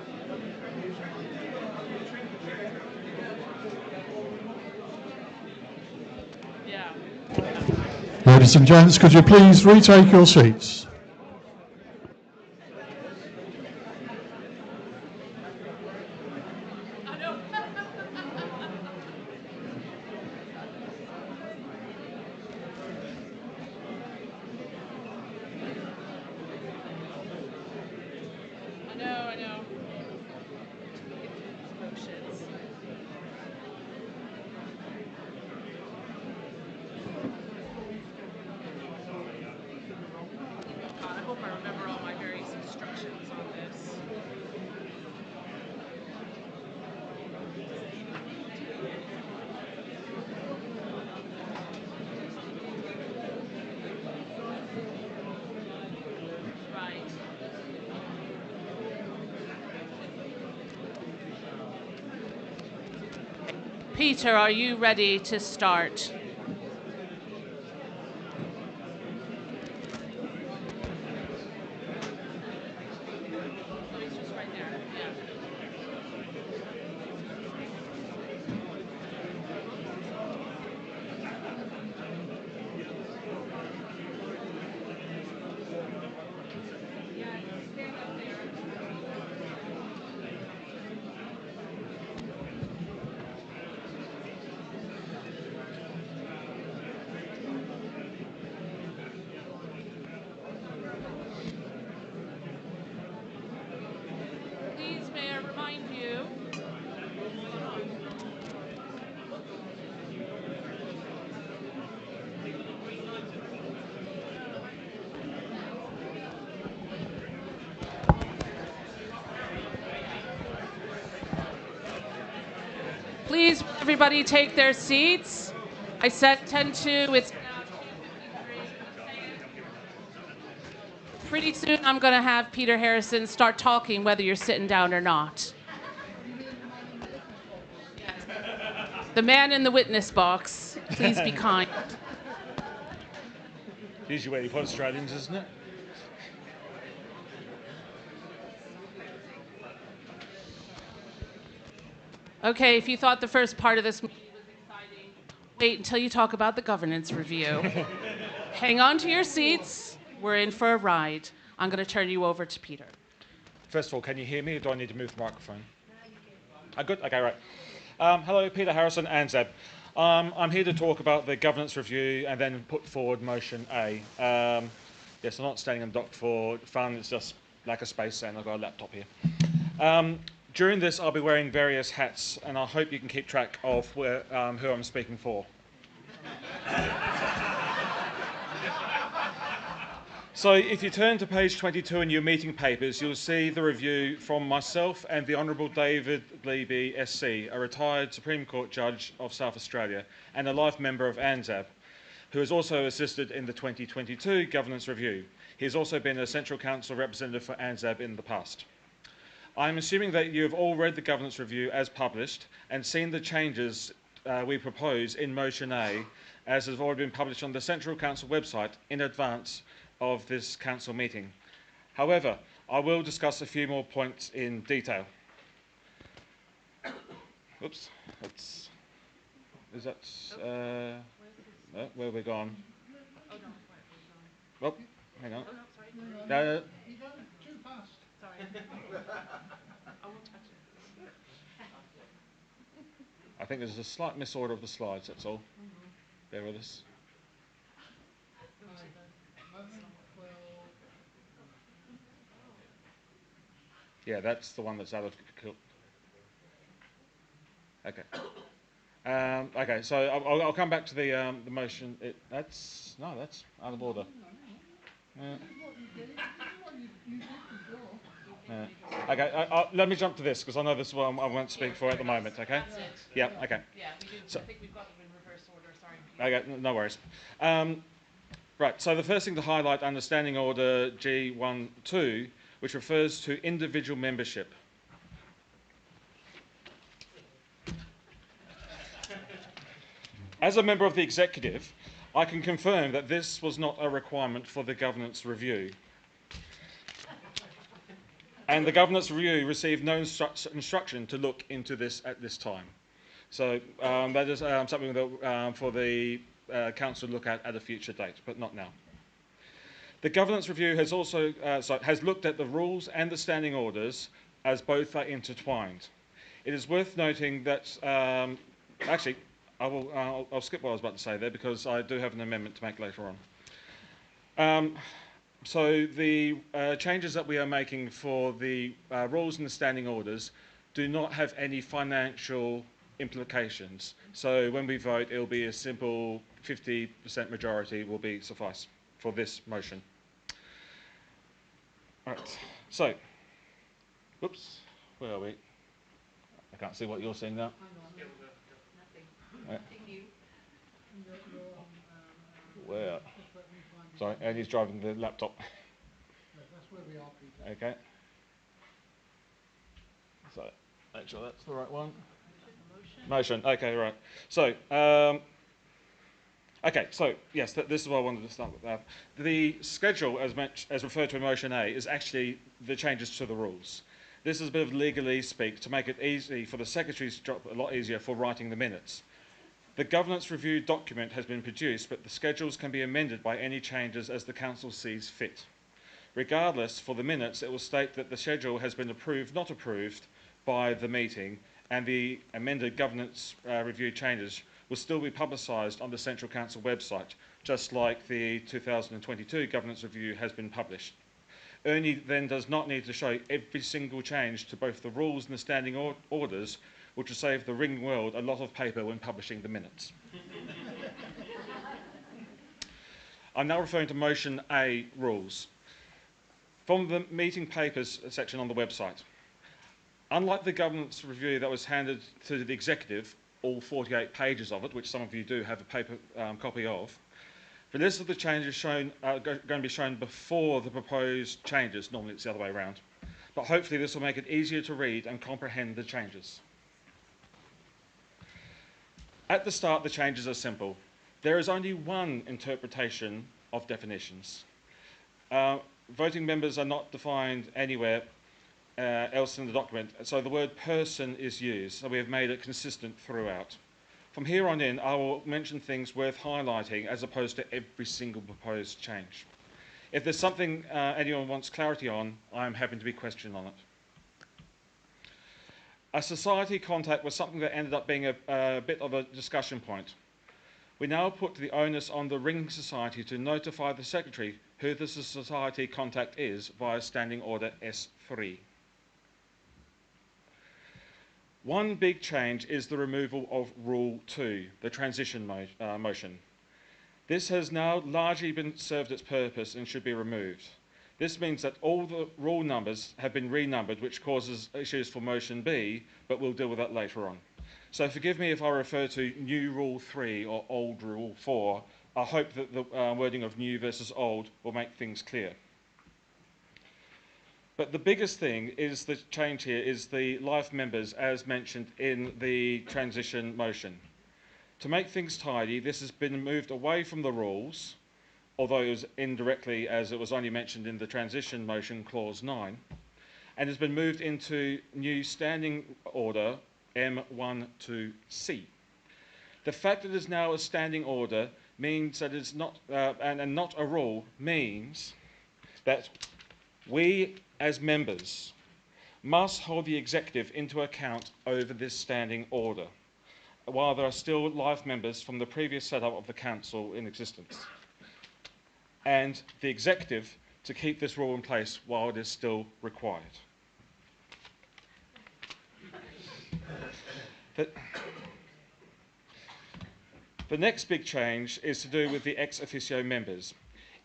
Yeah. Ladies and gents, could you please retake your seats? I know. I know. Motions. God, I hope I remember all my various instructions on this. Right. Peter, are you ready to start? Oh, he's just right there. Yeah. Please, may I remind you? Please, everybody take their seats. I said 10-2. It's now 2:53. Pretty soon I'm going to have Peter Harrison start talking whether you're sitting down or not. The man in the witness box, please be kind. Usually where you put Australians, isn't it? Okay, if you thought the first part of this meeting was exciting, wait until you talk about the governance review. Hang on to your seats. We're in for a ride. I'm going to turn you over to Peter. First of all, can you hear me or do I need to move the microphone? Good? Okay, right. Hello, Peter Harrison, ANZAB. I'm here to talk about the governance review and then put forward motion A. Yes, I'm not standing on dock for fun, it's just lack of space and I've got a laptop here. During this, I'll be wearing various hats and I hope you can keep track of who I'm speaking for. So if you turn to page 22 in your meeting papers, you'll see the review from myself and the Honourable David Leby, SC, a retired Supreme Court Judge of South Australia and a life member of ANZAB, who has also assisted in the 2022 Governance Review. He has also been a Central Council representative for ANZAB in the past. I'm assuming that you have all read the Governance Review as published and seen the changes we propose in Motion A, as has already been published on the Central Council website in advance of this council meeting. However, I will discuss a few more points in detail. Oops, that's, is that, no, where have we gone? Oh, hang on. You've done it too fast. Sorry. I won't touch it. I think there's a slight misorder of the slides, that's all. Bear with us. Yeah, that's the one that's out of. Okay. Okay, so I'll come back to the motion. That's out of order. Okay, let me jump to this because I know this is what I won't speak for at the moment. Okay. That's it. Yeah. Okay. Yeah, we do. So, I think we've got them in reverse order. Sorry. okay, no worries. Right. So the first thing to highlight under Standing Order G12, which refers to individual membership. As a member of the executive, I can confirm that this was not a requirement for the governance review. And the governance review received no instruction to look into this at this time. So that is something that for the council to look at a future date, but not now. The governance review has also has looked at the rules and the standing orders as both are intertwined. It is worth noting that actually. I'll skip what I was about to say there because I do have an amendment to make later on. So the changes that we are making for the rules and the standing orders do not have any financial implications. So when we vote, it will be a simple 50% majority will be suffice for this motion. All right. So, whoops, where are we? I can't see what you're seeing now. Where? Sorry, Eddie's driving the laptop. That's where we are, Peter. Okay. So, make sure that's the right one. Motion. Okay, right. So, okay. So, yes, this is what I wanted to start with. The schedule, as referred to in Motion A, is actually the changes to the rules. This is a bit of legally speak to make it easy for the secretary's job, a lot easier for writing the minutes. The governance review document has been produced, but the schedules can be amended by any changes as the council sees fit. Regardless, for the minutes, it will state that the schedule has been approved, not approved, by the meeting, and the amended governance review changes will still be publicised on the Central Council website, just like the 2022 governance review has been published. Ernie then does not need to show every single change to both the rules and the standing orders, which will save the ring world a lot of paper when publishing the minutes. I'm now referring to Motion A, rules. From the meeting papers section on the website. Unlike the governance review that was handed to the executive, all 48 pages of it, which some of you do have a paper copy of, the list of the changes shown are going to be shown before the proposed changes. Normally it's the other way around. But hopefully this will make it easier to read and comprehend the changes. At the start, the changes are simple. There is only one interpretation of definitions. Voting members are not defined anywhere else in the document, so the word person is used, so we have made it consistent throughout. From here on in, I will mention things worth highlighting as opposed to every single proposed change. If there's something anyone wants clarity on, I am happy to be questioned on it. A society contact was something that ended up being a bit of a discussion point. We now put the onus on the Ring Society to notify the Secretary who the society contact is via Standing Order S3. One big change is the removal of Rule 2, the transition motion. This has now largely been served its purpose and should be removed. This means that all the rule numbers have been renumbered, which causes issues for Motion B, but we'll deal with that later on. So forgive me if I refer to new Rule 3 or old Rule 4. I hope that the wording of new versus old will make things clear. But the biggest thing is the change here is the life members as mentioned in the transition motion. To make things tidy, this has been moved away from the rules, although it was indirectly as it was only mentioned in the transition motion clause 9, and has been moved into new standing order M1 to C. The fact that it is now a standing order means that it's not, and not a rule, means that we as members must hold the executive into account over this standing order, while there are still life members from the previous setup of the council in existence. and the executive to keep this rule in place while it is still required. The next big change is to do with the ex officio members.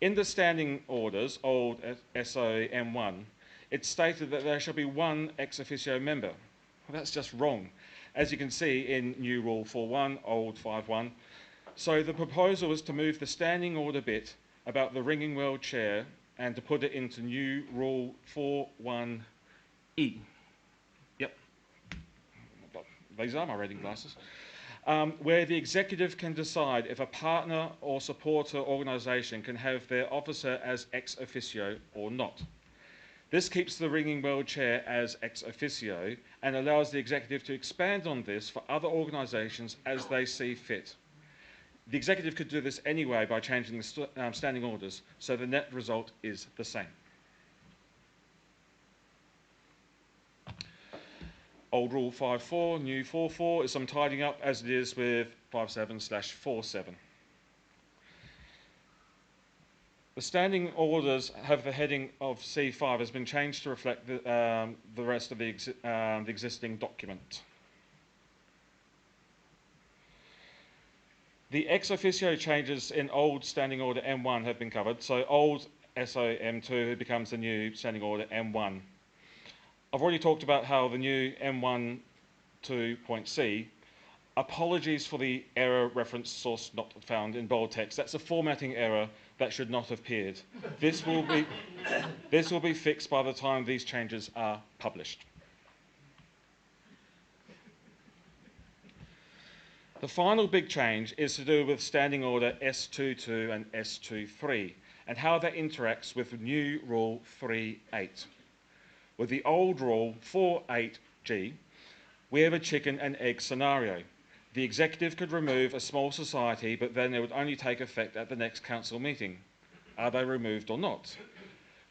In the standing orders, old SOM1, it's stated that there shall be one ex officio member. Well, that's just wrong, as you can see in new rule 4.1, old 5.1. So the proposal is to move the standing order bit about the ringing world chair and to put it into new rule 4.1e. Yep. These are my reading glasses. Where the executive can decide if a partner or supporter organisation can have their officer as ex officio or not. This keeps the ringing world chair as ex officio and allows the executive to expand on this for other organisations as they see fit. The executive could do this anyway by changing the standing orders, so the net result is the same. Old rule 5.4, new 4.4 is some tidying up as it is with 5.7/4.7. The standing orders have the heading of C5 has been changed to reflect the rest of the existing document. The ex officio changes in old standing order M1 have been covered, so old SOM2 becomes the new standing order M1. I've already talked about how the new M1 2.c, apologies for the error reference source not found in bold text. That's a formatting error that should not have appeared. This will be fixed by the time these changes are published. The final big change is to do with standing order S22 and S23 and how that interacts with the new rule 3.8. With the old rule 4.8g, we have a chicken and egg scenario. The executive could remove a small society, but then it would only take effect at the next council meeting. Are they removed or not?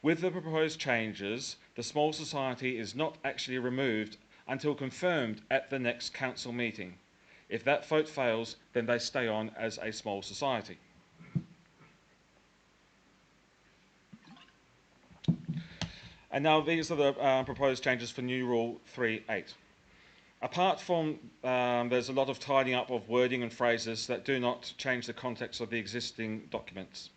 With the proposed changes, the small society is not actually removed until confirmed at the next council meeting. If that vote fails, then they stay on as a small society. And now these are the proposed changes for new rule 3.8. Apart from there's a lot of tidying up of wording and phrases that do not change the context of the existing documents.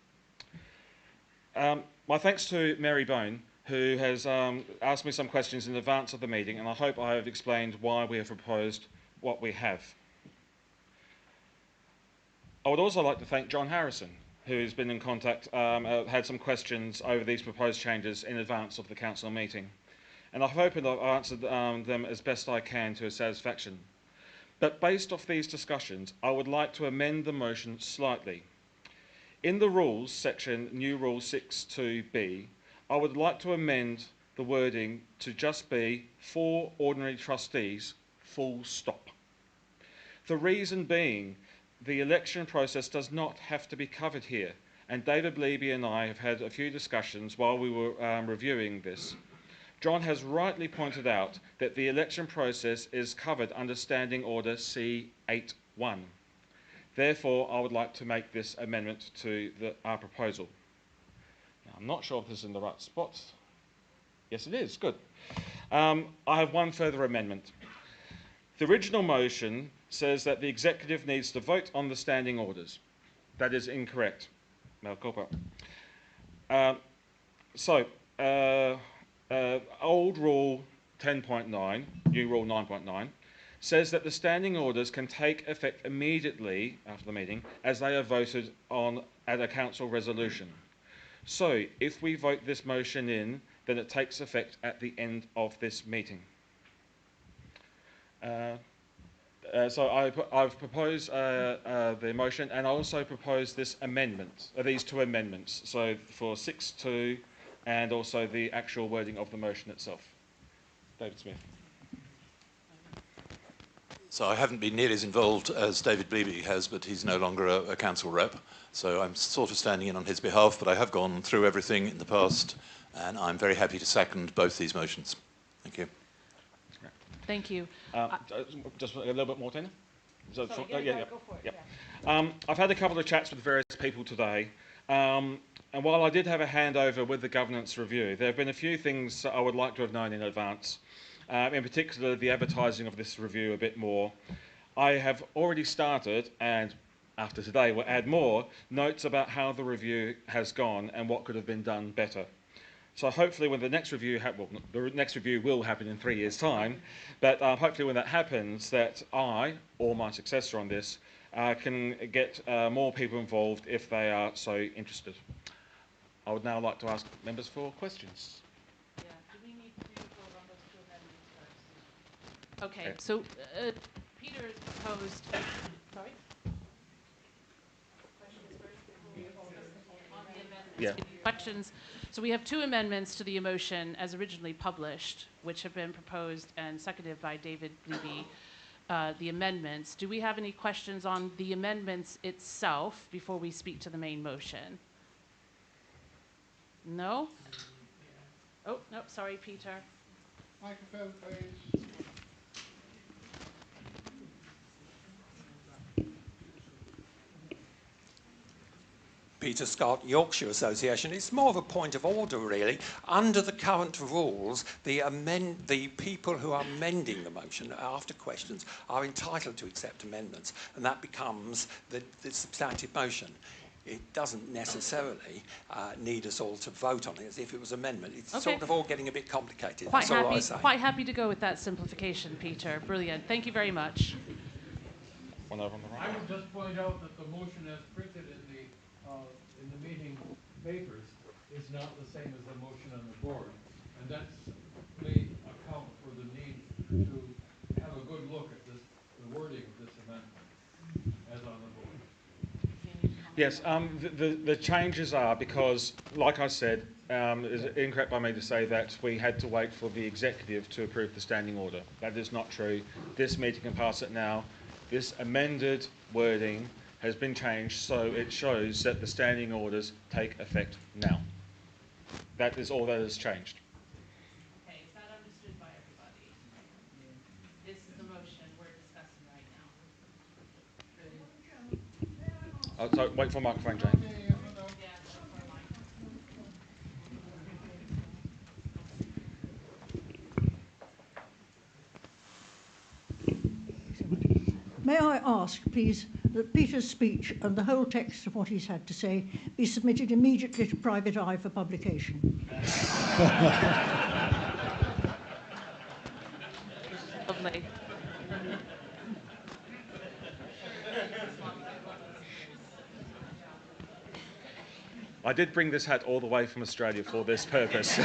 My thanks to Mary Bone, who has asked me some questions in advance of the meeting, and I hope I have explained why we have proposed what we have. I would also like to thank John Harrison, who has been in contact, had some questions over these proposed changes in advance of the council meeting. And I hope that I've answered them as best I can to his satisfaction. But based off these discussions, I would like to amend the motion slightly. In the rules section, new rule 6.2b, I would like to amend the wording to just be for ordinary trustees, full stop. The reason being, the election process does not have to be covered here, and David Leby and I have had a few discussions while we were reviewing this. John has rightly pointed out that the election process is covered under Standing Order C8.1. Therefore, I would like to make this amendment to our proposal. Now, I'm not sure if this is in the right spot. Yes, it is. Good. I have one further amendment. The original motion says that the executive needs to vote on the standing orders. That is incorrect. Mel Cooper. Old rule 10.9, new rule 9.9, says that the standing orders can take effect immediately after the meeting as they are voted on at a council resolution. So if we vote this motion in, then it takes effect at the end of this meeting. So I've proposed the motion, and I also propose this amendment, these two amendments, so for 6.2 and also the actual wording of the motion itself. David Smith. So I haven't been nearly as involved as David Leby has, but he's no longer a council rep, so I'm sort of standing in on his behalf, but I have gone through everything in the past, and I'm very happy to second both these motions. Thank you. Thank you. Just a little bit more, Tina? Go for it. I've had a couple of chats with various people today. And while I did have a handover with the governance review, there have been a few things that I would like to have known in advance, in particular the advertising of this review a bit more. I have already started, and after today we'll add more, notes about how the review has gone and what could have been done better. So hopefully when the next review, the next review will happen in 3 years' time, but hopefully when that happens, that I, or my successor on this, can get more people involved if they are so interested. I would now like to ask members for questions. Yeah, do we need to vote on those two amendments first? Okay, so Peter has proposed, sorry? Yeah. Questions. So we have two amendments to the motion as originally published, which have been proposed and seconded by David Levy. The amendments. Do we have any questions on the amendments itself before we speak to the main motion? No? Oh, no, sorry, Peter. Microphone, please. Peter Scott, Yorkshire Association. It's more of a point of order, really. Under the current rules, the people who are amending the motion after questions are entitled to accept amendments, and that becomes the substantive motion. It doesn't necessarily need us all to vote on it as if it was amendment. It's Okay. sort of all getting a bit complicated. Quite That's all I happy, say. quite happy to go with that simplification, Peter. Brilliant. Thank you very much. One over on the right. I would just point out that the motion as printed in the meeting papers is not the same as the motion on the board, and that's may account for the need to have a good look at this, the wording of this amendment as on the board. Yes, the changes are because, like I said, is it incorrect by me to say that we had to wait for the executive to approve the standing order. That is not true. This meeting can pass it now. This amended wording has been changed so it shows that the standing orders take effect now. That is all that has changed. Okay, is that understood by everybody? This is the motion we're discussing right now. Oh, so wait for a microphone, James. May I ask, please, that Peter's speech and the whole text of what he's had to say be submitted immediately to Private Eye for publication? Lovely. I did bring this hat all the way from Australia for this purpose.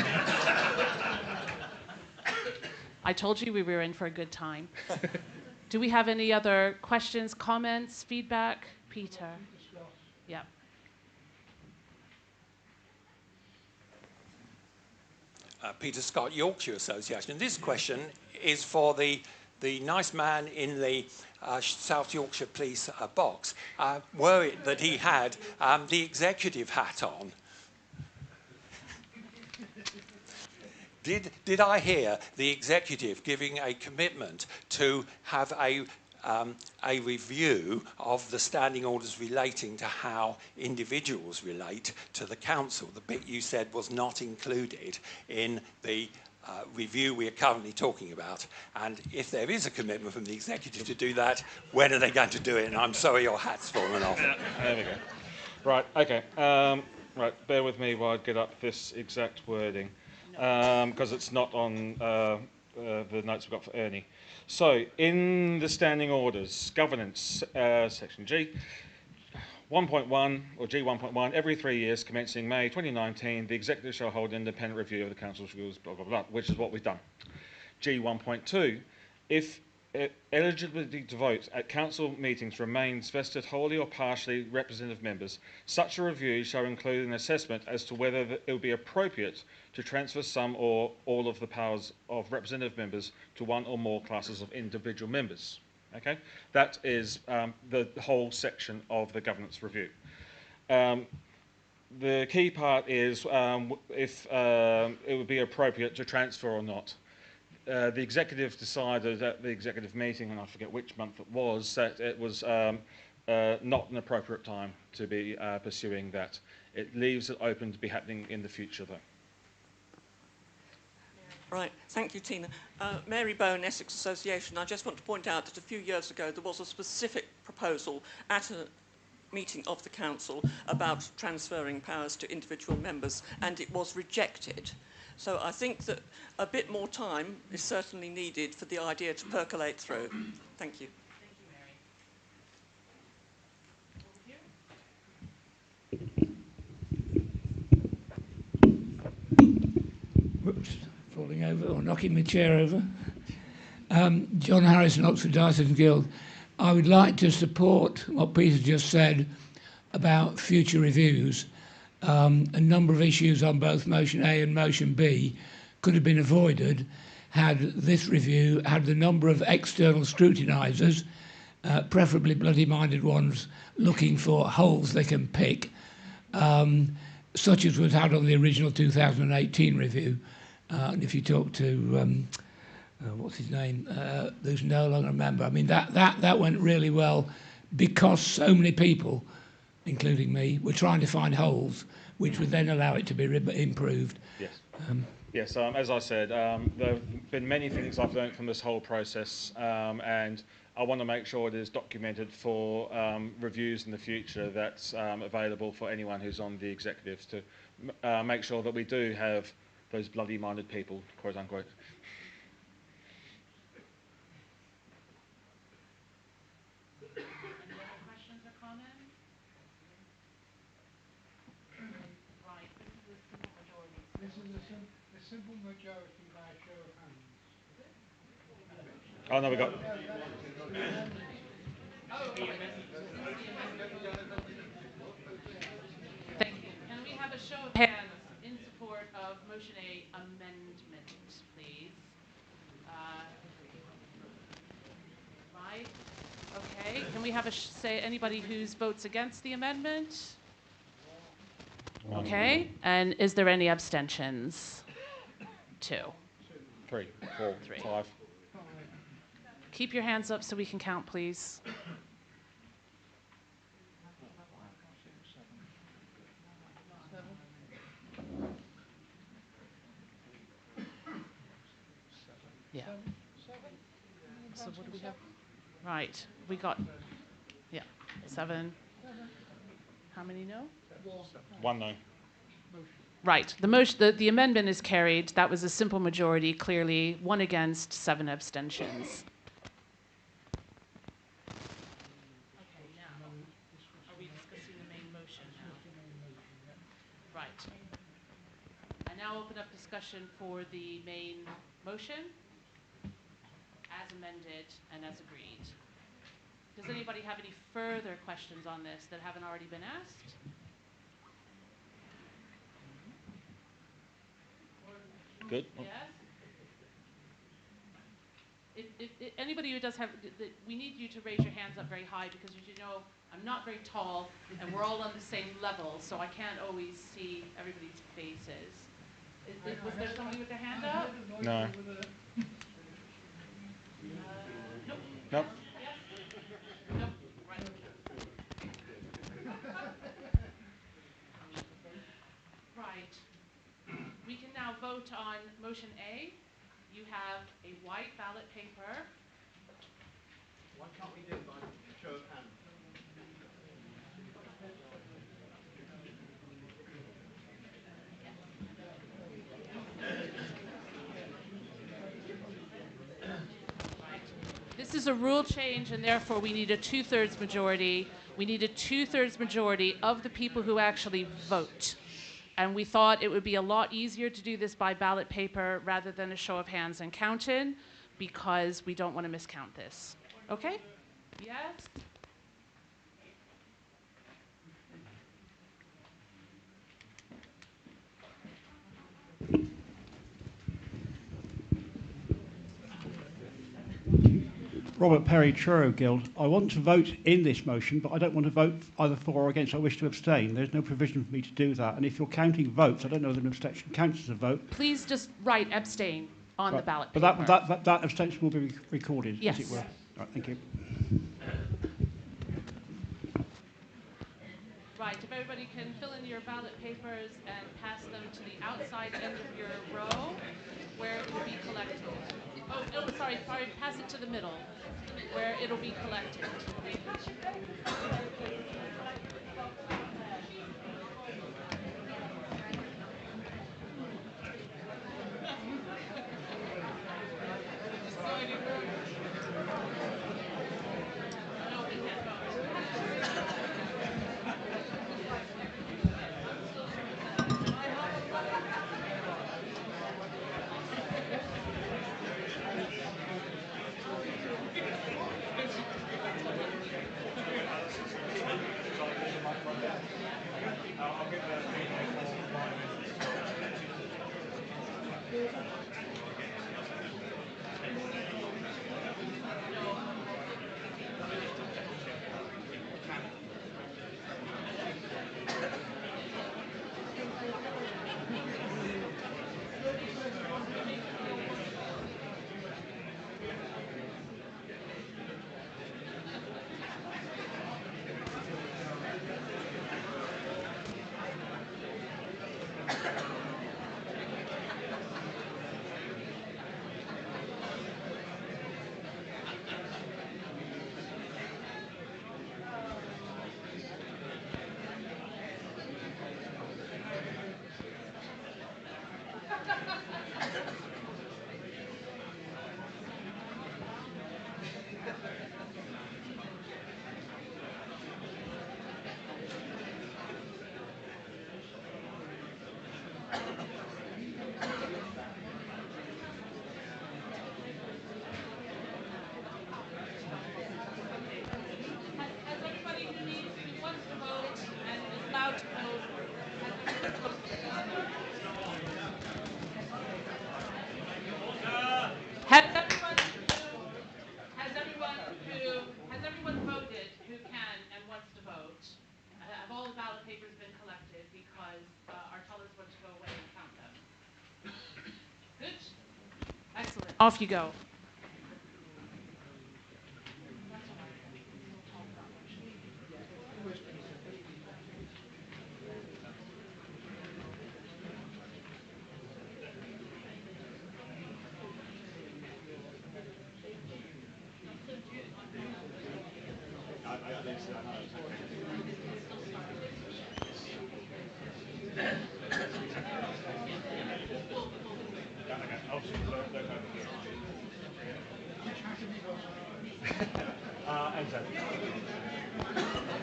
I told you we were in for a good time. Do we have any other questions, comments, feedback? Peter? Yeah. Peter Scott, Yorkshire Association. This question is for the nice man in the South Yorkshire Police box. Were it that he had the executive hat on, did I hear the executive giving a commitment to have a review of the standing orders relating to how individuals relate to the council? The bit you said was not included in the review we are currently talking about. And if there is a commitment from the executive to do that, when are they going to do it? And I'm sorry your hat's fallen off. There we go. Right, okay. Right, bear with me while I get up this exact wording, because it's not on the notes we've got for Ernie. So, in the standing orders, governance, section G, 1.1, or G1.1, every 3 years, commencing May 2019, the executive shall hold an independent review of the council's rules, blah, blah, blah, which is what we've done. G1.2, if eligibility to vote at council meetings remains vested wholly or partially representative members, such a review shall include an assessment as to whether it would be appropriate to transfer some or all of the powers of representative members to one or more classes of individual members. Okay, that is the whole section of the governance review. The key part is if it would be appropriate to transfer or not. The executive decided at the executive meeting, and I forget which month it was, that it was not an appropriate time to be pursuing that. It leaves it open to be happening in the future, though. Right, thank you, Tina. Mary Bone, Essex Association. I just want to point out that a few years ago there was a specific proposal at a meeting of the council about transferring powers to individual members, and it was rejected. So I think that a bit more time is certainly needed for the idea to percolate through. Thank you. Whoops, falling over or knocking my chair over. John Harrison, Oxford Diocesan Guild. I would like to support what Peter just said about future reviews. A number of issues on both motion A and motion B could have been avoided had this review had the number of external scrutinisers, preferably bloody-minded ones, looking for holes they can pick, such as was had on the original 2018 review. And if you talk to, what's his name, who's no longer a member, I mean, that went really well because so many people, including me, were trying to find holes, which would then allow it to be improved. Yes. Yes, as I said, there have been many things I've learned from this whole process, and I want to make sure it is documented for reviews in the future that's available for anyone who's on the executives to make sure that we do have those bloody-minded people, quote unquote. This is a simple majority by a show of hands. Oh, no, we got... Thank you. Can we have a show of hands in support of motion A amendment, please? Right. Okay. Can we have say anybody who votes against the amendment? Okay. And is there any abstentions? 2. 3, 4, 3. 5. Keep your hands up so we can count, please. Yeah. So what do we have? Right. We got, 7. How many no? 1 no. Right. The amendment is carried. That was a simple majority, clearly. 1 against, 7 abstentions. Okay, now, are we discussing the main motion now? Right. I now open up discussion for the main motion, as amended and as agreed. Does anybody have any further questions on this that haven't already been asked? Good. Yes? If anybody who does have, we need you to raise your hands up very high because, as you know, I'm not very tall and we're all on the same level, so I can't always see everybody's faces. Was there somebody with their hand up? No. Nope. Nope. Yes? Nope. Right. Right. We can now vote on motion A. You have a white ballot paper. Why can't we do it by show of hands? This is a rule change, and therefore we need a 2/3 majority. We need a 2/3 majority of the people who actually vote. And we thought it would be a lot easier to do this by ballot paper rather than a show of hands and counted, because we don't want to miscount this. Okay? Yes? Robert Perry, Truro Guild. I want to vote in this motion, but I don't want to vote either for or against. I wish to abstain. There's no provision for me to do that. And if you're counting votes, I don't know whether an abstention counts as a vote. Please just write abstain on the ballot but paper. That abstention will be recorded, yes. as it were. Right, thank you. Right, if everybody can fill in your ballot papers and pass them to the outside end of your row where it will be collected. Oh, sorry, pass it to the middle where it'll be collected. Has everybody who wants to vote and is allowed to vote, has everyone voted who can and wants to vote? Have all the ballot papers been collected because our tellers want to go away and count them? Good. Excellent. Off you go.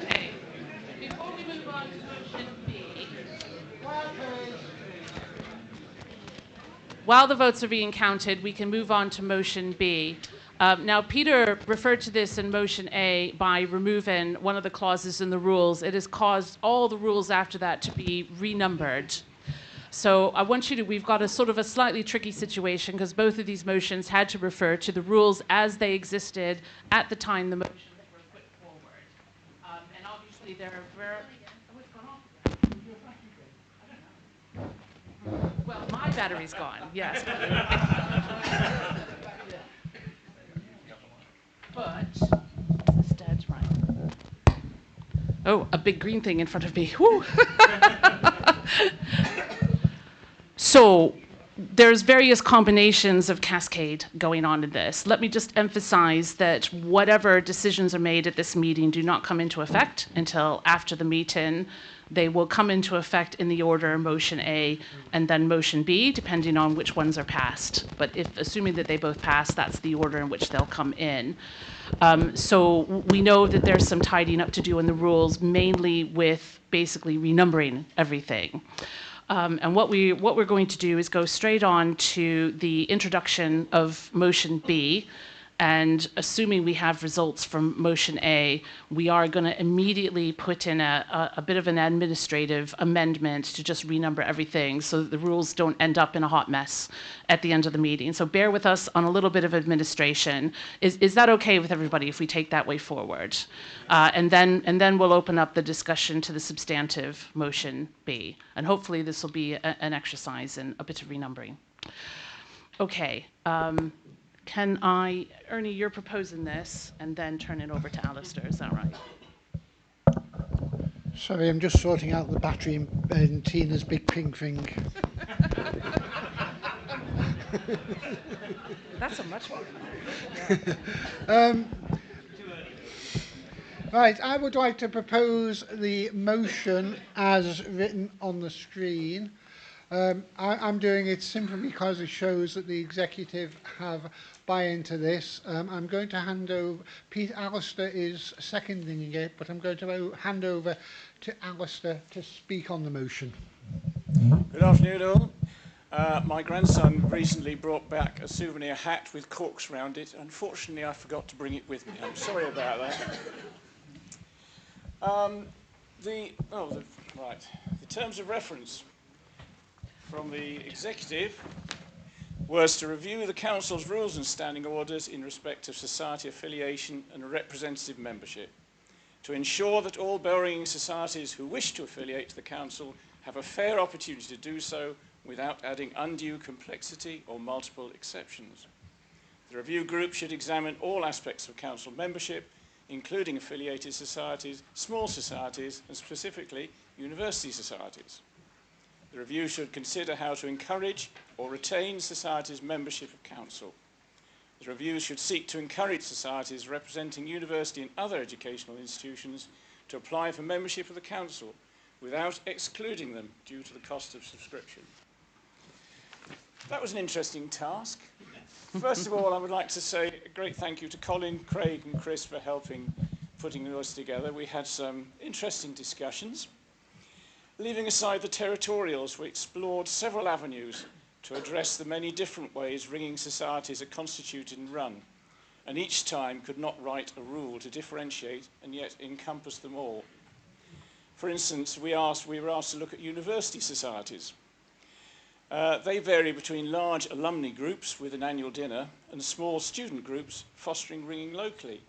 Okay. Before we move on to motion B, while the votes are being counted, we can move on to motion B. Now, Peter referred to this in motion A by removing one of the clauses in the rules. It has caused all the rules after that to be renumbered. So I want you to, we've got a sort of a slightly tricky situation because both of these motions had to refer to the rules as they existed at the time the motions were put forward. And obviously there are very... What's gone off? Well, my battery's gone, yes. But, is this dead? Right. Oh, a big green thing in front of me. Woo! So, there's various combinations of cascade going on in this. Let me just emphasize that whatever decisions are made at this meeting do not come into effect until after the meeting. They will come into effect in the order motion A and then motion B, depending on which ones are passed. But if assuming that they both pass, that's the order in which they'll come in. So we know that there's some tidying up to do in the rules, mainly with basically renumbering everything. And what we're going to do is go straight on to the introduction of motion B. And assuming we have results from motion A, we are going to immediately put in a bit of an administrative amendment to just renumber everything so that the rules don't end up in a hot mess at the end of the meeting. So bear with us on a little bit of administration. Is that okay with everybody if we take that way forward? And then we'll open up the discussion to the substantive motion B. And hopefully this will be an exercise in a bit of renumbering. Okay. Can I, Ernie, you're proposing this and then turn it over to Alistair, is that right? Sorry, I'm just sorting out the battery in Tina's big pink thing. That's a much more. Right, I would like to propose the motion as written on the screen. I'm doing it simply because it shows that the executive have buy-in to this. I'm going to hand over, Pete Alistair is seconding it, but I'm going to hand over to Alistair to speak on the motion. Good afternoon all. My grandson recently brought back a souvenir hat with corks around it. Unfortunately, I forgot to bring it with me. I'm sorry about that. The terms of reference from the executive was to review the council's rules and standing orders in respect of society affiliation and representative membership, to ensure that all Bellringers societies who wish to affiliate to the council have a fair opportunity to do so without adding undue complexity or multiple exceptions. The review group should examine all aspects of council membership, including affiliated societies, small societies, and specifically university societies. The review should consider how to encourage or retain societies' membership of council. The review should seek to encourage societies representing university and other educational institutions to apply for membership of the council without excluding them due to the cost of subscription. That was an interesting task. First of all, I would like to say a great thank you to Colin, Craig and Chris for helping putting this together. We had some interesting discussions. Leaving aside the territorials, we explored several avenues to address the many different ways ringing societies are constituted and run, and each time could not write a rule to differentiate and yet encompass them all. For instance, we were asked to look at university societies. They vary between large alumni groups with an annual dinner and small student groups fostering ringing locally.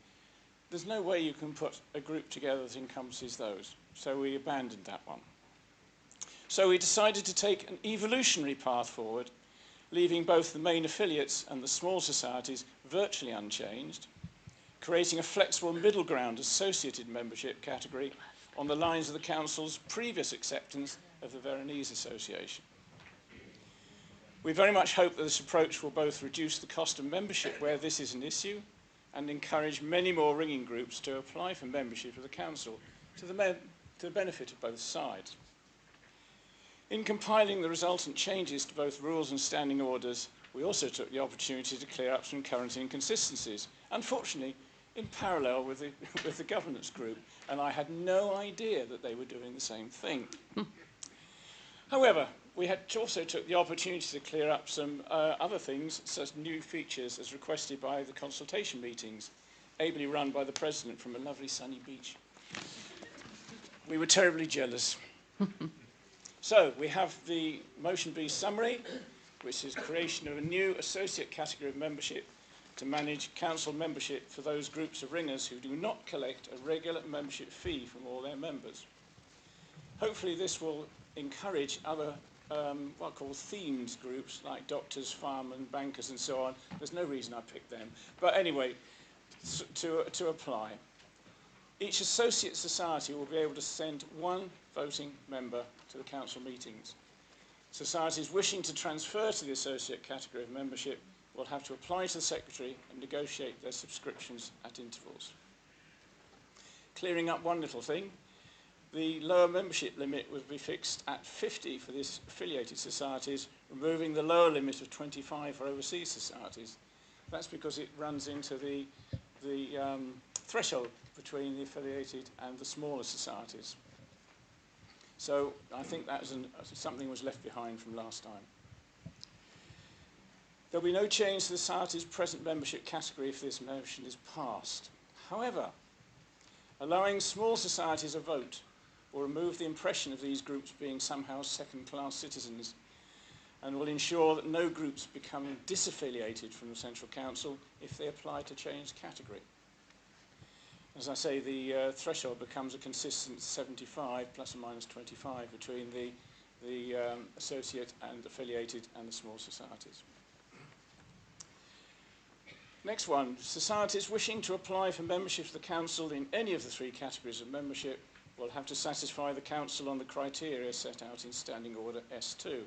There's no way you can put a group together that encompasses those, so we abandoned that one. So we decided to take an evolutionary path forward, leaving both the main affiliates and the small societies virtually unchanged, creating a flexible middle ground associated membership category on the lines of the Council's previous acceptance of the Veronese Association. We very much hope that this approach will both reduce the cost of membership where this is an issue and encourage many more ringing groups to apply for membership of the Council to the benefit of both sides. In compiling the resultant changes to both rules and standing orders, we also took the opportunity to clear up some current inconsistencies, unfortunately in parallel with the governance group, and I had no idea that they were doing the same thing. However, we also took the opportunity to clear up some other things, such as new features as requested by the consultation meetings, ably run by the President from a lovely sunny beach. We were terribly jealous. So we have the motion B summary, which is creation of a new associate category of membership to manage council membership for those groups of ringers who do not collect a regular membership fee from all their members. Hopefully this will encourage other what are called themed groups like doctors, firemen, bankers and so on. There's no reason I picked them. But anyway, to apply. Each associate society will be able to send one voting member to the council meetings. Societies wishing to transfer to the associate category of membership will have to apply to the Secretary and negotiate their subscriptions at intervals. Clearing up one little thing, the lower membership limit will be fixed at 50 for these affiliated societies, removing the lower limit of 25 for overseas societies. That's because it runs into the threshold between the affiliated and the smaller societies. So I think that was something was left behind from last time. There will be no change to the society's present membership category if this motion is passed. However, allowing small societies a vote will remove the impression of these groups being somehow second-class citizens and will ensure that no groups become disaffiliated from the Central Council if they apply to change category. As I say, the threshold becomes a consistent 75 plus or minus 25 between the associate and affiliated and the small societies. Next one, societies wishing to apply for membership of the Council in any of the three categories of membership will have to satisfy the Council on the criteria set out in Standing Order S2.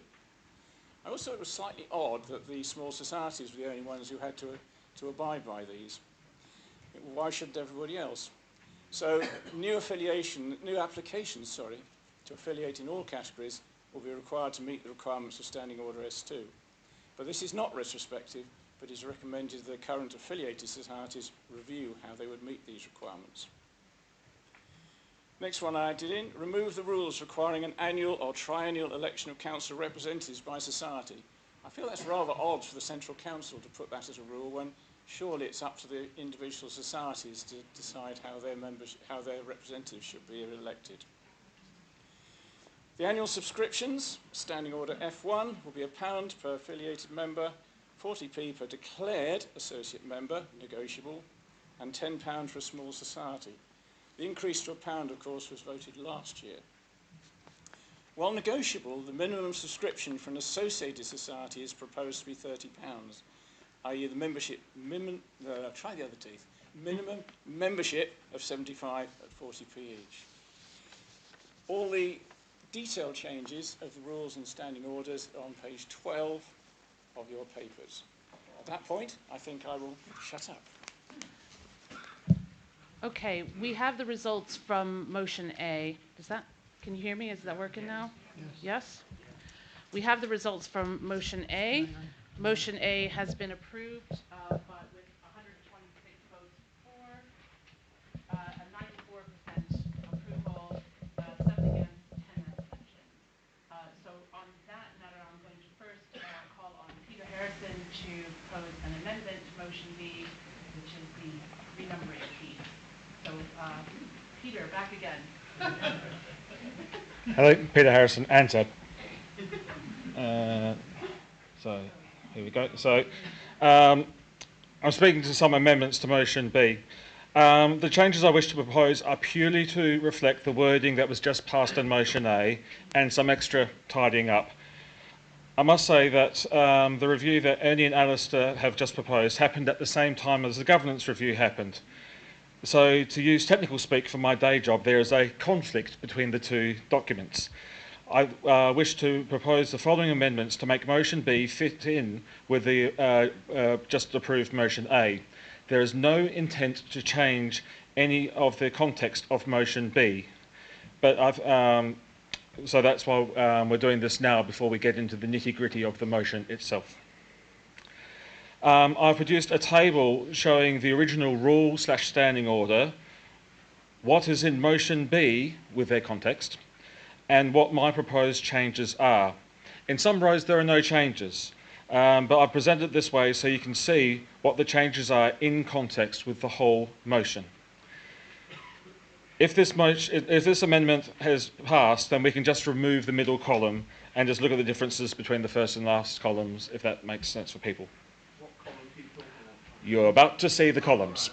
I also thought it was slightly odd that the small societies were the only ones who had to abide by these. Why shouldn't everybody else? So new applications, to affiliate in all categories will be required to meet the requirements of Standing Order S2. But this is not retrospective, but is recommended that the current affiliated societies review how they would meet these requirements. Next one I added in, remove the rules requiring an annual or triennial election of council representatives by society. I feel that's rather odd for the Central Council to put that as a rule when surely it's up to the individual societies to decide how their representatives should be elected. The annual subscriptions, Standing Order F1, will be £1 per affiliated member, 40p per declared associate member, negotiable, and £10 for a small society. The increase to £1, of course, was voted last year. While negotiable, the minimum subscription for an associated society is proposed to be £30, i.e. the minimum membership of 75 at 40p each. All the detailed changes of the rules and standing orders are on page 12 of your papers. At that point, I think I will shut up. Okay, we have the results from motion A. Can you hear me? Is that working now? Yes? We have the results from motion A. Motion A has been approved, but with 126 votes for, a 94% approval, 7 against, 10 abstentions. So on that matter, I'm going to first call on Peter Harrison to propose an amendment to motion B, which is the renumbering piece. So, Peter, back again. Hello, Peter Harrison, ANZAB. So, here we go. So, I'm speaking to some amendments to motion B. The changes I wish to propose are purely to reflect the wording that was just passed in motion A and some extra tidying up. I must say that the review that Ernie and Alistair have just proposed happened at the same time as the governance review happened. So, to use technical speak from my day job, there is a conflict between the two documents. I wish to propose the following amendments to make motion B fit in with the just approved motion A. There is no intent to change any of the context of motion B, but so that's why we're doing this now before we get into the nitty-gritty of the motion itself. I've produced a table showing the original rule/standing order, what is in motion B with their context, and what my proposed changes are. In some rows there are no changes, but I've presented it this way so you can see what the changes are in context with the whole motion. If this amendment has passed, then we can just remove the middle column and just look at the differences between the first and last columns, if that makes sense for people. You're about to see the columns.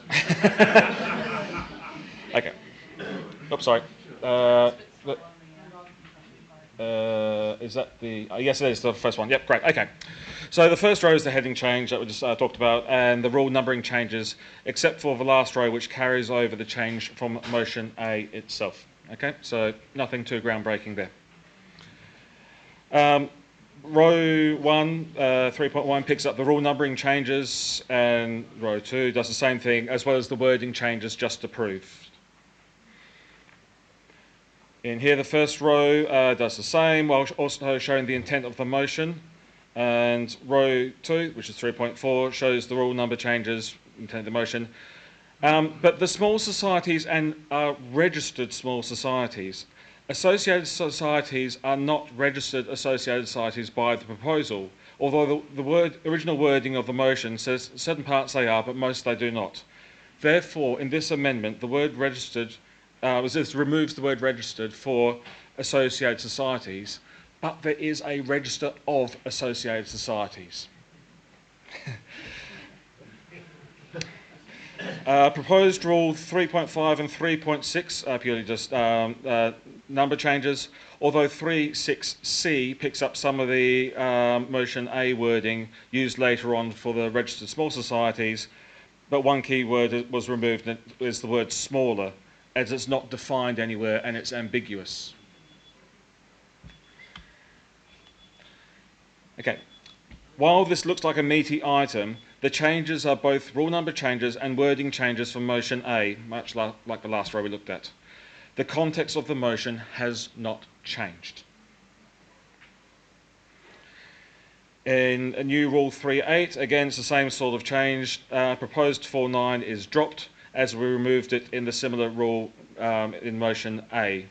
Okay. Oops, sorry. Is that the... yes, it is the first one. Yep, great. Okay. So the first row is the heading change that we just talked about, and the rule numbering changes, except for the last row, which carries over the change from motion A itself. Okay, so nothing too groundbreaking there. Row 1, 3.1 picks up the rule numbering changes, and row 2 does the same thing, as well as the wording changes just approved. In here, the first row does the same, while also showing the intent of the motion. And row 2, which is 3.4, shows the rule number changes, intent of the motion. But the small societies and registered small societies, associated societies are not registered associated societies by the proposal, although the original wording of the motion says certain parts they are, but most they do not. Therefore, in this amendment, the word registered, this removes the word registered for associated societies, but there is a register of associated societies. Proposed rule 3.5 and 3.6 are purely just number changes, although 3.6c picks up some of the motion A wording used later on for the registered small societies, but one key word was removed, and is the word smaller, as it's not defined anywhere and it's ambiguous. Okay. While this looks like a meaty item, the changes are both rule number changes and wording changes from motion A, much like the last row we looked at. The context of the motion has not changed. In a new Rule 3.8, again, it's the same sort of change. Proposed 4.9 is dropped as we removed it in the similar rule in motion A.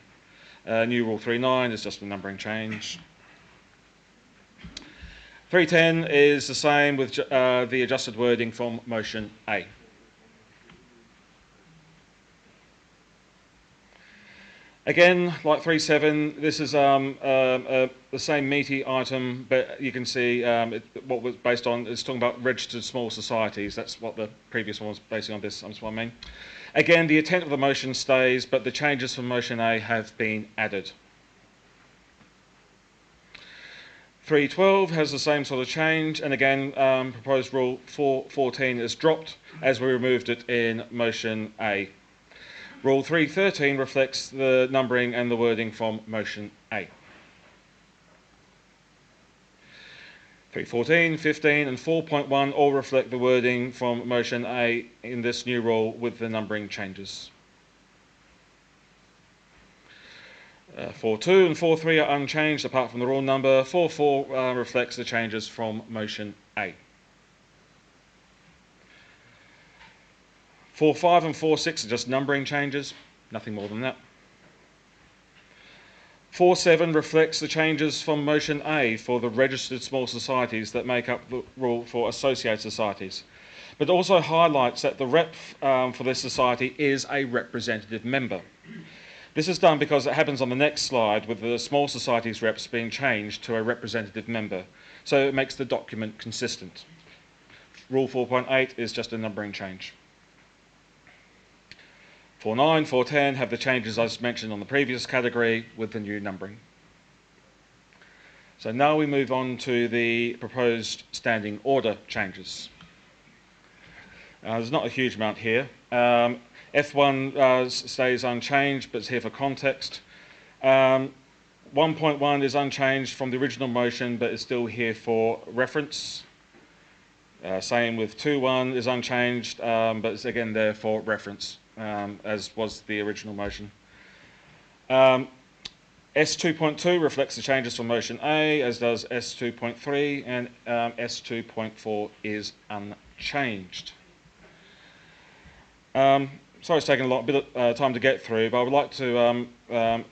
New Rule 3.9 is just a numbering change. 3.10 is the same with the adjusted wording from motion A. Again, like 3.7, this is the same meaty item, but you can see what was based on, it's talking about registered small societies. That's what the previous one was basing on this, that's what I mean. Again, the intent of the motion stays, but the changes from motion A have been added. 3.12 has the same sort of change, and again, proposed rule 4.14 is dropped as we removed it in motion A. Rule 3.13 reflects the numbering and the wording from motion A. 3.14, 15 and 4.1 all reflect the wording from motion A in this new rule with the numbering changes. 4.2 and 4.3 are unchanged apart from the rule number. 4.4 reflects the changes from motion A. 4.5 and 4.6 are just numbering changes, nothing more than that. 4.7 reflects the changes from motion A for the registered small societies that make up the rule for associated societies, but also highlights that the rep for this society is a representative member. This is done because it happens on the next slide with the small societies reps being changed to a representative member, so it makes the document consistent. Rule 4.8 is just a numbering change. 4.9, 4.10 have the changes I mentioned on the previous category with the new numbering. So now we move on to the proposed standing order changes. There's not a huge amount here. F1 stays unchanged, but it's here for context. 1.1 is unchanged from the original motion, but is still here for reference. Same with 2.1 is unchanged, but it's again there for reference, as was the original motion. S2.2 reflects the changes from motion A, as does S2.3, and S2.4 is unchanged. Sorry it's taken a bit of time to get through, but I would like to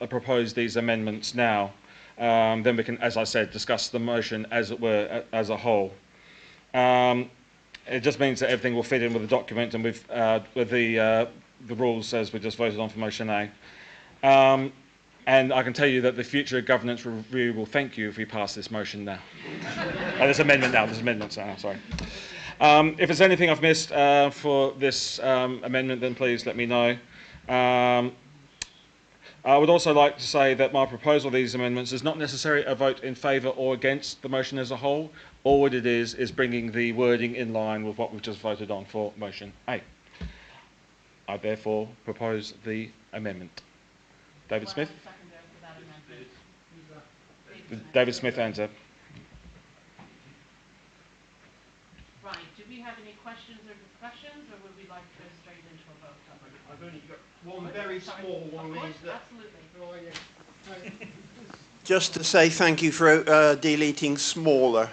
propose these amendments now. Then we can, as I said, discuss the motion as it were, as a whole. It just means that everything will fit in with the document and with the rules as we just voted on for motion A. And I can tell you that the future governance review will thank you if we pass this motion now. This amendment now, sorry. If there's anything I've missed for this amendment, then please let me know. I would also like to say that my proposal of these amendments is not necessarily a vote in favour or against the motion as a whole. All it is bringing the wording in line with what we've just voted on for motion A. I therefore propose the amendment. David Smith? David Smith answer. Right, do we have any questions or discussions, or would we like to go straight into a vote? I've only got one very small one. Absolutely. Just to say thank you for deleting smaller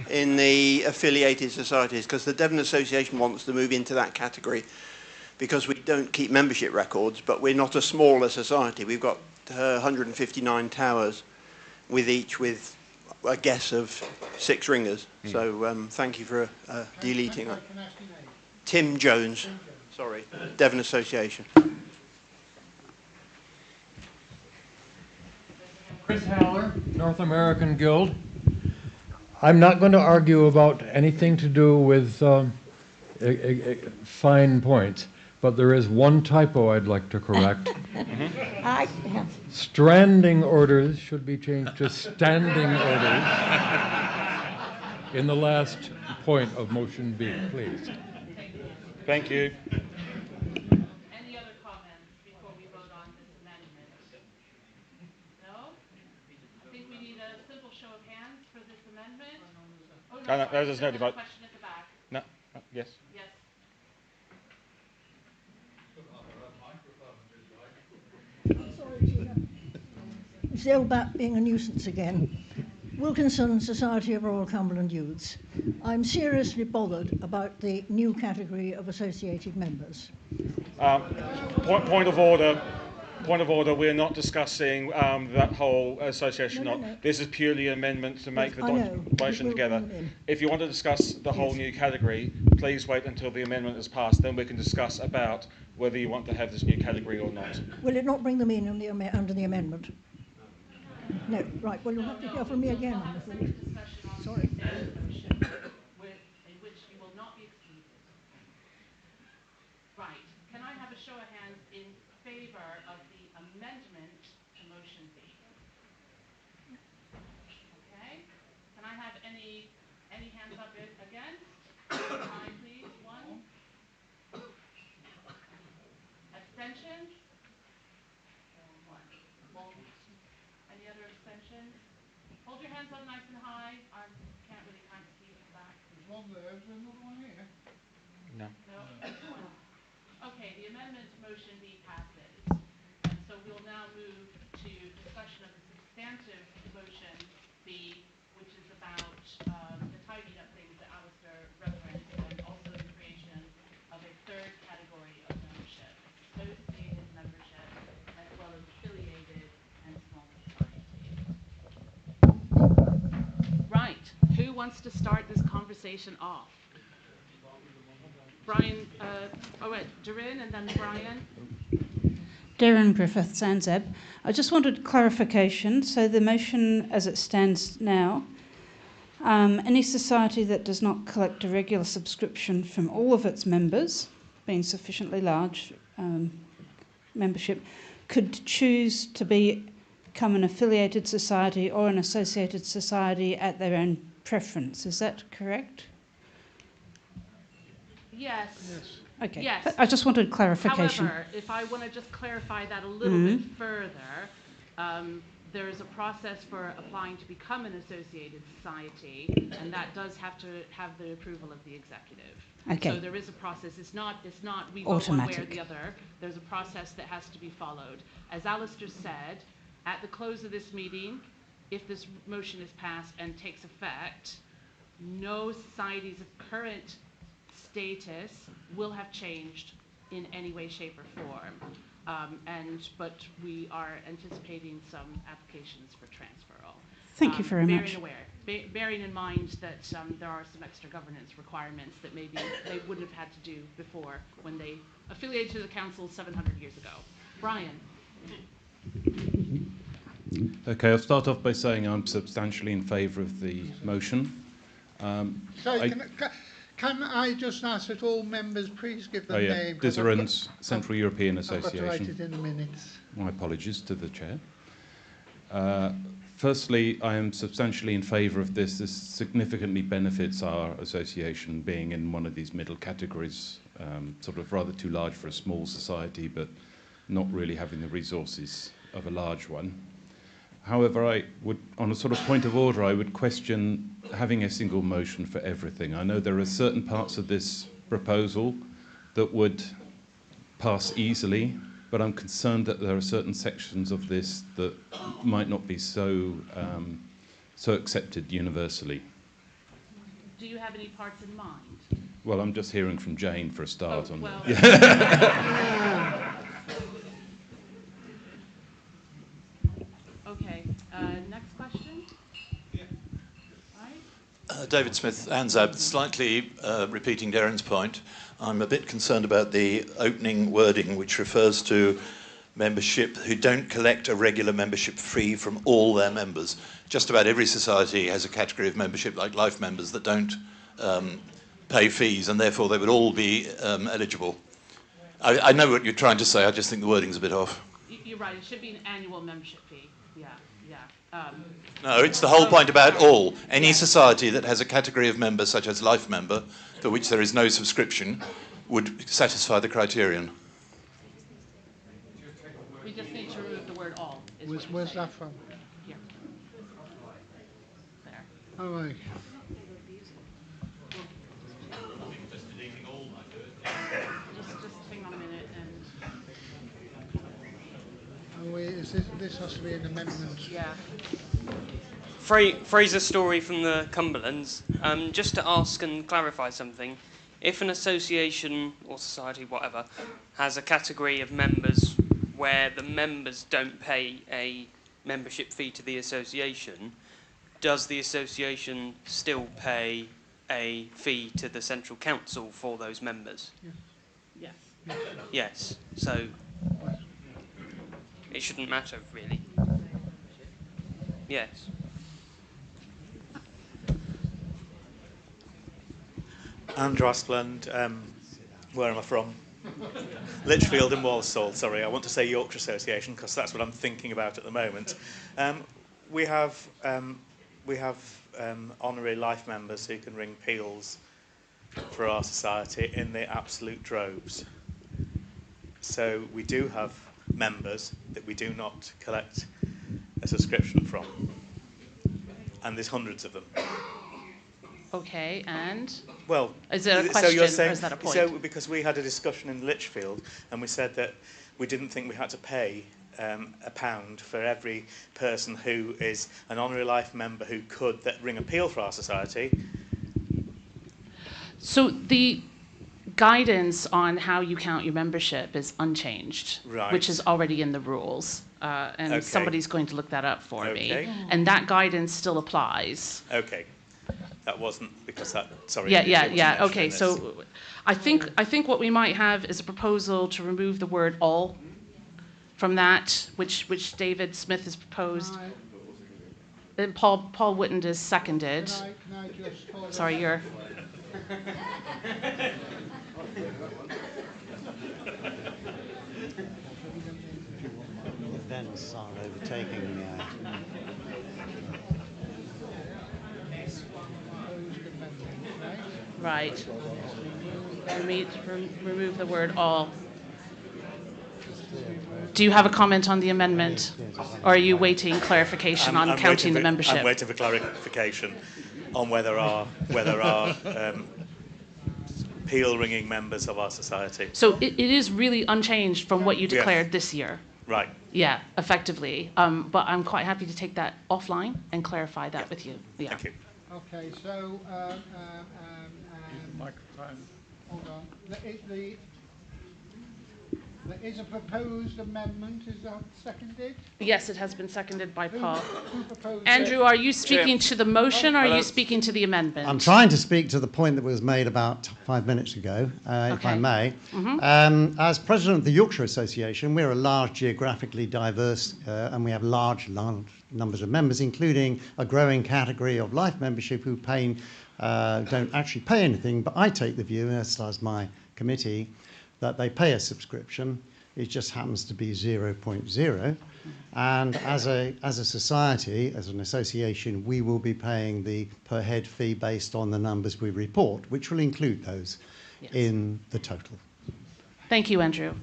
in the affiliated societies, because the Devon Association wants to move into that category because we don't keep membership records, but we're not a smaller society. We've got 159 towers, with each with a guess of 6 ringers. So thank you for deleting that. Tim Jones, sorry, Devon Association. Chris Haller, North American Guild. I'm not going to argue about anything to do with fine points, but there is one typo I'd like to correct. Stranding orders should be changed to standing orders in the last point of motion B, please. Thank you. Any other comments before amendment? Oh, no, No, no, sorry, there's there no was a debate. question at the back. No, no, yes. Yes. Sorry, Tina. It's the old bat being a nuisance again. Wilkinson Society of Royal Cumberland Youths. I'm seriously bothered about the new category of associated members. Point of order. Point of order. We're not discussing that whole association. No. This is purely an amendment to make Yes, the I know. motion We'll together. bring them in. If you want to discuss the whole Yes. new category, please wait until the amendment is passed. Then we can discuss about whether you want to have this new category or not. Will it not bring them in under the amendment? No. Right. Well, you'll have to hear from me again, I'm afraid. Sorry. In which you will not be excluded. Right. Can I have a show of hands in favor of the amendment to motion B? Okay. Can I have any hands up against? Time, please. One. Abstentions? One. Any other abstentions? Hold your hands up nice and high. I can't really kind of see at the back. There's one there. Is there another one here? No. No. Okay, the amendment to motion B passes. And so we'll now move to discussion of the substantive motion B, which is about the tidying up things that Alistair referenced, and also the creation of a third category of membership, associated membership, as well as affiliated and small society. Right. Who wants to start this conversation off? Brian, Doreen and then Brian. Darren Griffith, Zanzeb. I just wanted clarification. So the motion as it stands now, any society that does not collect a regular subscription from all of its members, being sufficiently large membership, could choose to become an affiliated society or an associated society at their own preference. Is that correct? Yes. Okay. Yes. I just wanted clarification. However, if I want to just clarify that a little bit further, there is a process for applying to become an associated society, and that does have to have the approval of the executive. Okay. So there is a process. It's not we vote one way or Automatic. the other. There's a process that has to be followed. As Alistair said, at the close of this meeting, if this motion is passed and takes effect, no societies of current status will have changed in any way, shape, or form. But we are anticipating some applications for transferal. Thank you very much. Bearing in mind that there are some extra governance requirements that maybe they wouldn't have had to do before when they affiliated to the council 700 years ago. Brian. Okay, I'll start off by saying I'm substantially in favour of the motion. Sorry, can I just ask that all members please give their name? Dizerens, Central European Association. I've got to write it in the minutes. My apologies to the chair. Firstly, I am substantially in favour of this. This significantly benefits our association being in one of these middle categories, sort of rather too large for a small society, but not really having the resources of a large one. However, I would, on a sort of point of order, I would question having a single motion for everything. I know there are certain parts of this proposal that would pass easily, but I'm concerned that there are certain sections of this that might not be so accepted universally. Do you have any parts in mind? Well, I'm just hearing from Jane for a start. Oh, well. Okay, next question? David Smith, ANZAB, slightly repeating Darren's point. I'm a bit concerned about the opening wording, which refers to membership who don't collect a regular membership fee from all their members. Just about every society has a category of membership, like life members, that don't pay fees, and therefore they would all be eligible. I know what you're trying to say, I just think the wording's a bit off. You're right, it should be an annual membership fee. Yeah. No, it's the whole point about all. Any society that has a category of members, such as life member, for which there is no subscription, would satisfy the criterion. We just need to remove the word all. Where's that from? Here. There. All right. Just hang on a minute and. This has to be an amendment. Yeah. Fraser Story from the Cumberlands. Just to ask and clarify something, if an association or society, whatever, has a category of members where the members don't pay a membership fee to the association, does the association still pay a fee to the Central Council for those members? Yes. Yes. So it shouldn't matter, really. Yes. Andrew Aspland, where am I from? Lichfield and Walsall, sorry. I want to say Yorkshire Association because that's what I'm thinking about at the moment. We have honorary life members who can ring peals for our society in the absolute droves. So we do have members that we do not collect a subscription from. And there's hundreds of them. Okay, and? Well, is it a question so you're saying, or is that a point? So because we had a discussion in Lichfield and we said that we didn't think we had to pay £1 for every person who is an honorary life member who could ring a peal for our society. So the guidance on how you count your membership is unchanged, right, which is already in the rules. And okay, somebody's going to look that up for okay, me. And that guidance still applies. Okay. That wasn't because that, sorry. Yeah. Okay, so I think what we might have is a proposal to remove the word all from that, which David Smith has proposed. And Paul Whitton is seconded. Can I just Sorry, you're. Events are overtaking. Right. Remove the word all. Do you have a comment on the amendment? Or are you waiting clarification on counting the membership? I'm waiting for clarification on whether our peal ringing members of our society. So it is really unchanged from what you declared this year. Right. Yeah, effectively. But I'm quite happy to take that offline and clarify that with you. Yeah. Thank you. Okay, so microphone. Hold on. There is a proposed amendment. Is that seconded? Yes, it has been seconded by Paul. Who proposed Andrew, it? are you speaking to the motion or are you speaking to the amendment? I'm trying to speak to the point that was made about 5 minutes ago, if I may. Mm-hmm. As president of the Yorkshire Association, we're a large, geographically diverse, and we have large numbers of members, including a growing category of life membership who don't actually pay anything, but I take the view, as does my committee, that they pay a subscription. It just happens to be 0.0. And as a society, as an association, we will be paying the per head fee based on the numbers we report, which will include those in the total. Thank you, Andrew.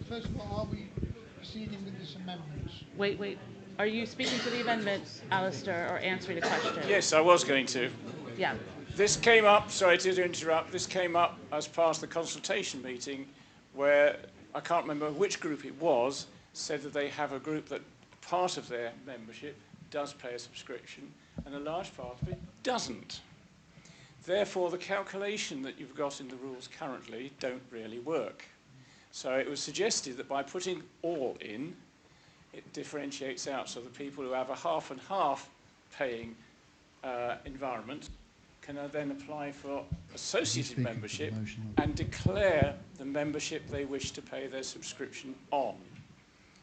First of all, are we proceeding with this amendment? Wait. Are you speaking to the amendment, Alistair, or answering a question? Yes, I was going to. Yeah. This came up, sorry to interrupt, this came up as part of the consultation meeting where, I can't remember which group it was, said that they have a group that part of their membership does pay a subscription and a large part of it doesn't. Therefore, the calculation that you've got in the rules currently don't really work. So it was suggested that by putting all in, it differentiates out, so the people who have a half and half paying environment can then apply for associated membership and declare the membership they wish to pay their subscription on.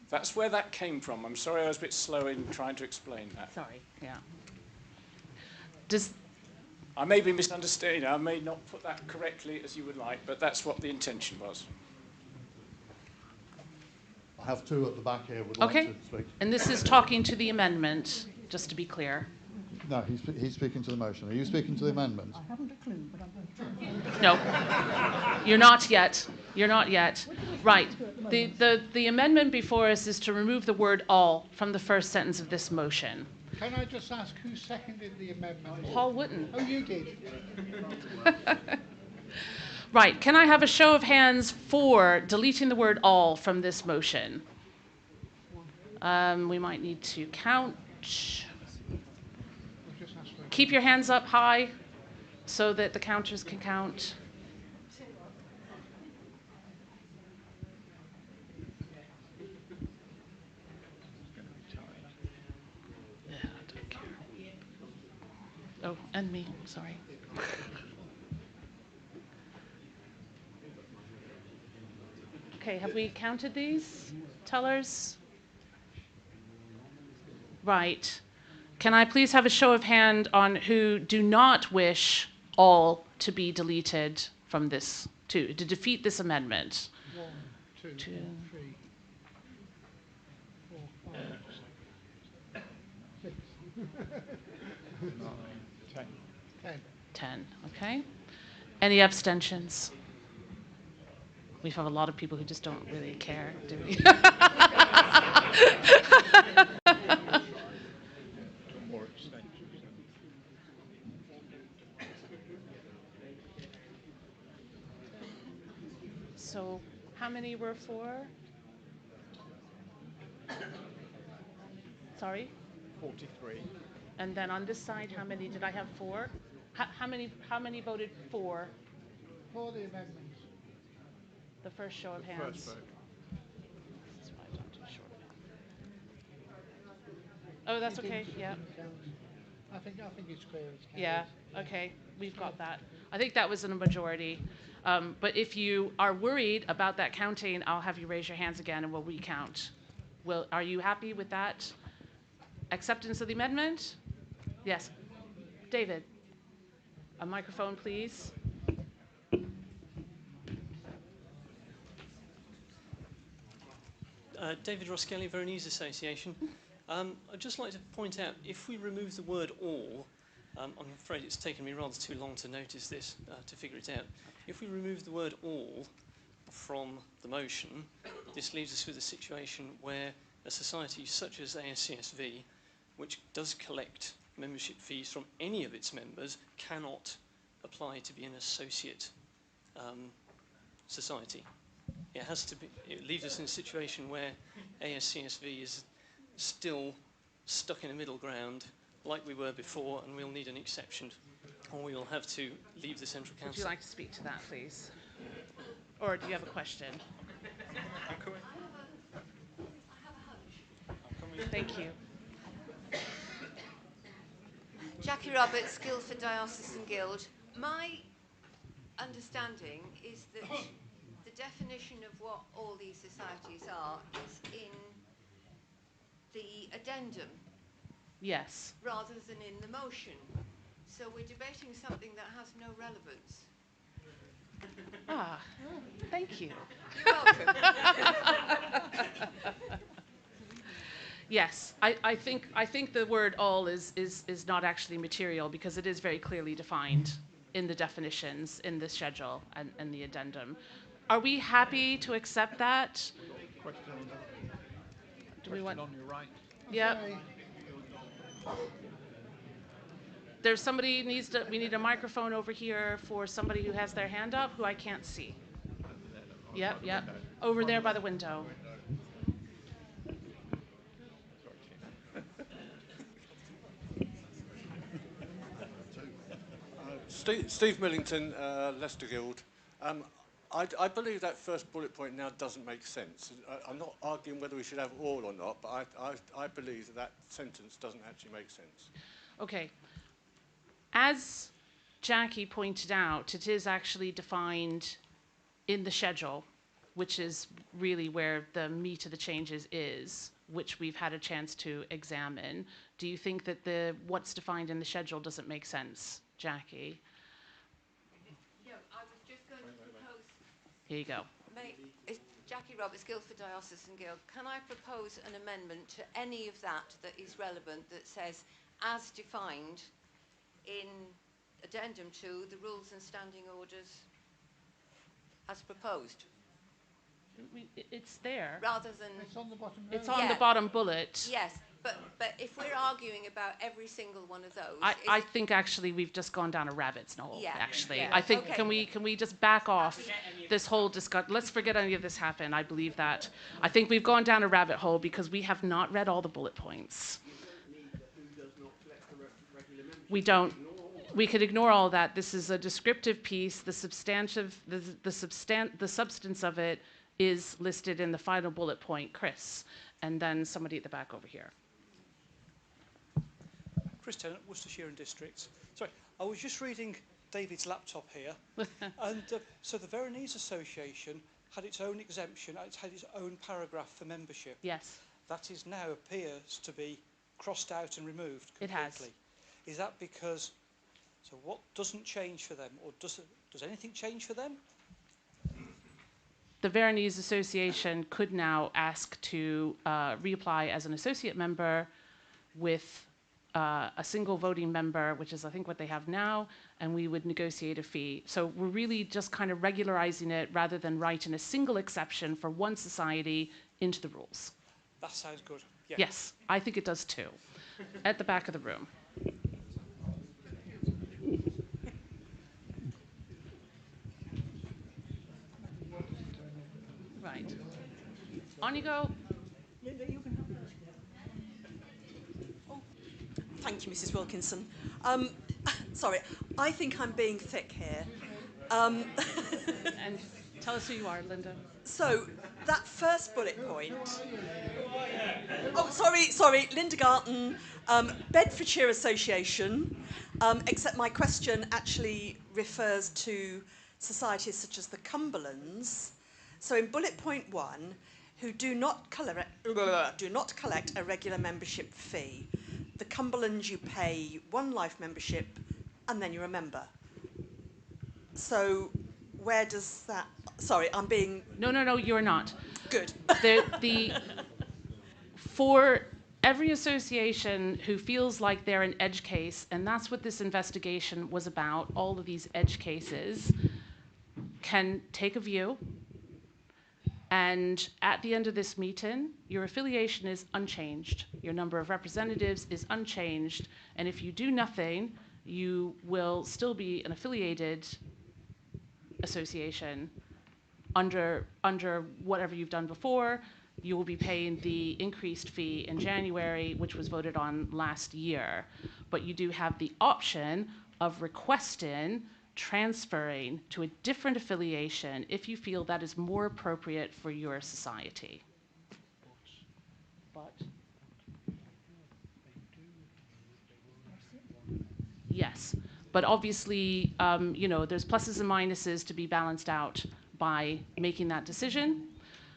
That's where that came from. I'm sorry I was a bit slow in trying to explain that. Sorry, yeah. I may be misunderstanding. I may not put that correctly as you would like, but that's what the intention was. I have two at the back here would like to speak. And this is talking to the amendment, just to be clear. No, he's speaking to the motion. Are you speaking to the amendment? I haven't a clue, but I'm going to try. No, you're not yet. You're not yet. Right. The amendment before us is to remove the word all from the first sentence of this motion. Can I just ask who seconded the amendment? Paul Wooten. Oh, you did. Right, can I have a show of hands for deleting the word all from this motion? We might need to count. Keep your hands up high so that the counters can count. Yeah, I don't care. Oh, and me, sorry. Okay, have we counted these tellers? Right. Can I please have a show of hand on who do not wish all to be deleted from this, to defeat this amendment? 1, 2, 3, 4, 5, 6, 10. 10, okay. Any abstentions? We have a lot of people who just don't really care, do we? So how many were for? Sorry? 43. And then on this side, how many did I have for? How many voted for For the amendment. the first show of hands? First vote. That's why I don't do short. Oh, that's okay. Yeah. I think it's clear. It's carried. Yeah. Okay. We've got that. I think that was in a majority. But if you are worried about that counting, I'll have you raise your hands again and we'll recount. Are you happy with that acceptance of the amendment? Yes. David, a microphone, please. David Roskelly, Veronese Association. I'd just like to point out, if we remove the word all, I'm afraid it's taken me rather too long to notice this, to figure it out. If we remove the word all from the motion, this leaves us with a situation where a society such as ASCSV, which does collect membership fees from any of its members, cannot apply to be an associate society. It has to be. It leaves us in a situation where ASCSV is still stuck in a middle ground, like we were before, and we'll need an exception, or we will have to leave the Central Council. Would you like to speak to that, please? Or do you have a question? I'm coming. Thank you. Jackie Roberts, Guildford Diocesan Guild. My understanding is that the definition of what all these societies are is in the addendum. Yes. Rather than in the motion. So we're debating something that has no relevance. Ah, thank you. You're welcome. Yes, I think the word all is not actually material because it is very clearly defined in the definitions in the schedule and the addendum. Are we happy to accept that? Do we want? On your right. Yep. There's somebody we need a microphone over here for somebody who has their hand up who I can't see. Yep. Over there by the window. Steve Millington, Leicester Guild. I believe that first bullet point now doesn't make sense. I'm not arguing whether we should have all or not, but I believe that sentence doesn't actually make sense. Okay. As Jackie pointed out, it is actually defined in the schedule, which is really where the meat of the changes is, which we've had a chance to examine. Do you think that what's defined in the schedule doesn't make sense, Jackie? No, I was just going to propose... Here you go. It's Jackie Roberts, Guildford Diocesan Guild. Can I propose an amendment to any of that is relevant that says, as defined in addendum to the rules and standing orders as proposed? It's there. Rather than... It's on the bottom row. It's on the bottom bullet. Yes, but if we're arguing about every single one of those... I think actually we've just gone down a rabbit's hole, actually. Yeah. I think, Okay. can we just back off this whole discussion? Let's forget any of this happened. I believe that. I think we've gone down a rabbit hole because we have not read all the bullet points. We don't. We could ignore all that. This is a descriptive piece. The substance of it is listed in the final bullet point, Chris, and then somebody at the back over here. Chris Tennant, Worcestershire and Districts. Sorry, I was just reading David's laptop here, and so the Veronese Association had its own exemption, it had its own paragraph for membership. Yes. That is now appears to be crossed out and removed completely. It has. Is that because, so what doesn't change for them, or does anything change for them? The Veronese Association could now ask to reapply as an associate member with a single voting member, which is I think what they have now, and we would negotiate a fee. So we're really just kind of regularizing it rather than writing a single exception for one society into the rules. That sounds good. Yeah. Yes, I think it does too. At the back of the room. Right. On you go. Linda, you can have first. Thank you, Mrs. Wilkinson. Sorry, I think I'm being thick here. And tell us who you are, Linda. So, that first bullet point... Oh, sorry, Linda Garton, Bedfordshire Association, except my question actually refers to societies such as the Cumberlands. So in bullet point 1, who do not collect a regular membership fee. The Cumberlands, you pay one life membership and then you're a member. So where does that... Sorry, I'm being... No, you're not. Good. For every association who feels like they're an edge case, and that's what this investigation was about, all of these edge cases, can take a view, and at the end of this meeting, your affiliation is unchanged. Your number of representatives is unchanged, and if you do nothing, you will still be an affiliated association under whatever you've done before. You will be paying the increased fee in January, which was voted on last year. But you do have the option of requesting transferring to a different affiliation if you feel that is more appropriate for your society. But yes, but obviously, there's pluses and minuses to be balanced out by making that decision.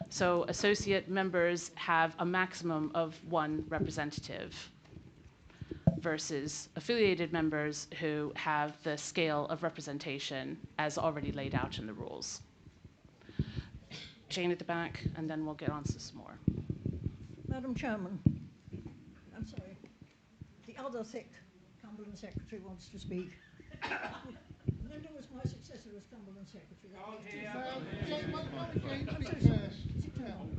So associate members have a maximum of one representative versus affiliated members who have the scale of representation as already laid out in the rules. Jane at the back, and then we'll get on to some more. Madam Chairman, I'm sorry. The other thick Cumberland Secretary wants to speak. Linda was my successor as Cumberland Secretary.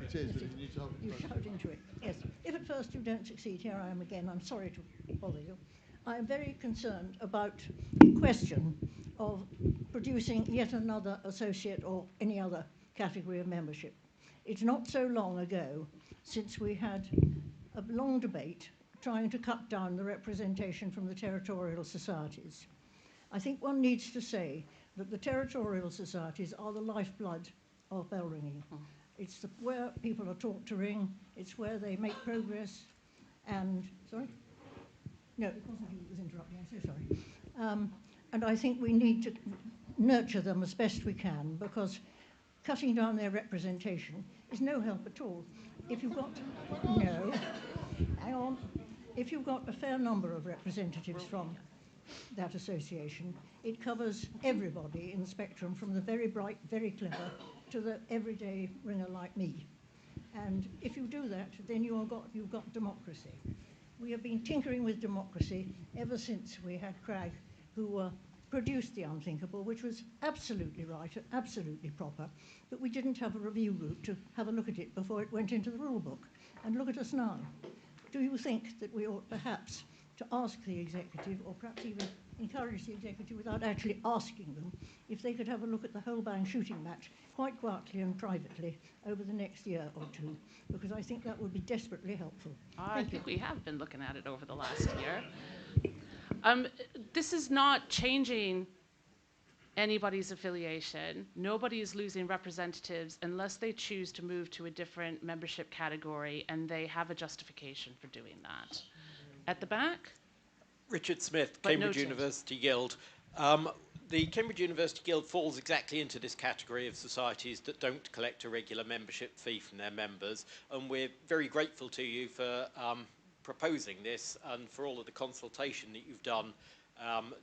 It is, but you need to hold You shout into it. Yes. If at first you don't succeed, here I am again. I'm sorry to bother you. I am very concerned about the question of producing yet another associate or any other category of membership. It's not so long ago since we had a long debate trying to cut down the representation from the territorial societies. I think one needs to say that the territorial societies are the lifeblood of bell ringing. It's where people are taught to ring, it's where they make progress, and, sorry? No, it wasn't you that was interrupting, I'm so sorry. And I think we need to nurture them as best we can, because cutting down their representation is no help at all. If you've got, no, hang on. If you've got a fair number of representatives from that association, it covers everybody in the spectrum, from the very bright, very clever, to the everyday ringer like me. And if you do that, then you've got democracy. We have been tinkering with democracy ever since we had Cragg, who were produced the unthinkable, which was absolutely right, absolutely proper, but we didn't have a review group to have a look at it before it went into the rule book. And look at us now. Do you think that we ought perhaps to ask the executive, or perhaps even encourage the executive without actually asking them, if they could have a look at the Holbein shooting match quite quietly and privately over the next year or two, because I think that would be desperately helpful. I think we have been looking at it over the last year. This is not changing anybody's affiliation. Nobody is losing representatives unless they choose to move to a different membership category, and they have a justification for doing that. At the back? Richard Smith, But Cambridge no change. University Guild. The Cambridge University Guild falls exactly into this category of societies that don't collect a regular membership fee from their members, and we're very grateful to you for proposing this and for all of the consultation that you've done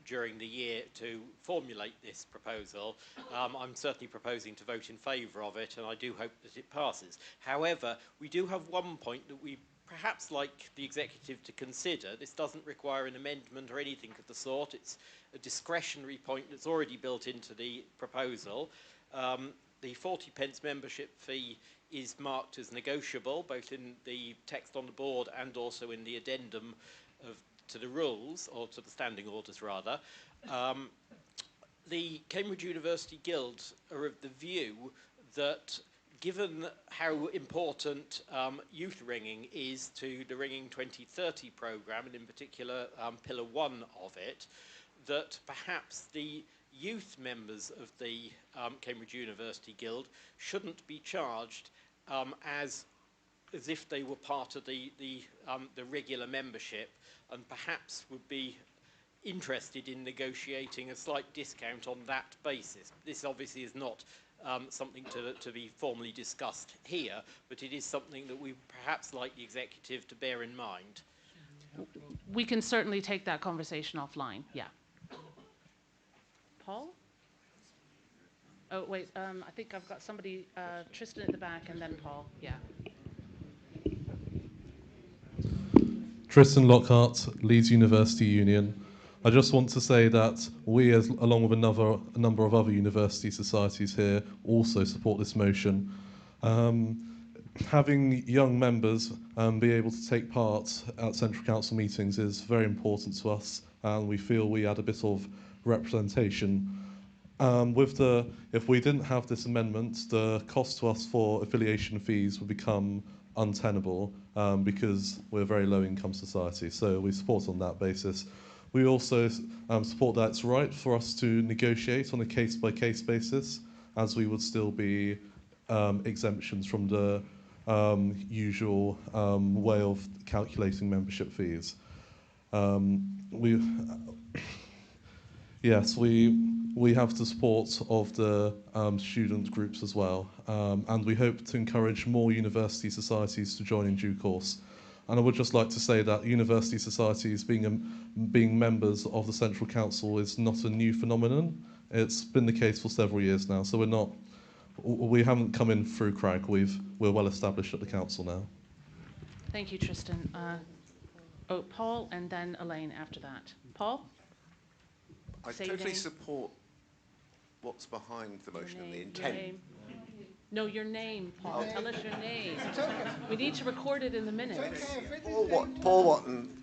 during the year to formulate this proposal. I'm certainly proposing to vote in favour of it, and I do hope that it passes. However, we do have one point that we perhaps like the executive to consider. This doesn't require an amendment or anything of the sort. It's a discretionary point that's already built into the proposal. The 40p membership fee is marked as negotiable, both in the text on the board and also in the addendum to the rules, or to the standing orders rather. The Cambridge University Guild are of the view that given how important youth ringing is to the Ringing 2030 programme, and in particular Pillar 1 of it, that perhaps the youth members of the Cambridge University Guild shouldn't be charged as if they were part of the regular membership, and perhaps would be interested in negotiating a slight discount on that basis. This obviously is not something to be formally discussed here, but it is something that we perhaps like the executive to bear in mind. We can certainly take that conversation offline, yeah. Paul? Oh, wait, I think I've got somebody, Tristan at the back, and then Paul, yeah. Tristan Lockhart, Leeds University Union. I just want to say that we, along with a number of other university societies here, also support this motion. Having young members be able to take part at Central Council meetings is very important to us, and we feel we add a bit of representation. If we didn't have this amendment, the cost to us for affiliation fees would become untenable because we're a very low income society, so we support on that basis. We also support that it's right for us to negotiate on a case-by-case basis, as we would still be exemptions from the usual way of calculating membership fees. Yes, we have the support of the student groups as well, and we hope to encourage more university societies to join in due course. And I would just like to say that university societies being members of the Central Council is not a new phenomenon. It's been the case for several years now, so we haven't come in through crack. We're well established at the council now. Thank you, Tristan. Paul, and then Elaine after that. Paul? I Say your totally name. support what's behind the motion and the Your intent. name. No, your name, Paul. Tell us your name. We need to record it in the minutes. Paul Watton,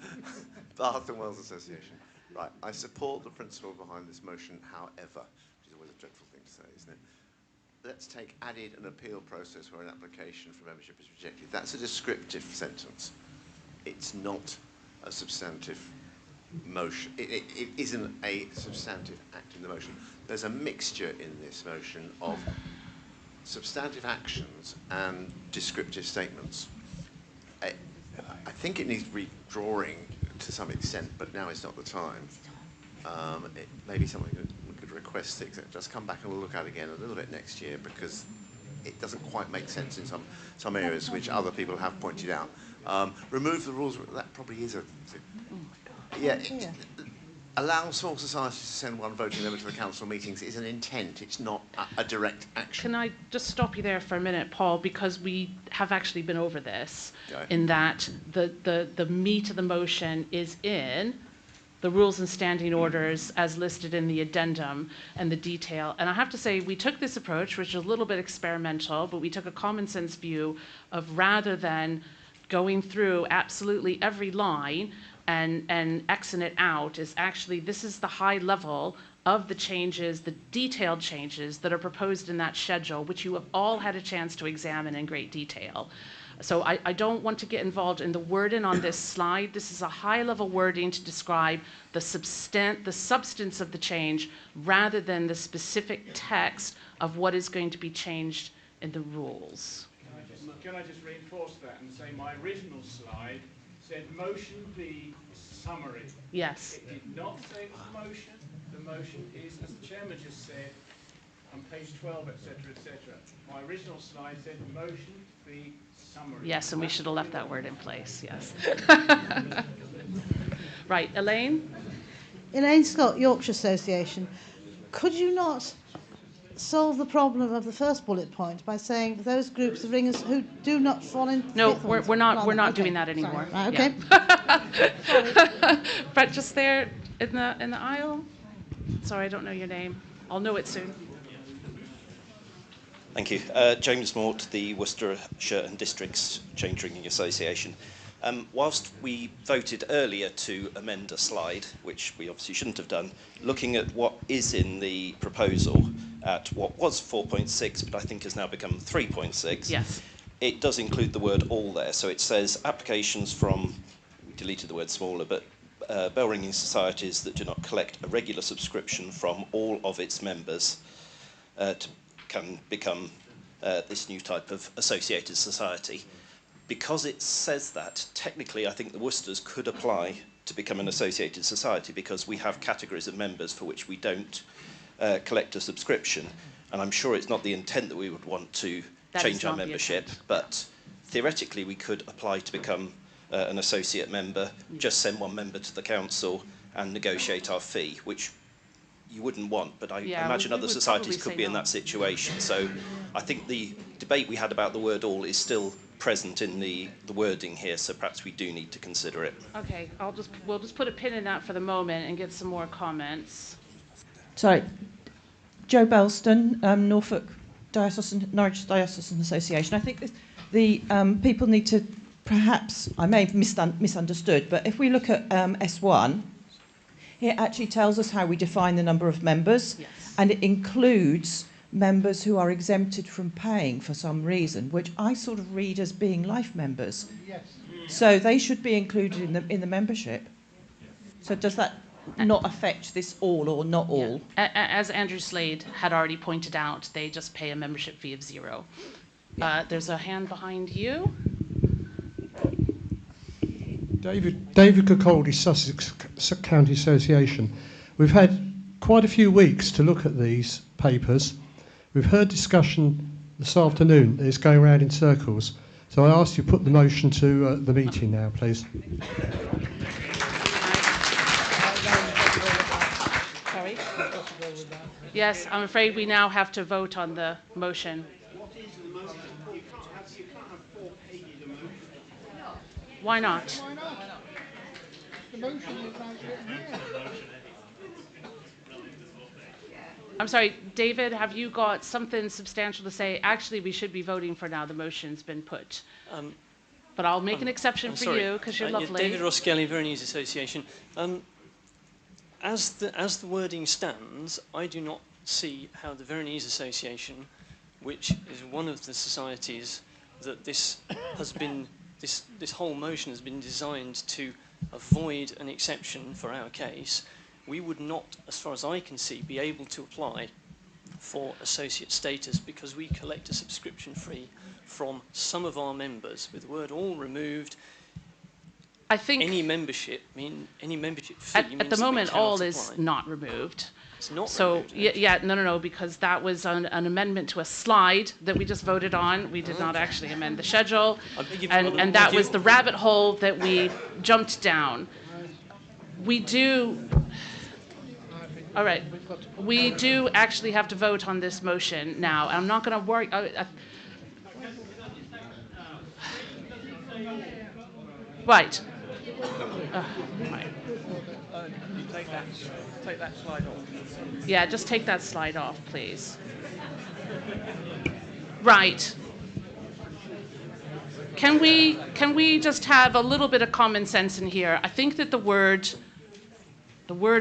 Bath and Wells Association. Right, I support the principle behind this motion, however, which is always a dreadful thing to say, isn't it? Let's take added an appeal process where an application for membership is rejected. That's a descriptive sentence. It's not a substantive motion. It isn't a substantive act in the motion. There's a mixture in this motion of substantive actions and descriptive statements. I think it needs redrawing to some extent, but now is not the time. It may be something that we could request the exec just come back and we'll look at again a little bit next year, because it doesn't quite make sense in some areas which other people have pointed out. Remove the rules, that probably is a... Allow small societies to send one voting member to the council meetings is an intent, it's not a direct action. Can I just stop you there for a minute, Paul, because we have actually been over this, in that the meat of the motion is in the rules and standing orders as listed in the addendum and the detail. And I have to say, we took this approach, which is a little bit experimental, but we took a common sense view of rather than going through absolutely every line and Xing it out, is actually, this is the high level of the changes, the detailed changes that are proposed in that schedule, which you have all had a chance to examine in great detail. So I don't want to get involved in the wording on this slide. This is a high-level wording to describe the substance of the change rather than the specific text of what is going to be changed in the rules. Can I just reinforce that and say my original slide said motion B summary. Yes. It did not say it was a motion. The motion is, as the chairman just said, on page 12, etc., etc. My original slide said motion B summary. Yes, and we should have left that word in place, yes. Right, Elaine? Elaine Scott, Yorkshire Association. Could you not solve the problem of the first bullet point by saying those groups of ringers who do not fall into No, we're not doing that anymore. Right, okay. Yeah. But just there in the aisle. Sorry, I don't know your name. I'll know it soon. Thank you. James Mort, the Worcestershire and Districts Change Ringing Association. Whilst we voted earlier to amend a slide, which we obviously shouldn't have done, looking at what is in the proposal at what was 4.6, but I think has now become 3.6, yes, it does include the word all there. So it says applications from, we deleted the word smaller, but bell ringing societies that do not collect a regular subscription from all of its members can become this new type of associated society. Because it says that, technically I think the Worcesters could apply to become an associated society because we have categories of members for which we don't collect a subscription. And I'm sure it's not the intent that we would want to change our membership, but theoretically we could apply to become an associate member, just send one member to the council and negotiate our fee, which you wouldn't want, but I imagine other societies could be in that situation. So I think the debate we had about the word all is still present in the wording here, so perhaps we do need to consider it. Okay, we'll just put a pin in that for the moment and get some more comments. Sorry, Jo Belston, Norfolk Norwich Diocesan Association. I think the people need to, perhaps, I may have misunderstood, but if we look at S1, it actually tells us how we define the number of members, yes, and it includes members who are exempted from paying for some reason, which I sort of read as being life members. Yes. So they should be included in the membership. So does that not affect this all or not all? Yeah. As Andrew Slade had already pointed out, they just pay a membership fee of $0. There's a hand behind you. David Kirkcaldy, Sussex County Association. We've had quite a few weeks to look at these papers. We've heard discussion this afternoon that is going around in circles. So I ask you to put the motion to the meeting now, please. Sorry? Yes, I'm afraid we now have to vote on the motion. What is the motion? You can't have 4 pages of motion. Why not? Why not? The motion is as written here. I'm sorry, David, have you got something substantial to say? Actually, we should be voting for now. The motion's been put. But I'll make an exception for you because you're lovely. David Roskelly, Veronese Association. As the wording stands, I do not see how the Veronese Association, which is one of the societies that this has been, this whole motion has been designed to avoid an exception for our case, we would not, as far as I can see, be able to apply for associate status because we collect a subscription fee from some of our members with the word all removed. I think any membership fee at the moment all is not removed. It's not removed. So no, because that was an amendment to a slide that we just voted on. We did not actually amend the schedule, and that was the rabbit hole that we jumped down. We do. All right, we do actually have to vote on this motion now. I'm not going to worry. Right. Right. You take that slide off. Yeah, just take that slide off, please. Right. Can we just have a little bit of common sense in here? I think that the word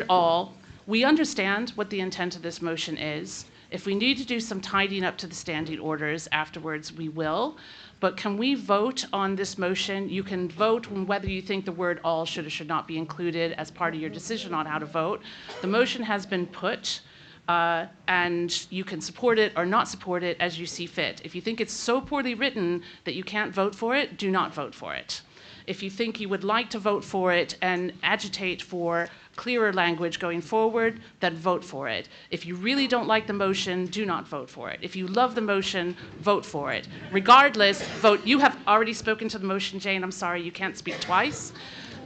all, we understand what the intent of this motion is. If we need to do some tidying up to the standing orders afterwards, we will. But can we vote on this motion? You can vote on whether you think the word all should or should not be included as part of your decision on how to vote. The motion has been put, and you can support it or not support it as you see fit. If you think it's so poorly written that you can't vote for it, do not vote for it. If you think you would like to vote for it and agitate for clearer language going forward, then vote for it. If you really don't like the motion, do not vote for it. If you love the motion, vote for it. Regardless, vote. You have already spoken to the motion, Jane. I'm sorry, you can't speak twice.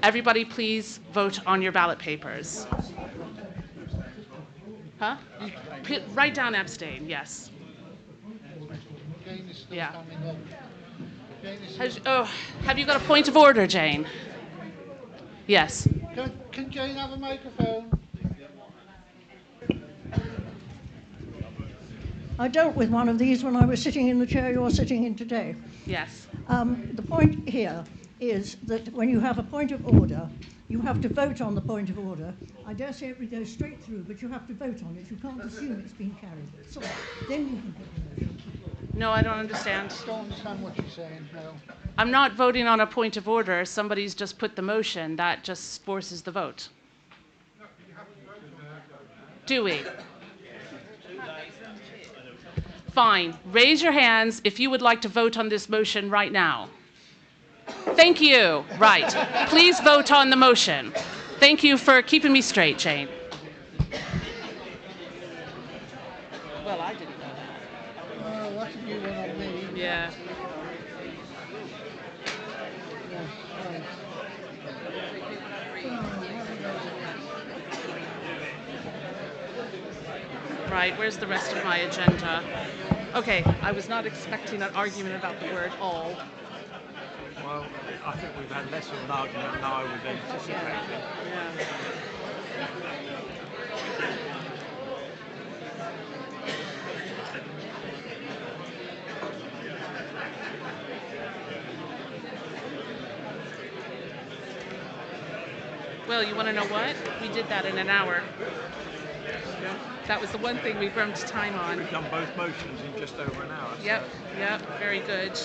Everybody, please vote on your ballot papers. Huh? Write down abstain, yes. Yeah. Have you got a point of order, Jane? Yes. Can Jane have a microphone? I dealt with one of these when I was sitting in the chair you're sitting in today. Yes. The point here is that when you have a point of order, you have to vote on the point of order. I dare say it would go straight through, but you have to vote on it. You can't assume it's been carried. So then you can put the motion. No, I don't understand. I don't understand what you're saying, no. I'm not voting on a point of order. Somebody's just put the motion. That just forces the vote. Do we? Fine. Raise your hands if you would like to vote on this motion right now. Thank you. Right. Please vote on the motion. Thank you for keeping me straight, Jane. Well, I didn't know that. Oh, that's a new one on me. Yeah. Right, where's the rest of my agenda? Okay, I was not expecting an argument about the word all. Well, I think we've had less of an argument than I was anticipating. Yeah. Well, you want to know what? We did that in an hour. That was the one thing we burned time on. We've done both motions in just over an hour. Yep, yep, very good.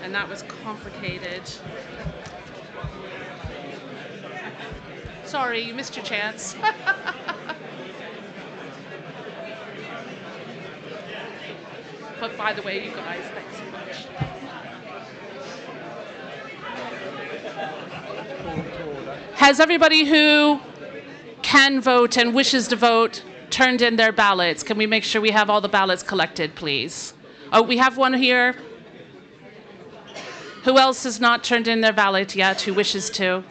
And that was complicated. Sorry, you missed your chance. But by the way, you guys, thanks so much. Has everybody who can vote and wishes to vote turned in their ballots? Can we make sure we have all the ballots collected, please? Oh, we have one here. Who else has not turned in their ballot yet, who wishes to?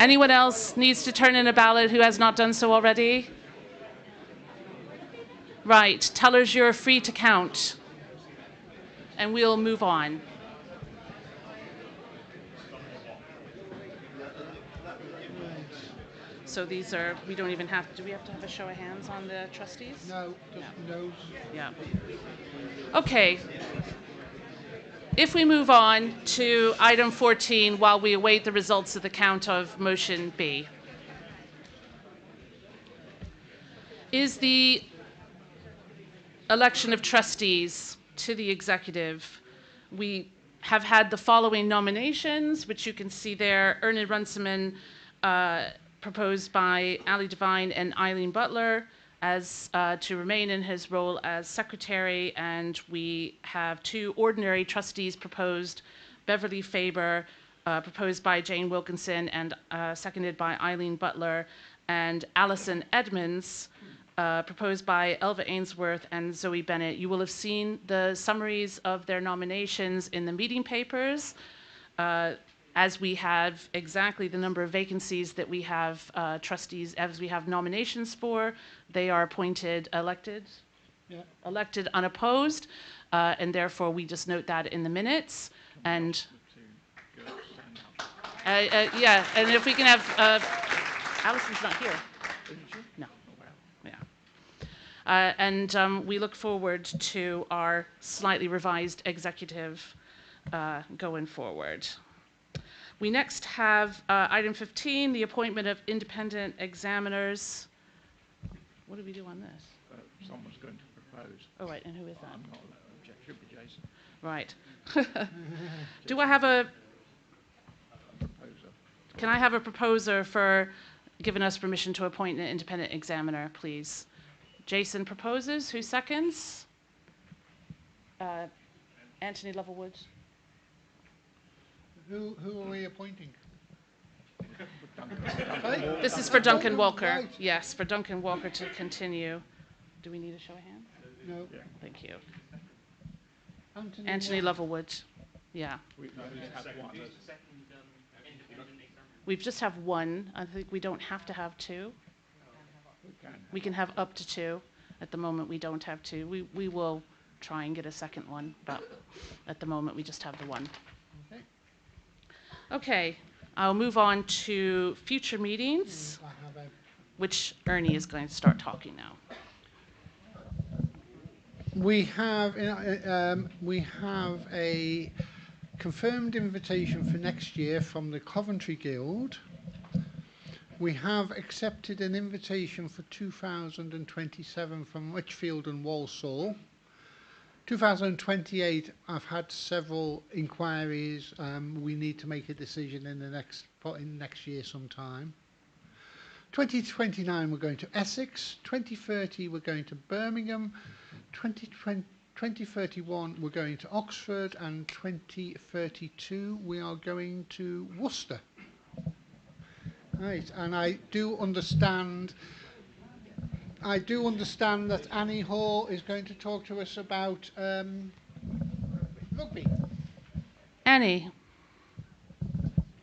Anyone else needs to turn in a ballot who has not done so already? Right, tellers, you're free to count. And we'll move on. So these are, we don't even have, do we have to have a show of hands on the trustees? No, just no's. Yeah. Okay. If we move on to item 14 while we await the results of the count of motion B. Is the election of trustees to the executive. We have had the following nominations, which you can see there. Ernie Runciman, proposed by Ali Devine and Eileen Butler as to remain in his role as secretary, and we have two ordinary trustees proposed, Beverly Faber, proposed by Jane Wilkinson and seconded by Eileen Butler, and Alison Edmonds, proposed by Elva Ainsworth and Zoe Bennett. You will have seen the summaries of their nominations in the meeting papers. As we have exactly the number of vacancies that we have trustees, as we have nominations for, they are appointed, elected, elected unopposed. and therefore we just note that in the minutes. And yeah, and if we can have, Alison's not here. No. Yeah. And we look forward to our slightly revised executive going forward. We next have item 15, the appointment of independent examiners. What do we do on this? Someone's going to propose. Oh, right, and who is that? I'm not allowed to object. Should be Jason. Right. Do I have a proposer? Can I have a proposer for giving us permission to appoint an independent examiner, please? Jason proposes. Who seconds? Anthony Levelwood. Who are we appointing? This is for Duncan Walker. Right. Yes, for Duncan Walker to continue. Do we need a show of hands? No. Yeah. Thank you. Anthony Levelwood. Yeah. We just have one. I think we don't have to have two. We can have up to two. At the moment, we don't have two. We will try and get a second one, but at the moment, we just have the one. Okay, I'll move on to future meetings, which Ernie is going to start talking now. We have a confirmed invitation for next year from the Coventry Guild. We have accepted an invitation for 2027 from Lichfield and Walsall. 2028, I've had several inquiries. We need to make a decision in next year sometime. 2029, we're going to Essex. 2030, we're going to Birmingham. 2031, we're going to Oxford. And 2032, we are going to Worcester. Right, and I do understand that Annie Hall is going to talk to us about rugby. Annie.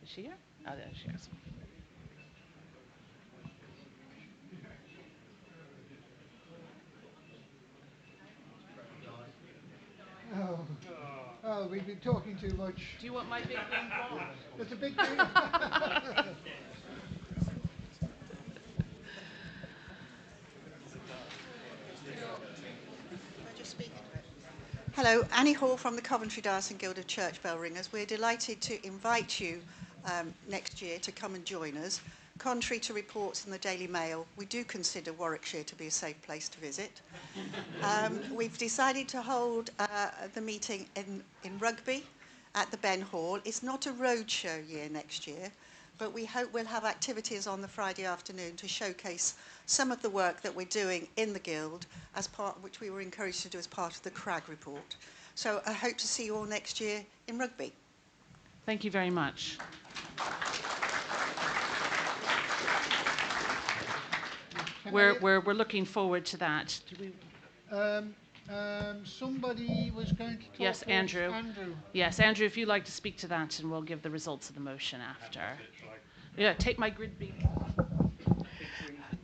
Is she here? Oh, there she is. Oh, we've been talking too much. Do you want my big green ball? It's a big thing. Hello, Annie Hall from the Coventry Diocesan Guild of Church Bellringers. We're delighted to invite you next year to come and join us. Contrary to reports in the Daily Mail, we do consider Warwickshire to be a safe place to visit. We've decided to hold the meeting in Rugby at the Ben Hall. It's not a roadshow year next year, but we hope we'll have activities on the Friday afternoon to showcase some of the work that we're doing in the Guild, as part which we were encouraged to do as part of the CRAG report. So I hope to see you all next year in Rugby. Thank you very much. We're looking forward to that. Somebody was going to talk Yes, to Andrew. us. Andrew. Yes, Andrew, if you'd like to speak to that, and we'll give the results of the motion after. Yeah, take my grid beat.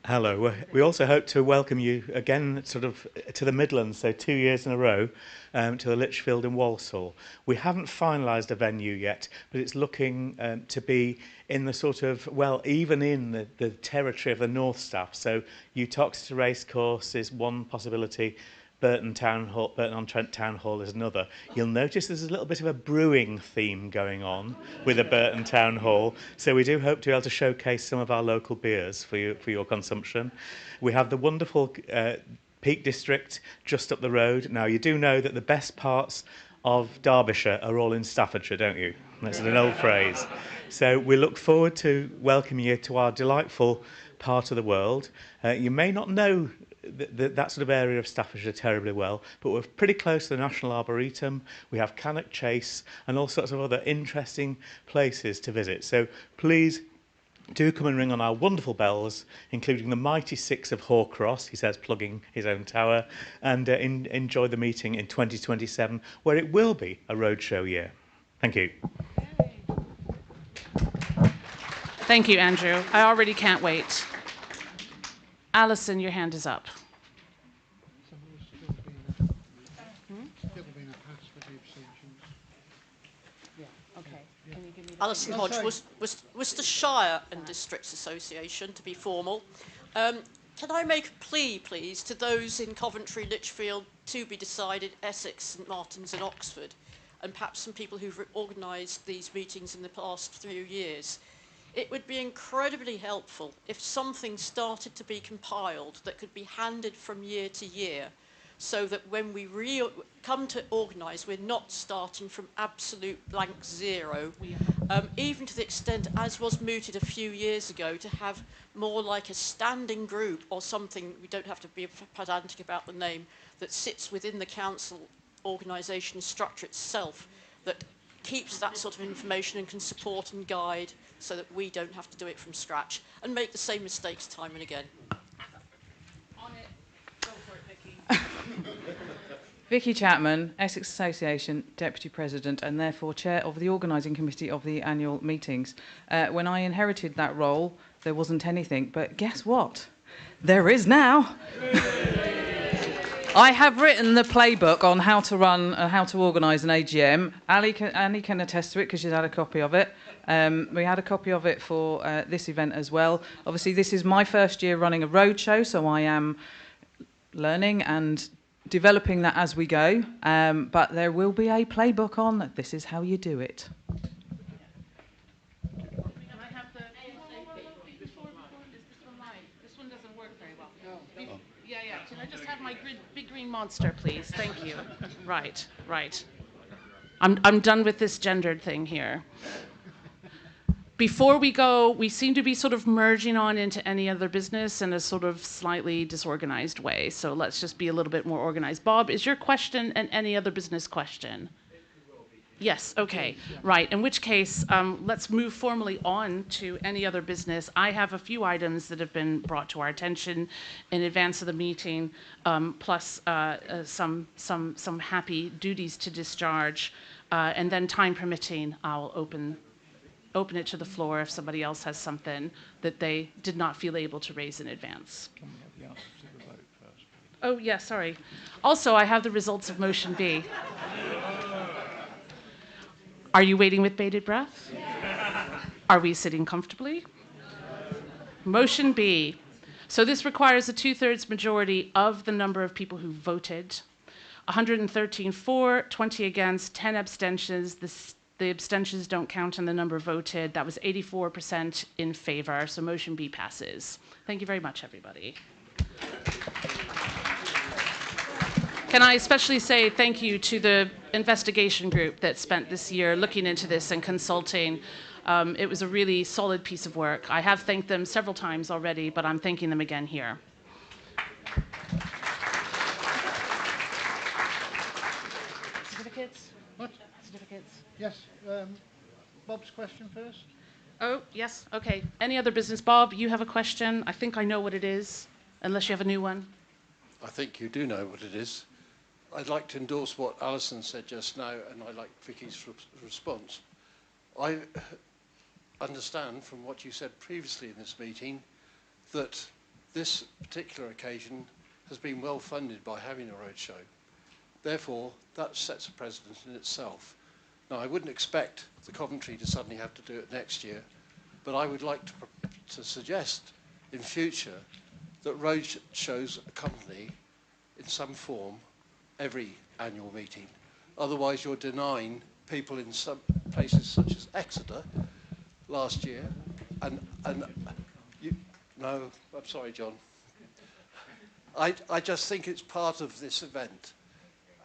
Hello. We also hope to welcome you again sort of to the Midlands, so 2 years in a row, to the Lichfield and Walsall. We haven't finalised a venue yet, but it's looking to be in the sort of, well, even in the territory of the North Staff. So Uttoxeter Racecourse is one possibility. Burton-on-Trent Town Hall is another. You'll notice there's a little bit of a brewing theme going on with the Burton Town Hall, so we do hope to be able to showcase some of our local beers for your consumption. We have the wonderful Peak District just up the road. Now, you do know that the best parts of Derbyshire are all in Staffordshire, don't you? That's an old phrase. So we look forward to welcoming you to our delightful part of the world. You may not know that sort of area of Staffordshire terribly well, but we're pretty close to the National Arboretum. We have Cannock Chase and all sorts of other interesting places to visit. So please do come and ring on our wonderful bells, including the mighty 6 of Horcross, he says, plugging his own tower, and enjoy the meeting in 2027, where it will be a roadshow year. Thank you. Thank you, Andrew. I already can't wait. Alison, your hand is up. Alison Oh, Hodge, sorry. Worcestershire and Districts Association, to be formal. Can I make a plea, please, to those in Coventry, Lichfield, to be decided, Essex, St Martins and Oxford, and perhaps some people who've organised these meetings in the past few years? It would be incredibly helpful if something started to be compiled that could be handed from year to year, so that when we come to organise, we're not starting from absolute blank zero, even to the extent, as was mooted a few years ago, to have more like a standing group or something, we don't have to be pedantic about the name, that sits within the council organisation structure itself, that keeps that sort of information and can support and guide so that we don't have to do it from scratch and make the same mistakes time and again. On it. Go for it, Vicky. Vicky Chapman, Essex Association Deputy President and therefore Chair of the Organising Committee of the annual meetings. When I inherited that role, there wasn't anything, but guess what? There is now. I have written the playbook on how to run, how to organise an AGM. Annie can attest to it because she's had a copy of it. We had a copy of it for this event as well. Obviously, this is my first year running a roadshow, so I am learning and developing that as we go. But there will be a playbook on that. This is how you do it. Can I have the... Before, is this one live? This one doesn't work very well. No. Yeah. Can I just have my big green monster, please? Thank you. Right. I'm done with this gendered thing here. Before we go, we seem to be sort of merging on into any other business in a sort of slightly disorganized way. So let's just be a little bit more organized. Bob, is your question an any other business question? Yes, okay, right. In which case, let's move formally on to any other business. I have a few items that have been brought to our attention in advance of the meeting, plus some happy duties to discharge. And then time permitting, I'll open it to the floor if somebody else has something that they did not feel able to raise in advance. Can we have the answers to the vote first? Oh, yeah, sorry. Also, I have the results of motion B. Are you waiting with bated breath? Are we sitting comfortably? Motion B. So this requires a 2/3 majority of the number of people who voted. 113 for, 20 against, 10 abstentions. The abstentions don't count in the number voted. That was 84% in favor. So motion B passes. Thank you very much, everybody. Can I especially say thank you to the investigation group that spent this year looking into this and consulting. It was a really solid piece of work. I have thanked them several times already, but I'm thanking them again here. Certificates? What? Certificates. Yes. Bob's question first. Oh, yes. Okay. Any other business? Bob, you have a question. I think I know what it is, unless you have a new one. I think you do know what it is. I'd like to endorse what Alison said just now, and I like Vicky's response. I understand from what you said previously in this meeting that this particular occasion has been well funded by having a roadshow. Therefore, that sets a precedent in itself. Now, I wouldn't expect the Coventry to suddenly have to do it next year, but I would like to suggest in future that roadshows accompany in some form every annual meeting. Otherwise, you're denying people in some places such as Exeter last year, no, I'm sorry, John. I just think it's part of this event,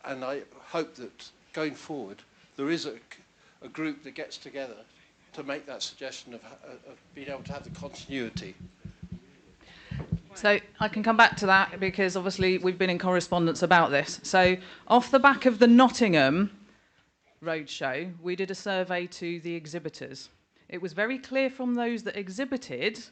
and I hope that going forward there is a group that gets together to make that suggestion of being able to have the continuity. So I can come back to that because obviously we've been in correspondence about this. So off the back of the Nottingham roadshow, we did a survey to the exhibitors. It was very clear from those that exhibited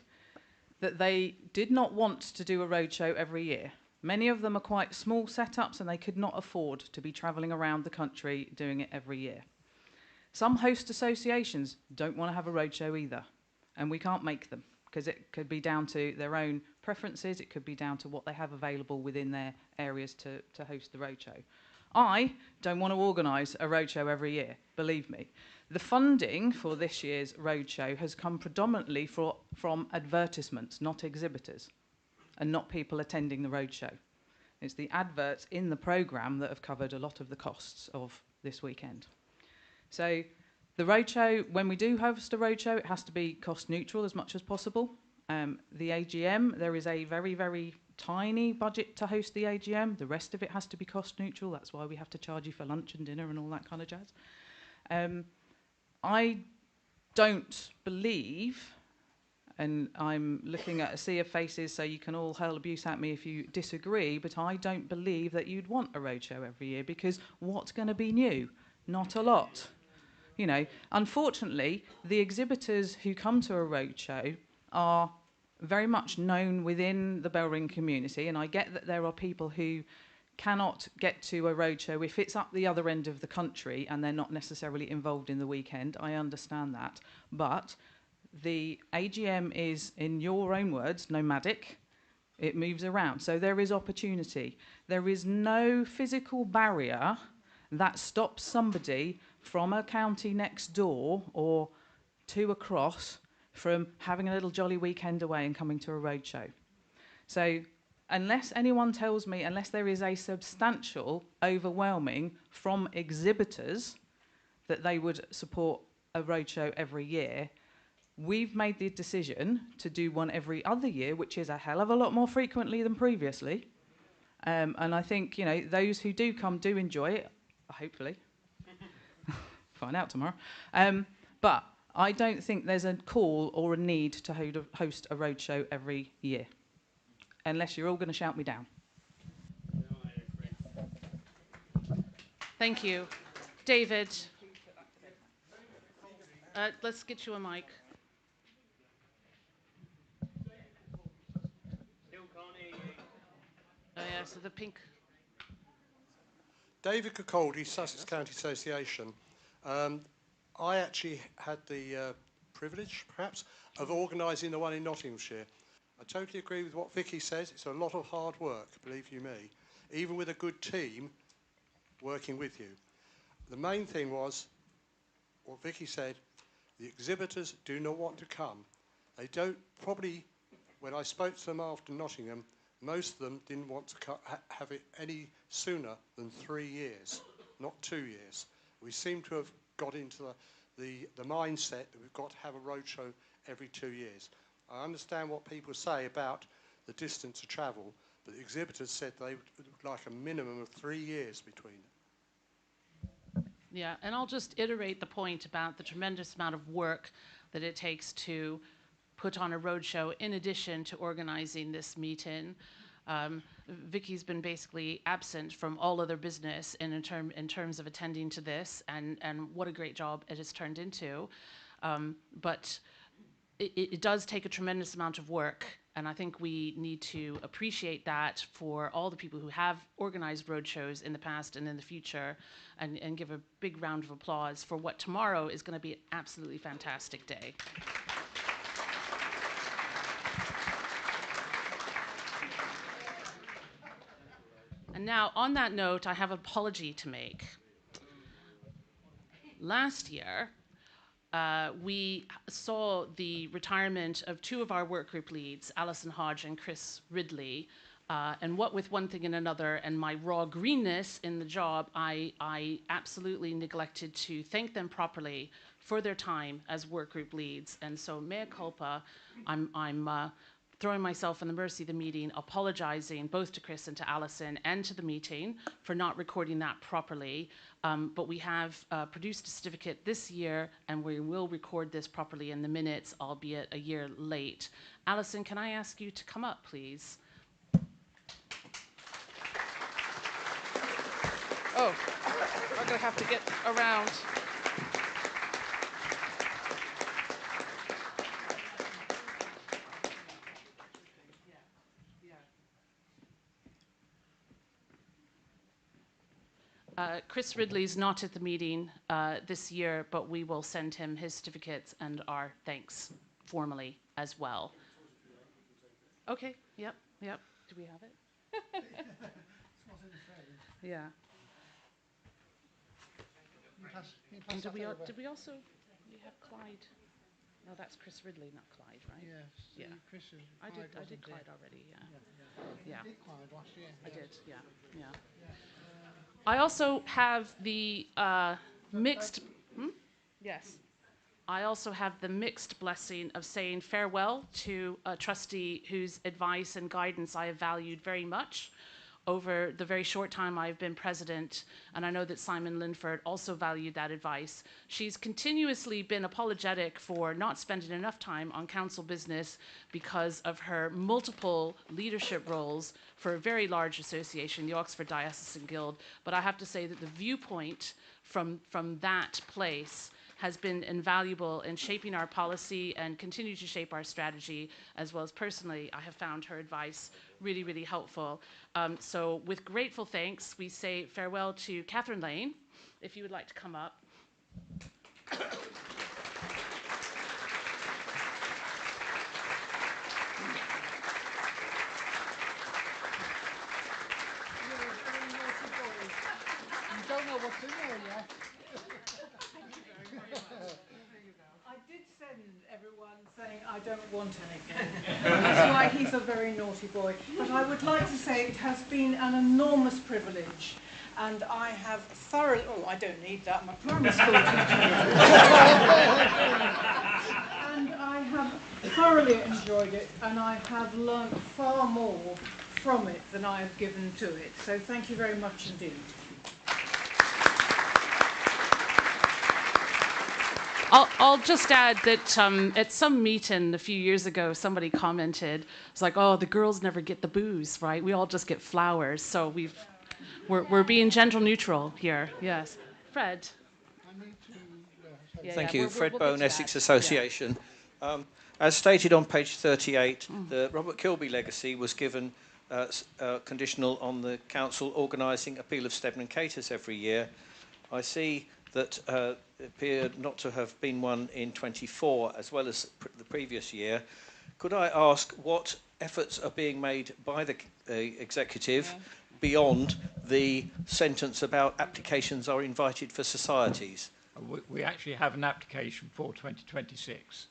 that they did not want to do a roadshow every year. Many of them are quite small setups and they could not afford to be travelling around the country doing it every year. Some host associations don't want to have a roadshow either, and we can't make them because it could be down to their own preferences, it could be down to what they have available within their areas to host the roadshow. I don't want to organise a roadshow every year, believe me. The funding for this year's roadshow has come predominantly from advertisements, not exhibitors, and not people attending the roadshow. It's the adverts in the programme that have covered a lot of the costs of this weekend. So the roadshow, when we do host a roadshow, it has to be cost neutral as much as possible. The AGM, there is a very, very tiny budget to host the AGM. The rest of it has to be cost neutral. That's why we have to charge you for lunch and dinner and all that kind of jazz. I don't believe, and I'm looking at a sea of faces, so you can all hurl abuse at me if you disagree, but I don't believe that you'd want a roadshow every year, because what's going to be new? Not a lot. You know, unfortunately, the exhibitors who come to a roadshow are very much known within the Bellring community, and I get that there are people who cannot get to a roadshow if it's up the other end of the country and they're not necessarily involved in the weekend. I understand that. But the AGM is, in your own words, nomadic. It moves around. So there is opportunity. There is no physical barrier that stops somebody from a county next door or two across from having a little jolly weekend away and coming to a roadshow. So unless anyone tells me, unless there is a substantial, overwhelming from exhibitors that they would support a roadshow every year, we've made the decision to do one every other year, which is a hell of a lot more frequently than previously. And I think, you know, those who do come do enjoy it, hopefully. Find out tomorrow. But I don't think there's a call or a need to host a roadshow every year, unless you're all going to shout me down. Thank you. David, let's get you a mic. Oh yeah, so the pink. David Cccbr, Sussex County Association. I actually had the privilege, perhaps, of organising the one in Nottinghamshire. I totally agree with what Vicky says. It's a lot of hard work, believe you me, even with a good team working with you. The main thing was, what Vicky said, the exhibitors do not want to come. They don't, probably, when I spoke to them after Nottingham, most of them didn't want to have it any sooner than 3 years, not 2 years. We seem to have got into the mindset that we've got to have a roadshow every 2 years. I understand what people say about the distance to travel, but the exhibitors said they would like a minimum of 3 years between them. Yeah, and I'll just iterate the point about the tremendous amount of work that it takes to put on a roadshow in addition to organizing this meeting. Vicky's been basically absent from all other business in terms of attending to this, and what a great job it has turned into. But it does take a tremendous amount of work, and I think we need to appreciate that for all the people who have organized roadshows in the past and in the future, and give a big round of applause for what tomorrow is going to be an absolutely fantastic day. And now, on that note, I have an apology to make. Last year, we saw the retirement of two of our workgroup leads, Alison Hodge and Chris Ridley, and what with one thing and another and my raw greenness in the job, I absolutely neglected to thank them properly for their time as workgroup leads. And so mea culpa, I'm throwing myself in the mercy of the meeting, apologizing both to Chris and to Alison and to the meeting for not recording that properly. But we have produced a certificate this year, and we will record this properly in the minutes, albeit a year late. Alison, can I ask you to come up, please? Oh, I'm going to have to get around. Chris Ridley's not at the meeting this year, but we will send him his certificates and our thanks formally as well. Okay, yep. Do we have it? Yeah. And did we also we have Clyde? No, that's Chris Ridley, not Clyde, right? Yes. Yeah. Chris is, I did wasn't Clyde there. already. Yeah. You Yeah. did Clyde last year. I yes. did. Yeah. Yeah. I also have the mixed. Yes. I also have the mixed blessing of saying farewell to a trustee whose advice and guidance I have valued very much over the very short time I've been president, and I know that Simon Linford also valued that advice. She's continuously been apologetic for not spending enough time on council business because of her multiple leadership roles for a very large association, the Oxford Diocesan Guild. But I have to say that the viewpoint from that place has been invaluable in shaping our policy and continue to shape our strategy, as well as personally, I have found her advice really, really helpful. So with grateful thanks, we say farewell to Catherine Lane, if you would like to come up. You don't know what's in there yet. I did send everyone saying I don't want anything. That's why he's a very naughty boy. But I would like to say it has been an enormous privilege, and I have thoroughly. Oh, I don't need that. I'm a primary school teacher. And I have thoroughly enjoyed it, and I have learnt far more from it than I have given to it. So thank you very much indeed. I'll just add that at some meeting a few years ago, somebody commented, it's like, oh, the girls never get the booze, right? We all just get flowers. So we're being gender neutral here. Yes. Fred. Thank you. Fred Bone, Essex Association. As stated on page 38, the Robert Kilby legacy was given conditional on the council organising Appeal of Stedman and Caters every year. I see that it appeared not to have been one in 24 as well as the previous year. Could I ask what efforts are being made by the executive beyond the sentence about applications are invited for societies? We actually have an application for 2026.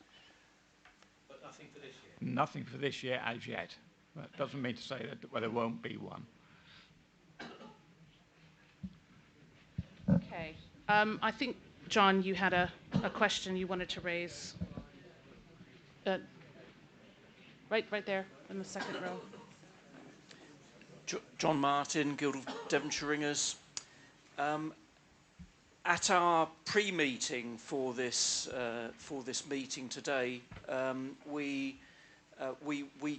But nothing for this year? Nothing for this year as yet. That doesn't mean to say that there won't be one. Okay. I think, John, you had a question you wanted to raise. Right there in the second row. John Martin, Guild of Devonshire Ringers. At our pre-meeting for this meeting today, we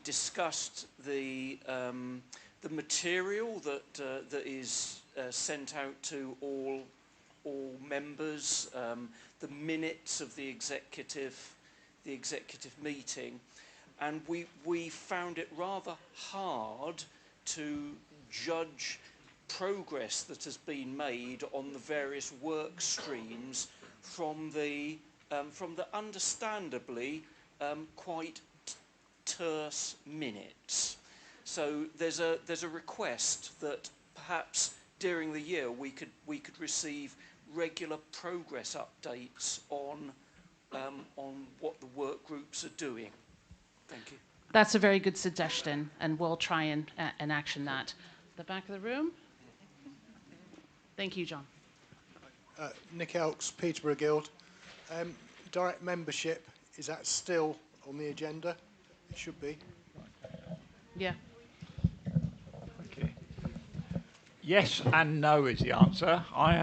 discussed the material that is sent out to all members, the minutes of the executive meeting, and we found it rather hard to judge progress that has been made on the various work streams from the understandably quite terse minutes. So there's a request that perhaps during the year we could receive regular progress updates on what the work groups are doing. Thank you. That's a very good suggestion, and we'll try and action that. The back of the room. Thank you, John. Nick Elks, Peterborough Guild. Direct membership, is that still on the agenda? It should be. Yeah. Okay. Yes and no is the answer. I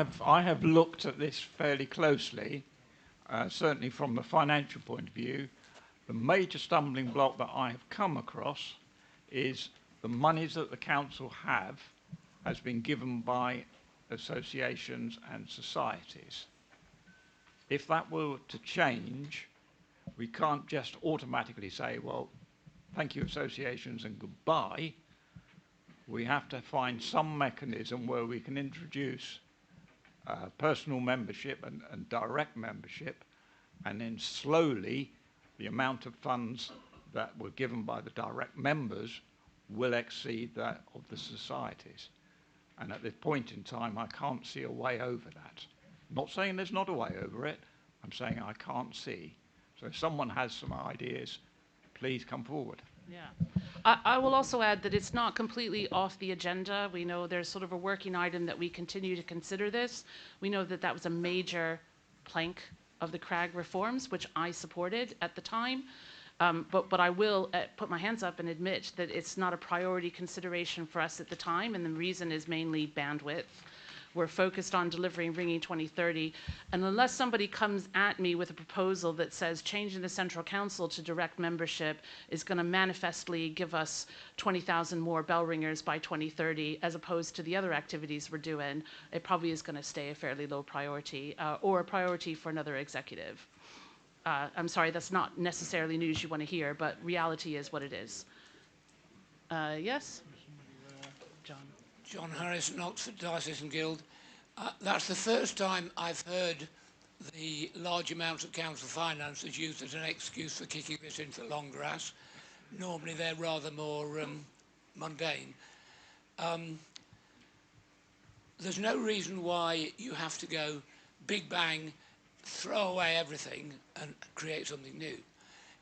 have looked at this fairly closely, certainly from a financial point of view. The major stumbling block that I have come across is the monies that the council has been given by associations and societies. If that were to change, we can't just automatically say, well, thank you associations and goodbye. We have to find some mechanism where we can introduce personal membership and direct membership, and then slowly the amount of funds that were given by the direct members will exceed that of the societies. And at this point in time, I can't see a way over that. I'm not saying there's not a way over it. I'm saying I can't see. So if someone has some ideas, please come forward. Yeah. I will also add that it's not completely off the agenda. We know there's sort of a working item that we continue to consider this. We know that that was a major plank of the CRAG reforms, which I supported at the time. But I will put my hands up and admit that it's not a priority consideration for us at the time, and the reason is mainly bandwidth. We're focused on delivering Ringing 2030, and unless somebody comes at me with a proposal that says changing the Central Council to direct membership is going to manifestly give us 20,000 more Bellringers by 2030, as opposed to the other activities we're doing, it probably is going to stay a fairly low priority, or a priority for another executive. I'm sorry, that's not necessarily news you want to hear, but reality is what it is. Yes? John. John Harrison, Oxford Diocesan Guild. That's the first time I've heard the large amounts of council finances used as an excuse for kicking this into the long grass. Normally they're rather more mundane. There's no reason why you have to go big bang, throw away everything and create something new.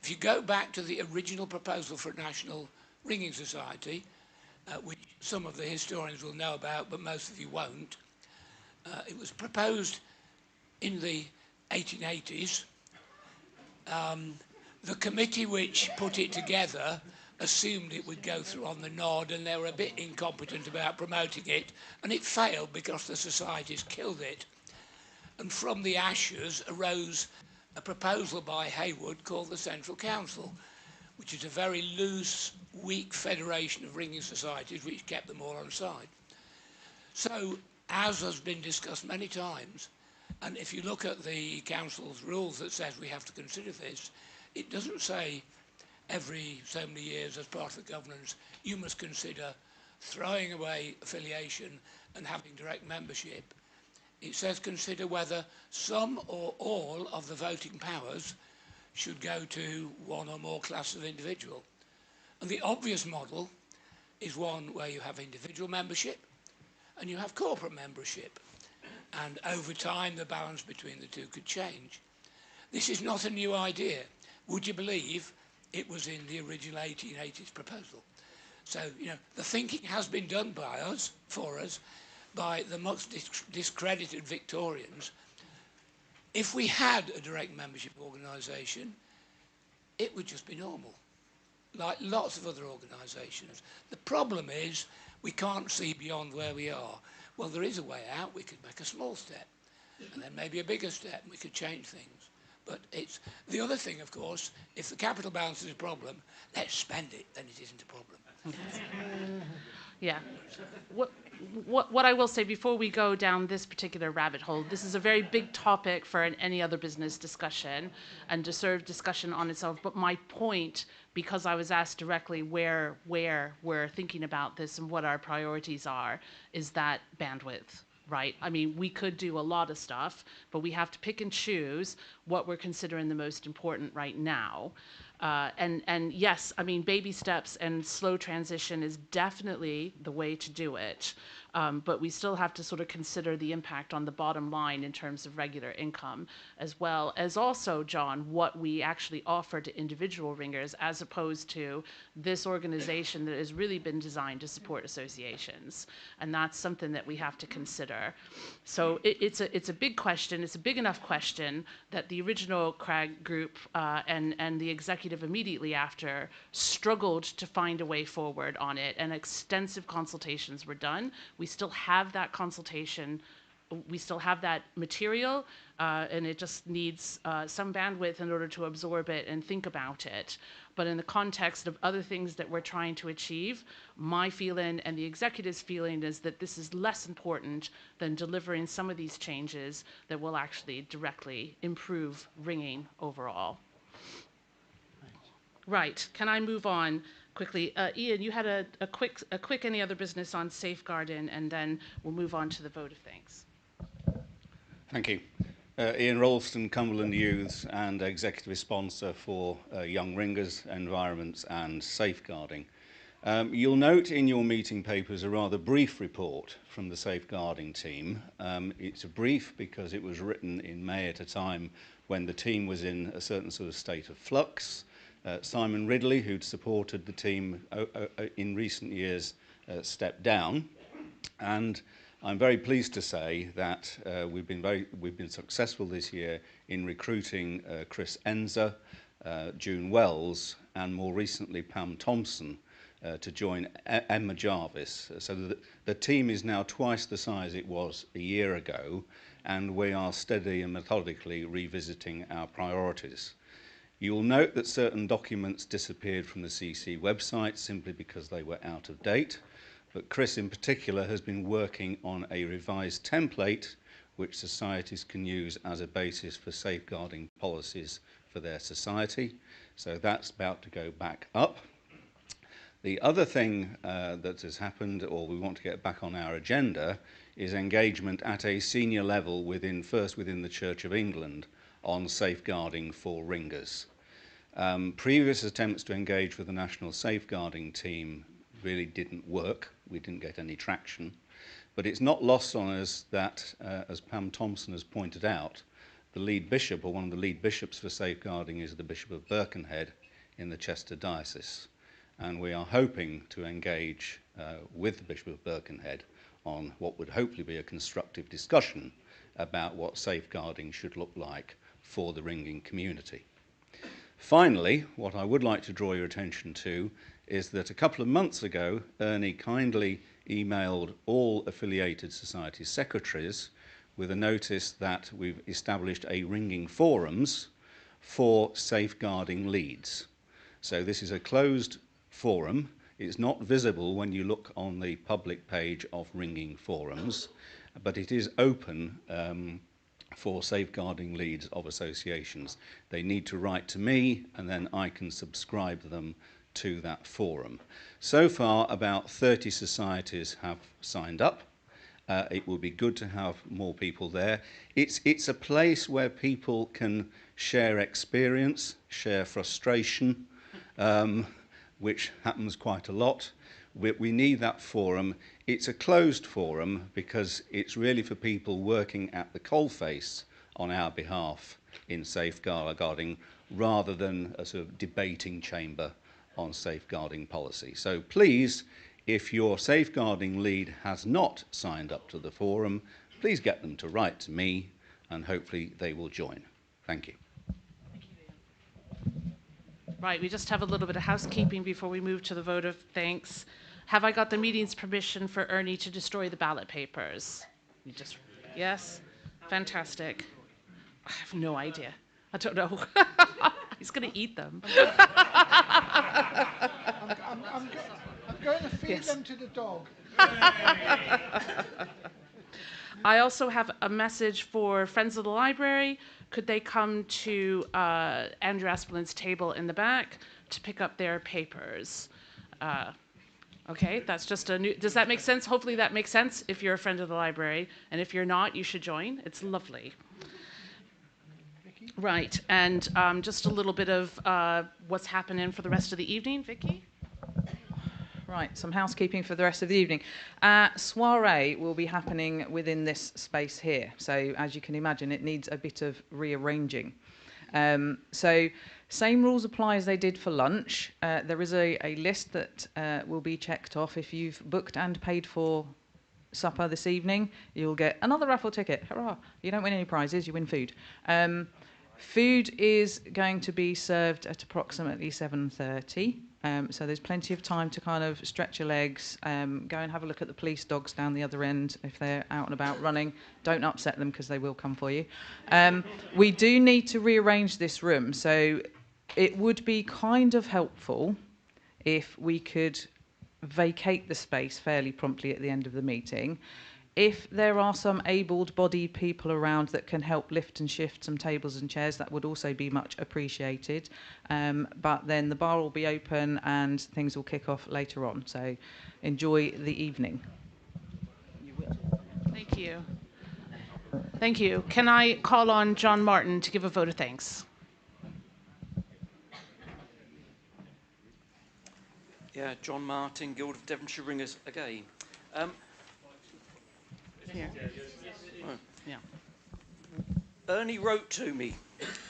If you go back to the original proposal for a National Ringing Society, which some of the historians will know about, but most of you won't. It was proposed in the 1880s. The committee which put it together assumed it would go through on the nod, and they were a bit incompetent about promoting it, and it failed because the societies killed it. And from the ashes arose a proposal by Haywood called the Central Council, which is a very loose, weak federation of ringing societies which kept them all on side. So, as has been discussed many times, and if you look at the council's rules that says we have to consider this, it doesn't say every so many years as part of the governance you must consider throwing away affiliation and having direct membership. It says consider whether some or all of the voting powers should go to one or more classes of individual. And the obvious model is one where you have individual membership and you have corporate membership. And over time, the balance between the two could change. This is not a new idea. Would you believe it was in the original 1880s proposal? So, you know, the thinking has been done by us, for us, by the much discredited Victorians. If we had a direct membership organisation, it would just be normal, like lots of other organisations. The problem is we can't see beyond where we are. Well, there is a way out. We could make a small step, and then maybe a bigger step, and we could change things. But it's the other thing, of course, if the capital balance is a problem, let's spend it, then it isn't a problem. Yeah. What I will say before we go down this particular rabbit hole, this is a very big topic for any other business discussion and deserves discussion on itself. But my point, because I was asked directly where we're thinking about this and what our priorities are, is that bandwidth. Right? I mean, we could do a lot of stuff, but we have to pick and choose what we're considering the most important right now. And yes, I mean, baby steps and slow transition is definitely the way to do it. But we still have to sort of consider the impact on the bottom line in terms of regular income, as well as also, John, what we actually offer to individual ringers, as opposed to this organization that has really been designed to support associations. And that's something that we have to consider. So it's a big question. It's a big enough question that the original CRAG group and the executive immediately after struggled to find a way forward on it, and extensive consultations were done. We still have that consultation, we still have that material, and it just needs some bandwidth in order to absorb it and think about it. But in the context of other things that we're trying to achieve, my feeling and the executive's feeling is that this is less important than delivering some of these changes that will actually directly improve ringing overall. Right, can I move on quickly? Ian, you had a quick any other business on safeguarding, and then we'll move on to the vote of thanks. Thank you. Ian Ralston, Cumberland Youths, and executive sponsor for Young Ringers, Environments and Safeguarding. You'll note in your meeting papers a rather brief report from the safeguarding team. It's a brief because it was written in May at a time when the team was in a certain sort of state of flux. Simon Ridley, who'd supported the team in recent years, stepped down, and I'm very pleased to say that we've been successful this year in recruiting Chris Enzer, June Wells, and more recently Pam Thompson to join Emma Jarvis. So the team is now twice the size it was a year ago, and we are steady and methodically revisiting our priorities. You will note that certain documents disappeared from the CC website simply because they were out of date, but Chris in particular has been working on a revised template which societies can use as a basis for safeguarding policies for their society. So that's about to go back up. The other thing that has happened, or we want to get back on our agenda, is engagement at a senior level first within the Church of England on safeguarding for ringers. Previous attempts to engage with the National Safeguarding Team really didn't work. We didn't get any traction. But it's not lost on us that, as Pam Thompson has pointed out, the lead bishop, or one of the lead bishops for safeguarding, is the Bishop of Birkenhead in the Chester Diocese. And we are hoping to engage with the Bishop of Birkenhead on what would hopefully be a constructive discussion about what safeguarding should look like for the ringing community. Finally, what I would like to draw your attention to is that a couple of months ago, Ernie kindly emailed all affiliated society secretaries with a notice that we've established a ringing forums for safeguarding leads. So this is a closed forum. It's not visible when you look on the public page of ringing forums, but it is open for safeguarding leads of associations. They need to write to me, and then I can subscribe them to that forum. So far, about 30 societies have signed up. It will be good to have more people there. It's a place where people can share experience, share frustration, which happens quite a lot. We need that forum. It's a closed forum because it's really for people working at the coalface on our behalf in safeguarding, rather than a sort of debating chamber on safeguarding policy. So please, if your safeguarding lead has not signed up to the forum, please get them to write to me, and hopefully they will join. Thank you. Right, we just have a little bit of housekeeping before we move to the vote of thanks. Have I got the meeting's permission for Ernie to destroy the ballot papers? Yes? Fantastic. I have no idea. I don't know. He's going to eat them. I'm going to feed them to the dog. I also have a message for Friends of the Library. Could they come to Andrew Asplin's table in the back to pick up their papers? Okay, that's just a new... Does that make sense? Hopefully that makes sense if you're a friend of the library. And if you're not, you should join. It's lovely. Right, and just a little bit of what's happening for the rest of the evening. Vicky? Right, some housekeeping for the rest of the evening. Soiree will be happening within this space here. So as you can imagine, it needs a bit of rearranging. So same rules apply as they did for lunch. There is a list that will be checked off. If you've booked and paid for supper this evening, you'll get another raffle ticket. Hurrah! You don't win any prizes, you win food. Food is going to be served at approximately 7:30. So there's plenty of time to kind of stretch your legs, go and have a look at the police dogs down the other end if they're out and about running. Don't upset them because they will come for you. We do need to rearrange this room, so it would be kind of helpful if we could vacate the space fairly promptly at the end of the meeting. If there are some able-bodied people around that can help lift and shift some tables and chairs, that would also be much appreciated. But then the bar will be open and things will kick off later on. So enjoy the evening. Thank you. Thank you. Can I call on John Martin to give a vote of thanks? Yeah, John Martin, Guild of Devonshire Ringers again. Here. Oh. Yeah. Ernie wrote to me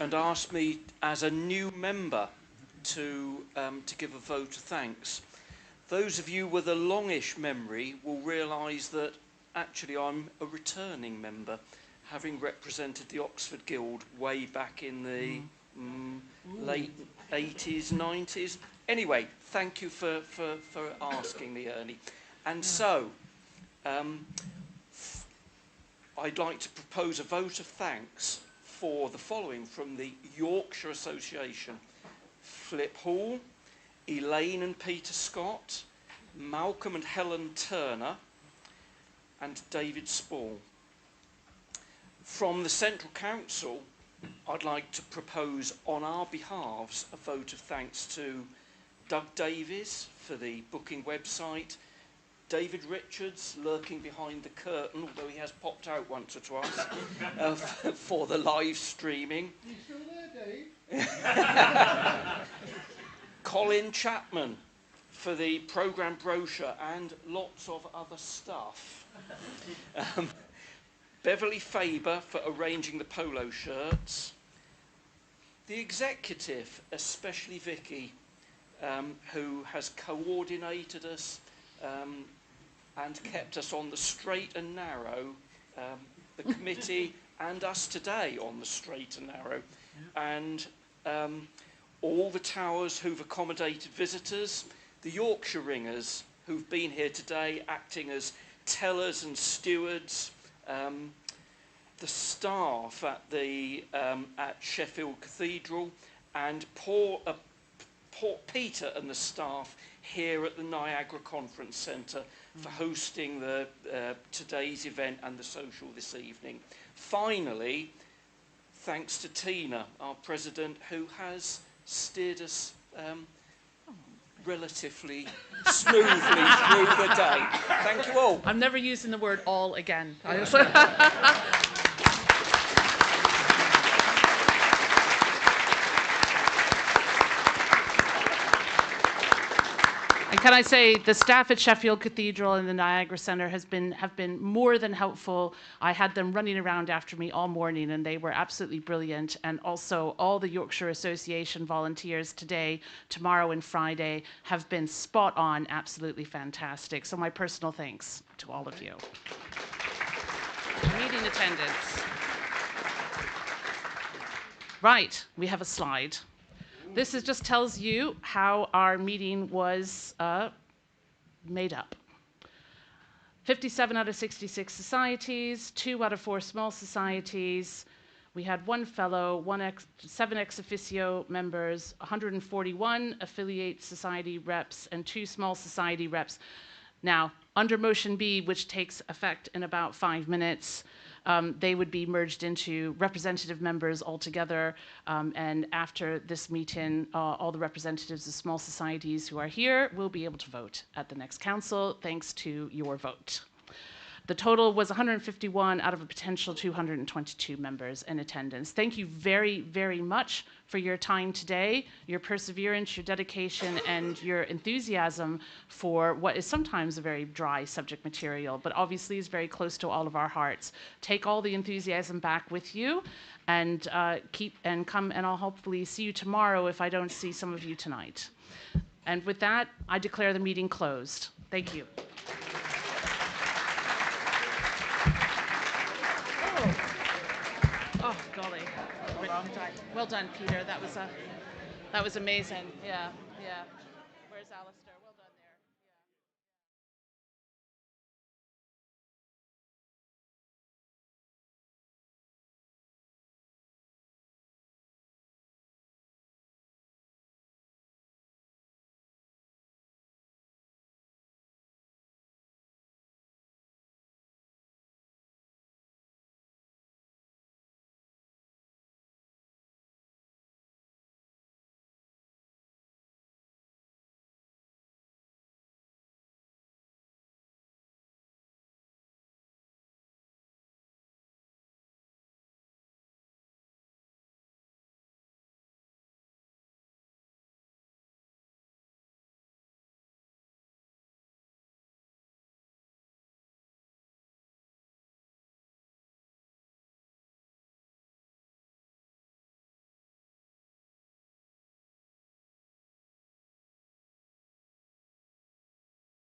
and asked me as a new member to give a vote of thanks. Those of you with a longish memory will realise that actually I'm a returning member, having represented the Oxford Guild way back in the late 80s, 90s. Anyway, thank you for asking me, Ernie. And so, I'd like to propose a vote of thanks for the following from the Yorkshire Association. Flip Hall, Elaine and Peter Scott, Malcolm and Helen Turner, and David Spall. From the Central Council, I'd like to propose on our behalves a vote of thanks to Doug Davies for the booking website, David Richards, lurking behind the curtain, although he has popped out once or twice, for the live streaming. You still there, Dave? Colin Chapman for the programme brochure and lots of other stuff. Beverly Faber for arranging the polo shirts. The executive, especially Vicky, who has coordinated us and kept us on the straight and narrow, the committee and us today on the straight and narrow. And all the towers who've accommodated visitors, the Yorkshire Ringers who've been here today acting as tellers and stewards, the staff at Sheffield Cathedral, and Peter and the staff here at the Niagara Conference Centre for hosting today's event and the social this evening. Finally, thanks to Tina, our president, who has steered us relatively smoothly through the day. Thank you all. I'm never using the word all again. And can I say, the staff at Sheffield Cathedral and the Niagara Centre have been more than helpful. I had them running around after me all morning, and they were absolutely brilliant. And also, all the Yorkshire Association volunteers today, tomorrow, and Friday have been spot on, absolutely fantastic. So my personal thanks to all of you. Meeting attendance. Right, we have a slide. This just tells you how our meeting was made up. 57 out of 66 societies, 2 out of 4 small societies. We had 1 fellow, 7 ex officio members, 141 affiliate society reps, and 2 small society reps. Now, under Motion B, which takes effect in about 5 minutes, they would be merged into representative members altogether. And after this meeting, all the representatives of small societies who are here will be able to vote at the next council, thanks to your vote. The total was 151 out of a potential 222 members in attendance. Thank you very, very much for your time today, your perseverance, your dedication, and your enthusiasm for what is sometimes a very dry subject material, but obviously is very close to all of our hearts. Take all the enthusiasm back with you, and come, and I'll hopefully see you tomorrow if I don't see some of you tonight. And with that, I declare the meeting closed. Thank you. Oh, golly. Well done, Peter. That was amazing. Yeah. Where's Alice?